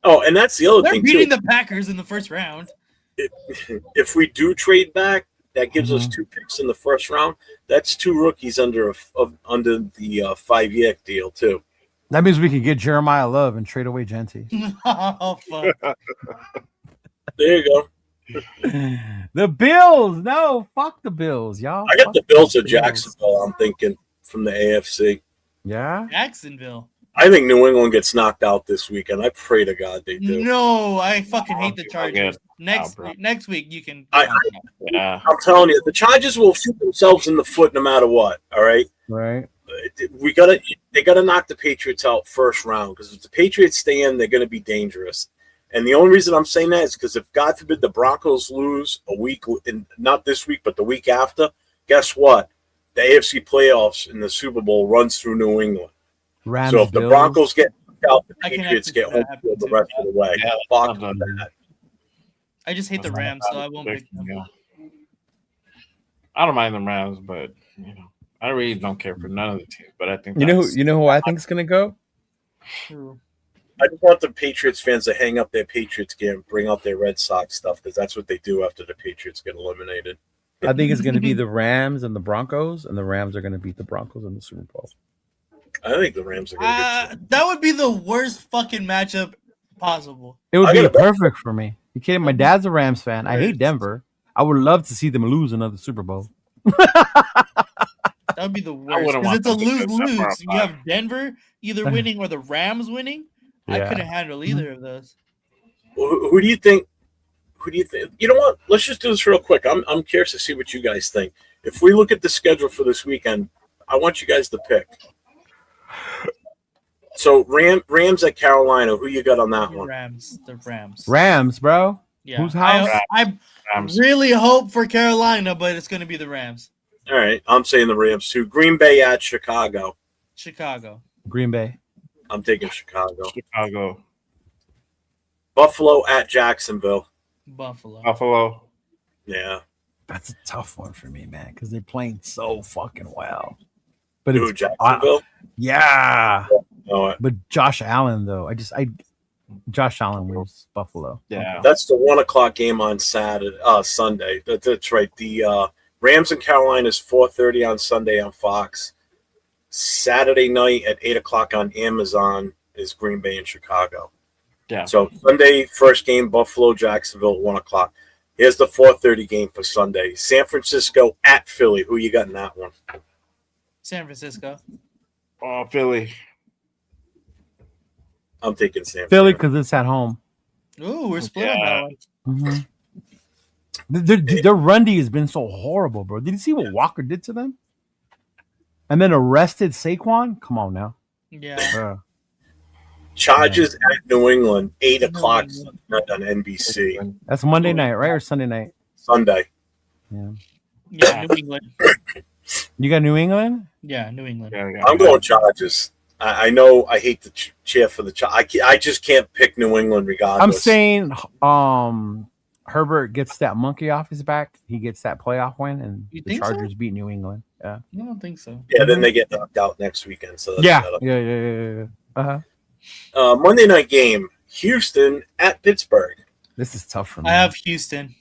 Oh, and that's the other thing too. They're beating the Packers in the first round. If we do trade back, that gives us 2 picks in the first round. That's 2 rookies under the 5-year deal too. That means we can get Jeremiah Love and trade away Genty. Oh fuck! There you go. The Bills. No, fuck the Bills, y'all. I got the Bills at Jacksonville, I'm thinking, from the AFC. Yeah? Jacksonville. I think New England gets knocked out this weekend. I pray to God they do. No, I fucking hate the Chargers. Next week you can. I'm telling you, the Chargers will shoot themselves in the foot no matter what. All right. Right. They gotta knock the Patriots out first round, because if the Patriots stay in, they're gonna be dangerous. And the only reason I'm saying that is because if God forbid the Broncos lose a week, not this week, but the week after, guess what? The AFC playoffs in the Super Bowl runs through New England. Rams, so if the Broncos get out, the Patriots get home field the rest of the way. Yeah, Fuck that. I just hate the Rams, so I won't pick them. Yeah. I don't mind the Rams, but I really don't care for none of the teams. But I think you know who I think is gonna go. True. I just want the Patriots fans to hang up their Patriots gear and bring out their Red Sox stuff, because that's what they do after the Patriots get eliminated. I think it's going to be the Rams and the Broncos, and the Rams are going to beat the Broncos in the Super Bowl. I think the Rams are going to get that would be the worst fucking matchup possible. It would be perfect for me. You kidding? My dad's a Rams fan. I hate Denver. I would love to see them lose another Super Bowl. That would be the worst, because it's a lose-lose. You have Denver either winning or the Rams winning. I couldn't handle either of those. Who do you think? Who do you think? You know what? Let's just do this real quick. I'm curious to see what you guys think. If we look at the schedule for this weekend, I want you guys to pick. So Rams at Carolina. Who you got on that one? The Rams. Rams, bro. Yeah. Whose house? I really hope for Carolina, but it's going to be the Rams. All right, I'm saying the Rams too. Green Bay at Chicago. Green Bay. I'm taking Chicago. Chicago. Buffalo at Jacksonville. Buffalo. Yeah. That's a tough one for me, man, because they're playing so fucking well. But Who, Jacksonville? Yeah. No, but Josh Allen, though, Josh Allen wins Buffalo. Yeah. That's the 1:00 game on Sunday. That's right. The Rams and Carolina is 4:30 on Sunday on Fox. Saturday night at 8:00 on Amazon is Green Bay and Chicago. Yeah. So Sunday, first game, Buffalo, Jacksonville at 1:00. Here's the 4:30 game for Sunday. San Francisco at Philly. Who you got in that one? San Francisco. Oh, Philly. I'm taking San Francisco. Philly because it's at home. Ooh, we're splitting that one. Mm-hmm. Their run D has been so horrible, bro. Did you see what Walker did to them? And then arrested Saquon? Come on now. Yeah. Chargers at New England, 8:00 Sunday on NBC. That's Monday night, right? Or Sunday night? Sunday. Yeah. Yeah, New England. You got New England? Yeah, New England. Yeah, I'm going Chargers. I know I hate to cheer for the Chargers. I just can't pick New England regardless. I'm saying Herbert gets that monkey off his back. He gets that playoff win, and You the think so? Chargers beat New England. Yeah. I don't think so. Yeah, then they get knocked out next weekend. So that's Yeah. Uh-huh. Monday night game: Houston at Pittsburgh. This is tough for me. I have Houston.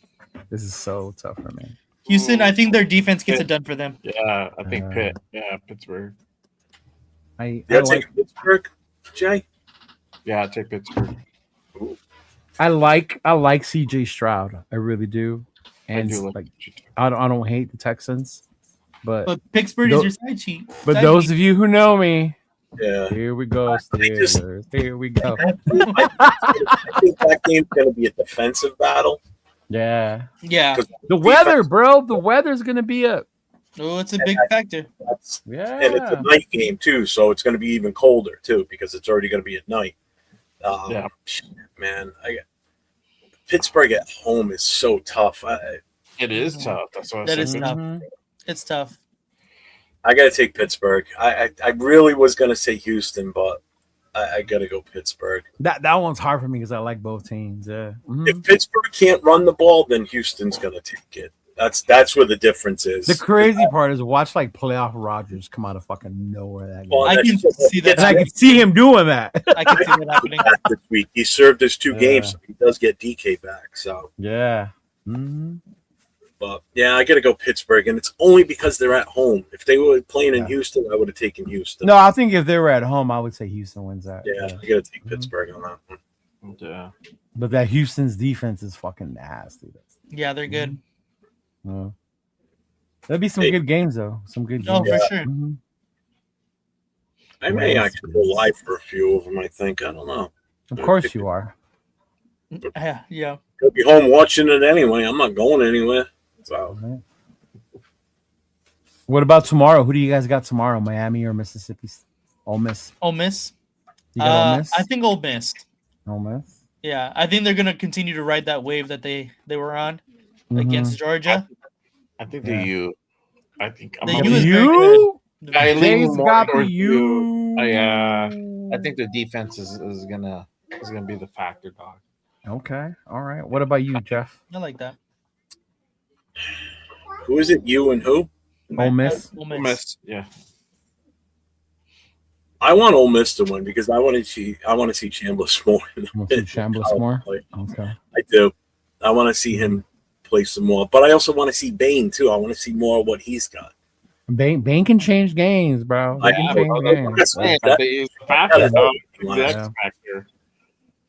This is so tough for me. Houston, I think their defense gets it done for them. Yeah, I think Pitt. Yeah, Pittsburgh. I You're like taking Pittsburgh, Jay? Yeah, I take Pittsburgh. I like CJ Stroud. I really do. And I do like you too. I don't hate the Texans, but Pittsburgh is your side cheat. But those of you who know me, Yeah. here we go, Steelers. Here we go. I think that game's going to be a defensive battle. Yeah. Yeah. The weather, bro. The weather's gonna be a Oh, it's a big factor. yeah. And it's a night game, too, so it's going to be even colder, too, because it's already going to be at night. Yeah. Man, Pittsburgh at home is so tough. It is tough. That's what I That said. is tough. It's tough. I got to take Pittsburgh. I really was going to say Houston, but I got to go Pittsburgh. That one's hard for me because I like both teams. Yeah. If Pittsburgh can't run the ball, then Houston's going to take it. That's where the difference is. The crazy part is watch like playoff Rodgers come out of fucking nowhere that game. Well, I can see that. And I can see him doing that. I can see that happening. This week he served his 2 Yeah. games, so he does get DK back. So, Yeah. Mm-hmm. but yeah, I got to go Pittsburgh, and it's only because they're at home. If they were playing in Houston, I would have taken Houston. No, I think if they were at home, I would say Houston wins that. Yeah, I got to take Pittsburgh on that one. Yeah. But that Houston's defense is fucking nasty. Yeah, they're good. Yeah. There'll be some good games though. Some good games. Oh, for sure. Mm-hmm. I may actually go live for a few of them. I think I don't know. Of course you are. Yeah. I'll be home watching it anyway. I'm not going anywhere. So Right. What about tomorrow? Who do you guys got tomorrow? Miami or Mississippi? Ole Miss. Ole Miss. You got Ole Miss? I think Ole Miss. Ole Miss. Yeah, I think they're gonna continue to ride that wave that they were on Mhm. against Georgia. I think Yeah. the U. I think I'm The on U the is U. very You? good. I lean Jay's more got the towards U. I think the defense is gonna be the factor, dog. Okay. All right. What about you, Jeff? I like that. who is it? You and who? Ole Miss. Ole Ole Miss. Miss, yeah. I want Ole Miss to win because I want to see Chambliss more. You want to see Chambliss more? Okay. I do. I want to see him play some more, but I also want to see Bain too. I want to see more of what he's got. Bain can change games, bro. They can change games. That's Man, that- the factor, that- dog. The Yeah. X factor.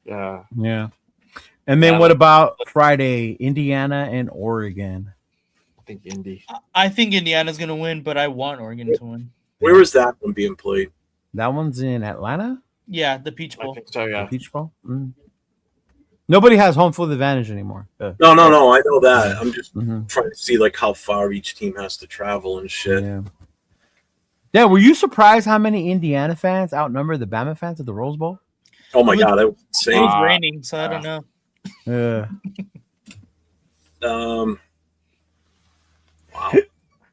Yeah. Yeah. And then Yeah. what about Friday? Indiana and Oregon. I think Indy. I think Indiana's gonna win, but I want Oregon to win. Where is that one being played? That one's in Atlanta? Yeah, the Peach I Bowl. think so, The yeah. Peach Bowl? Mm. Nobody has home field advantage anymore. No. I know that. I'm just Mhm. trying to see like how far each team has to travel and shit. Yeah. Yeah, were you surprised how many Indiana fans outnumber the Bama fans at the Rose Bowl? Oh my god, that was It insane. was raining, so I don't know. Yeah. Wow.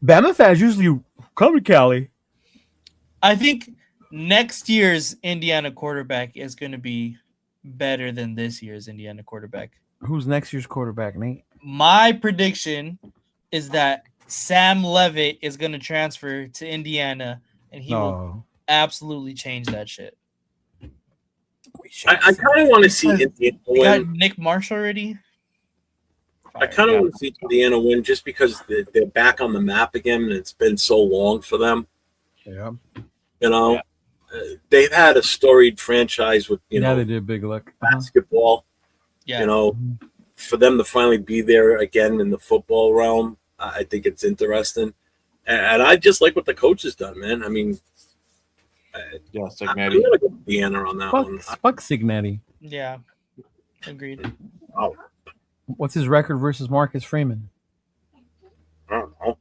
Bama fans usually come to Cali. I think next year's Indiana quarterback is going to be better than this year's Indiana quarterback. Who's next year's quarterback, Nate? My prediction is that Sam Levitt is going to transfer to Indiana, and he will absolutely change that shit. I kind of want to see Indiana We got win. Nick Marsh already. I kind of want to see Indiana win just because they're back on the map again, and it's been so long for them. Yeah. You know, they've had a storied franchise with They did big look. basketball. Yeah. You know, for them to finally be there again in the football realm, I think it's interesting. And I just like what the coach has done, man. I mean, Yeah, I'm Signetti. gonna go with Indiana on that one. Fuck Signetti. Yeah. Agreed. Oh, What's his record versus Marcus Freeman? I don't know.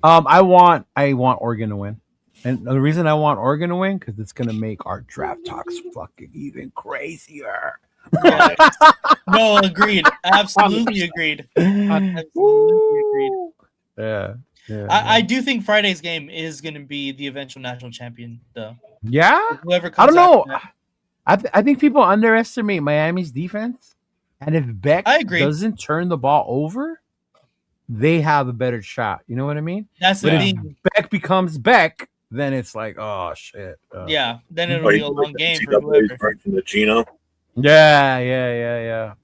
I want Oregon to win. And the reason I want Oregon to win because it's gonna make our draft talks fucking even crazier. Yeah. No, agreed. Absolutely agreed. Absolutely agreed. Yeah. I do think Friday's game is going to be the eventual national champion, though. Yeah? Whoever I comes don't know. after that. I think people underestimate Miami's defense. And if Beck I agree. doesn't turn the ball over, they have a better shot. You know what I mean? That's the But if thing. Beck becomes Beck, then it's like, oh shit. Yeah, then it'll be a long game for NCAA's whoever. version of Gino. Yeah.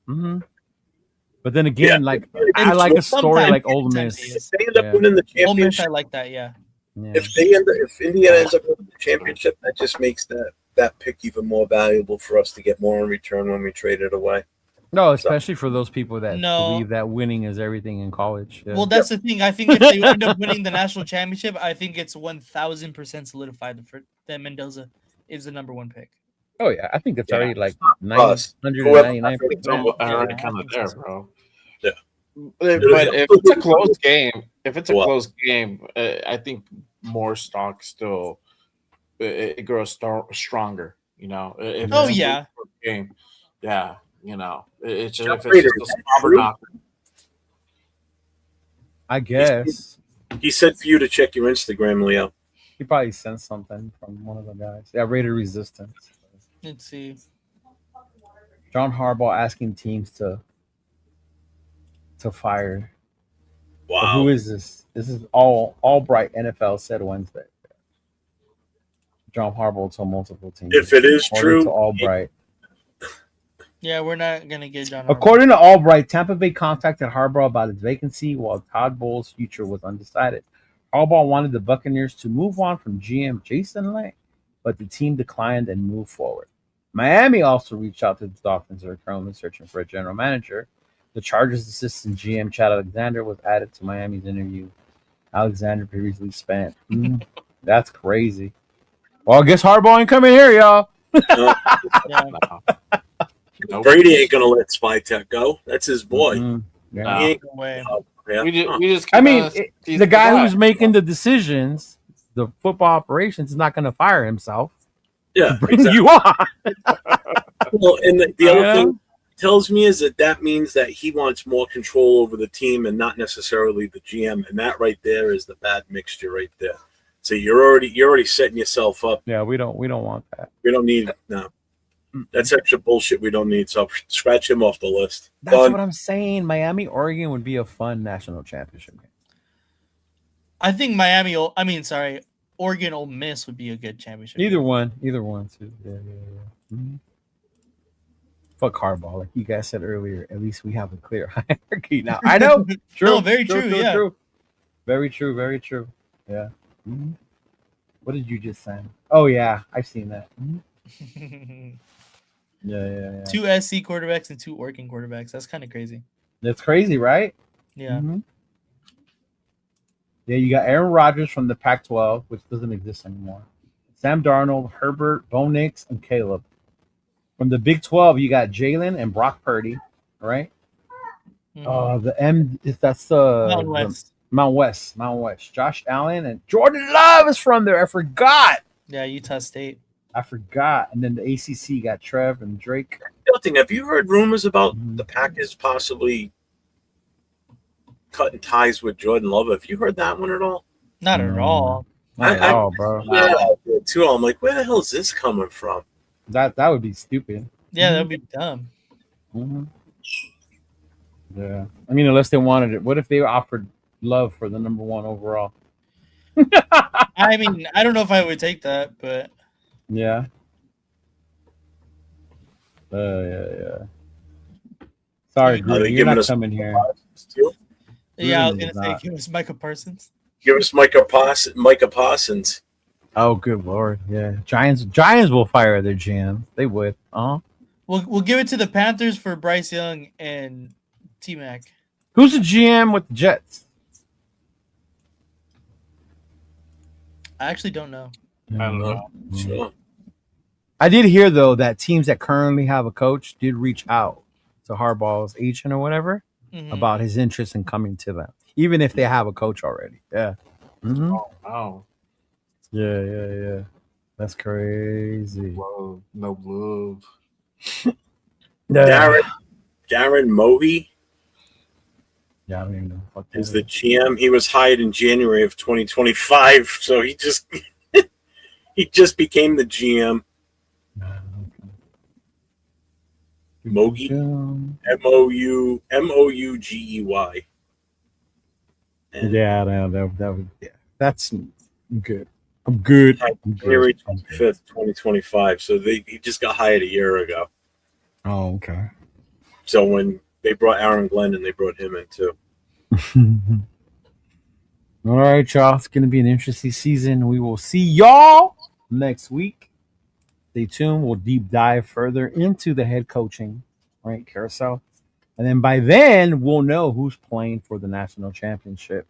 But then again, like I like a story like Ole Sometimes he Miss. is. If they end up winning the Ole Miss, I championship, like that. Yeah. if Indiana ends up winning the championship, that just makes that pick even more valuable for us to get more in return when we trade it away. No, especially for those people that No. believe that winning is everything in college. Yeah. Well, that's the thing. I think if they end up winning the national championship, I think it's 1,000% solidified that Mendoza is the number one pick. Oh yeah, I think it's Yeah. already like Us. 999%. It's almost already Yeah, kind I of think there, so. bro. Yeah. But if it's a close game, I think more stock still it grows stronger. You know, if Oh, it's a yeah. close game, yeah. You know, it's just, if Wait, it's is just a that slobber true? knocker. I guess He said for you to check your Instagram, Leo. he probably sent something from one of the guys. Yeah, Rated Resistance. Let's see. John Harbaugh asking teams to fire. But Wow. who is this? This is Albright NFL said Wednesday. John Harbaugh told multiple teams. If it is According true, to Albright. Yeah, we're not gonna get John. According to Albright, Tampa Bay contacted Harbaugh about his vacancy while Todd Bowles' future was undecided. Harbaugh wanted the Buccaneers to move on from GM Jason Lane, but the team declined and moved forward. Miami also reached out to the Dolphins that are currently searching for a general manager. The Chargers' assistant GM Chad Alexander was added to Miami's interview. Alexander previously spent. That's crazy. Well, I guess Harbaugh ain't coming here, y'all. Yeah. Nope. Brady ain't gonna let Spytech go. That's his boy. Yeah. He ain't, No way. yeah. We just I mean, he's the guy who's making the decisions, the football operations, is not going to fire himself. Yeah, Bring exactly. you on. Well, and the other Yeah. thing it tells me is that means that he wants more control over the team and not necessarily the GM, and that right there is the bad mixture right there. So you're already setting yourself up. Yeah, we don't want that. We don't need no. That's extra bullshit we don't need. So scratch him off the list. That's Done. what I'm saying. Miami, Oregon would be a fun national championship game. I think Oregon, Ole Miss would be a good championship. Either one too. Yeah. Mhm. Fuck Harbaugh, like you guys said earlier. At least we have a clear hierarchy now. I know. True. No, very true, yeah. True. Very true. Yeah. Mhm. What did you just say? Oh yeah, I've seen that. Mhm. Yeah. 2 SC quarterbacks and 2 Oregon quarterbacks. That's kind of crazy. That's crazy, right? Yeah. Mhm. Yeah, you got Aaron Rodgers from the Pac-12, which doesn't exist anymore. Sam Darnold, Herbert, Bo Nix, and Caleb. From the Big 12, you got Jalen and Brock Purdy, right? Mhm. That's Mountain West. Mount West. Josh Allen and Jordan Love is from there. I forgot. Yeah, Utah State. And then the ACC got Trev and Drake. The other thing, have you heard rumors about the Packers possibly cutting ties with Jordan Love? Have you heard that one at all? Not at all. Not at all, bro. Yeah, too. I'm like, where the hell is this coming from? That would be stupid. Yeah, that would be dumb. Mm-hmm. Yeah. I mean, unless they wanted it. What if they offered Love for the number 1 overall? I mean, I don't know if I would take that, but Yeah. Yeah. Sorry, Greg, you're not coming here. yeah, I was Really gonna say not. give us Micah Parsons. Give us Micah Parsons. Oh, good lord. Yeah. Giants will fire their GM. They would. We'll give it to the Panthers for Bryce Young and T-Mac. Who's the GM with the Jets? I actually don't know. I don't know. Sure. I did hear though that teams that currently have a coach did reach out to Harbaugh's agent or whatever about his interest in coming to them, even if they have a coach already. Yeah. Mm-hmm. Oh, wow. Yeah. That's crazy. Whoa, no love. Darren Mohe Yeah, I don't even know what that is the GM. He was hired in January of 2025, so he just became the GM. Moge, Mougey. That's good. I'm good. January 25th, 2025. So he just got hired a year ago. Oh, okay. So when they brought Aaron Glenn and they brought him in too. All right, y'all. It's going to be an interesting season. We will see y'all next week. Stay tuned. We'll deep dive further into the head coaching, right, carousel. And then by then, we'll know who's playing for the national championship.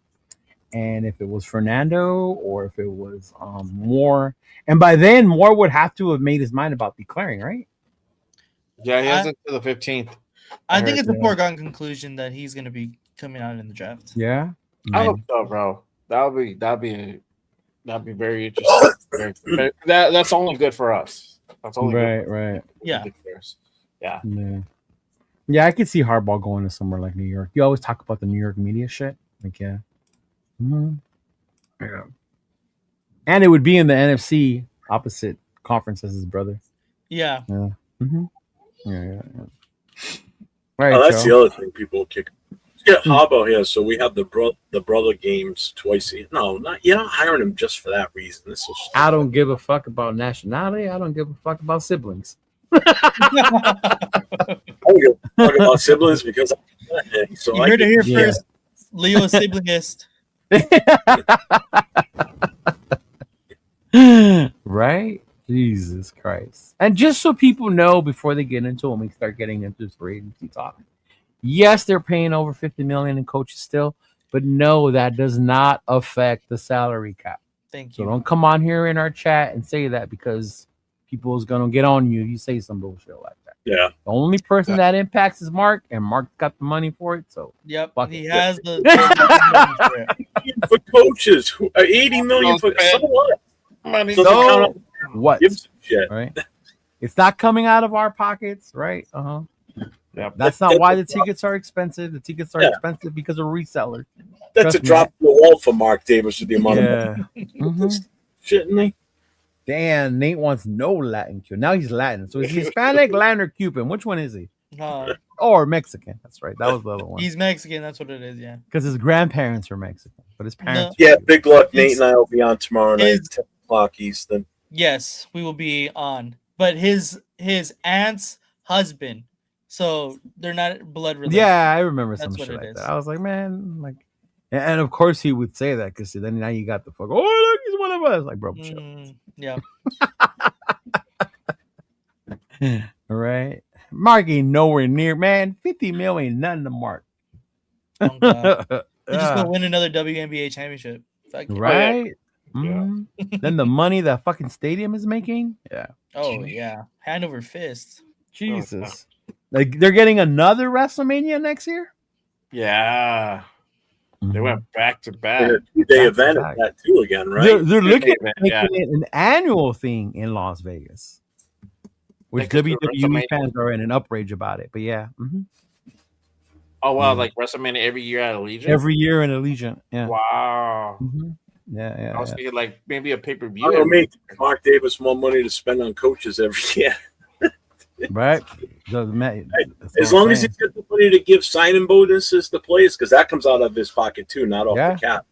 And if it was Fernando or if it was Moore. And by then, Moore would have to have made his mind about declaring, right? Yeah, he has it to the 15th. I think it's a foregone conclusion that he's going to be coming out in the draft. Yeah. I hope so, bro. That'd be very interesting. That's only good for us. That's only good for right. Yeah. Yeah, I could see Harbaugh going to somewhere like New York. You always talk about the New York media shit. Like, yeah. Mm-hmm. Yeah. And it would be in the NFC opposite conference as his brother. Yeah. Yeah. Mm-hmm. Yeah. Right, that's the other thing people will kick. Let's get Harbaugh here, so we have the brother games twice a year. No, you're not hiring him just for that reason. This is stupid. I don't give a fuck about nationality. I don't give a fuck about siblings. I don't give a fuck about siblings because you heard it here first. Leo is siblingist. Right? Jesus Christ. And just so people know before they get into it, when we start getting into this free agency talk, yes, they're paying over $50 million in coaches still, but no, that does not affect the salary cap. Thank you. So don't come on here in our chat and say that because people is gonna get on you if you say some bullshit like that. Yeah. The only person that impacts is Mark, and Mark got the money for it. So he has the for coaches, $80 million for so what? Money. So what? Shit. Right? It's not coming out of our pockets, right? Yeah. That's not why the tickets are expensive. The tickets are expensive because of resellers. That's a drop in the wall for Mark Davis with the amount of money. Shouldn't he? Damn, Nate wants no Latin Cuban. Now he's Latin. So is he Hispanic, Latin, or Cuban? Which one is he? Or Mexican. That's right. That was the other one. He's Mexican. That's what it is, yeah. Because his grandparents are Mexican, but his parents. Yeah, big luck. Nate and I will be on tomorrow night, 10 o'clock Eastern. Yes, we will be on. But his aunt's husband, so they're not blood related. Yeah, I remember some shit like that. I was like, man, like, and of course he would say that because then now you got the fuck. Oh, look, he's one of us. Like, bro, chill. Yeah. All right. Mark ain't nowhere near, man. 50 mil ain't nothing to Mark. Oh, God. They're just gonna win another WNBA championship. Right? Mm-hmm. Then the money that fucking stadium is making. Yeah. Oh yeah. Hand over fist. Jesus. Like they're getting another WrestleMania next year? Yeah. They went back to back. A 2-day event at that too again, right? They're looking at making it an annual thing in Las Vegas. Which WWE fans are in an outrage about it. But yeah. Mm-hmm. Oh wow, like WrestleMania every year at Allegiant? Every year in Allegiant. Yeah. Wow. Mm-hmm. Yeah. I was thinking like maybe a pay-per-view. I don't make Mark Davis more money to spend on coaches every year. Right. Doesn't matter. As long as he's got the money to give signing bonuses to players, because that comes out of his pocket too, not off the cap.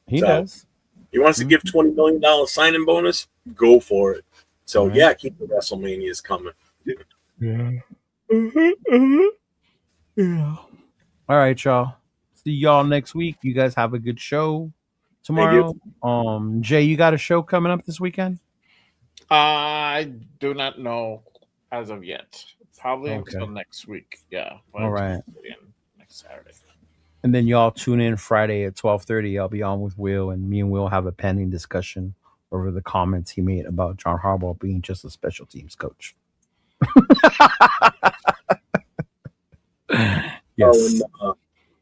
He does. He wants to give $20 million signing bonus, go for it. So keep the WrestleManias coming. Yeah. Yeah. All right, y'all. See y'all next week. You guys have a good show tomorrow. Jay, you got a show coming up this weekend? I do not know as of yet. Probably until next week. Yeah. All right. Next Saturday. And then y'all tune in Friday at 12:30. I'll be on with Will, and me and Will have a pending discussion over the comments he made about John Harbaugh being just a special teams coach. Yes.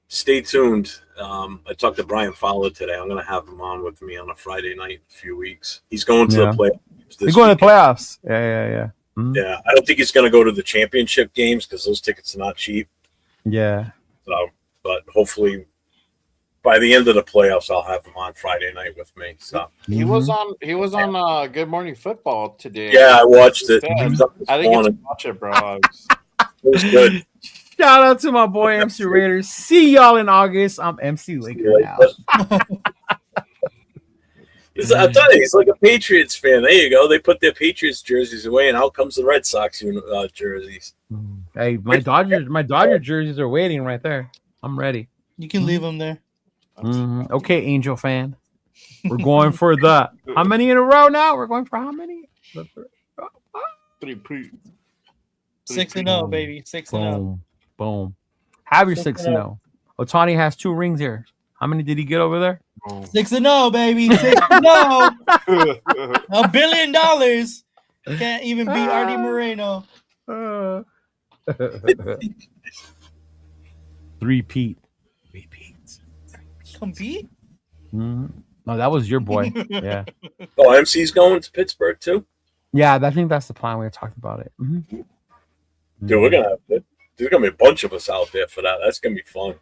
Stay tuned. I talked to Brian Fowler today. I'm going to have him on with me on a Friday night in a few weeks. He's going to the playoffs. He's going to the playoffs. Yeah. Yeah, I don't think he's going to go to the championship games because those tickets are not cheap. Yeah. So, but hopefully by the end of the playoffs, I'll have him on Friday night with me. So he was on Good Morning Football today. Yeah, I watched it. I didn't get to watch it, bro. It was good. Shout out to my boy MC Raiders. See y'all in August. I'm MC Laker now. I'm telling you, he's like a Patriots fan. There you go. They put their Patriots jerseys away, and out comes the Red Sox jerseys. Hey, my Dodger jerseys are waiting right there. I'm ready. You can leave them there. Okay, Angel fan. We're going for the how many in a row now? We're going for how many? 6-0, baby. 6-0. Boom. Have your 6-0. Otani has 2 rings here. How many did he get over there? 6-0, baby. 6-0. $1 billion. Can't even beat Artie Moreno. 3-peat. Compete? No, that was your boy. Yeah. Oh, MC's going to Pittsburgh too? Yeah, I think that's the plan. We talked about it. Dude, we're gonna have there's gonna be a bunch of us out there for that. That's gonna be fun.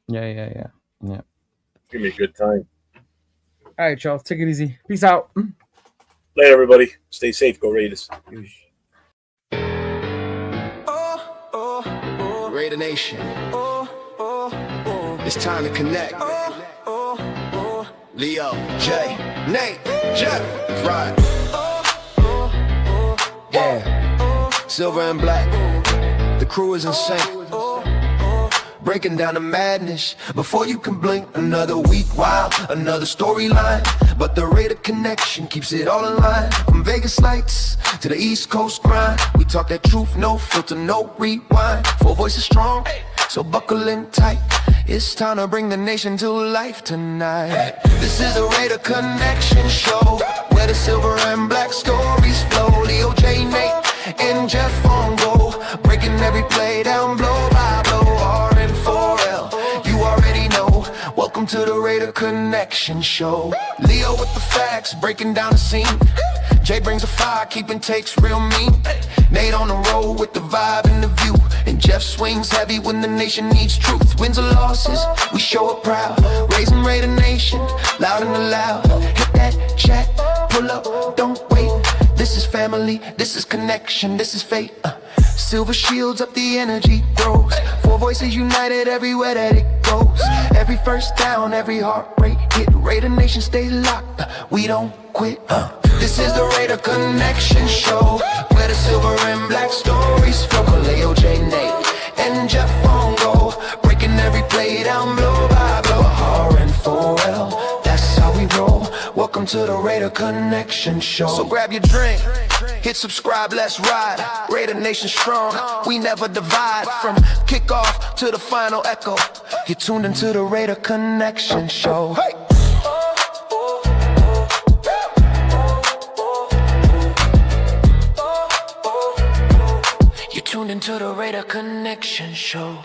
Yeah. It's gonna be a good time. All right, y'all. Take it easy. Peace out. Later, everybody. Stay safe. Go Raiders. Raider Nation. It's time to connect. Leo, Jay, Nate, Jeff, right. Yeah, silver and black. The crew is in sync. Breaking down the madness before you can blink. Another week, wow, another storyline. But the Raider connection keeps it all in line. From Vegas lights to the East Coast grind. We talk that truth, no filter, no rewind. 4 voices strong, so buckle in tight. It's time to bring the nation to life tonight. This is the Raider Connection Show, where the silver and black stories flow. Leo, J, Nate, and Jeff on go, breaking every play down blow by blow. R and 4L, you already know. Welcome to the Raider Connection Show. Leo with the facts, breaking down the scene. Jay brings the fire, keeping takes real mean. Nate on the road with the vibe and the view. And Jeff swings heavy when the nation needs truth. Wins or losses, we show up proud. Raising Raider Nation, loud and loud. Hit that chat, pull up, don't wait. This is family, this is connection, this is fate. Silver shields up, the energy grows. 4 voices united everywhere that it goes. Every first down, every heartbreak hit. Raider Nation stays locked, we don't quit. This is the Raider Connection Show, where the silver and black stories flow. Kaleo, J, Nate, and Jeff on go, breaking every play down blow by blow. R and 4L, that's how we roll. Welcome to the Raider Connection Show. So grab your drink, hit subscribe, let's ride. Raider Nation strong, we never divide. From kickoff to the final echo, you're tuned into the Raider Connection Show. Hey! You're tuned into the Raider Connection Show.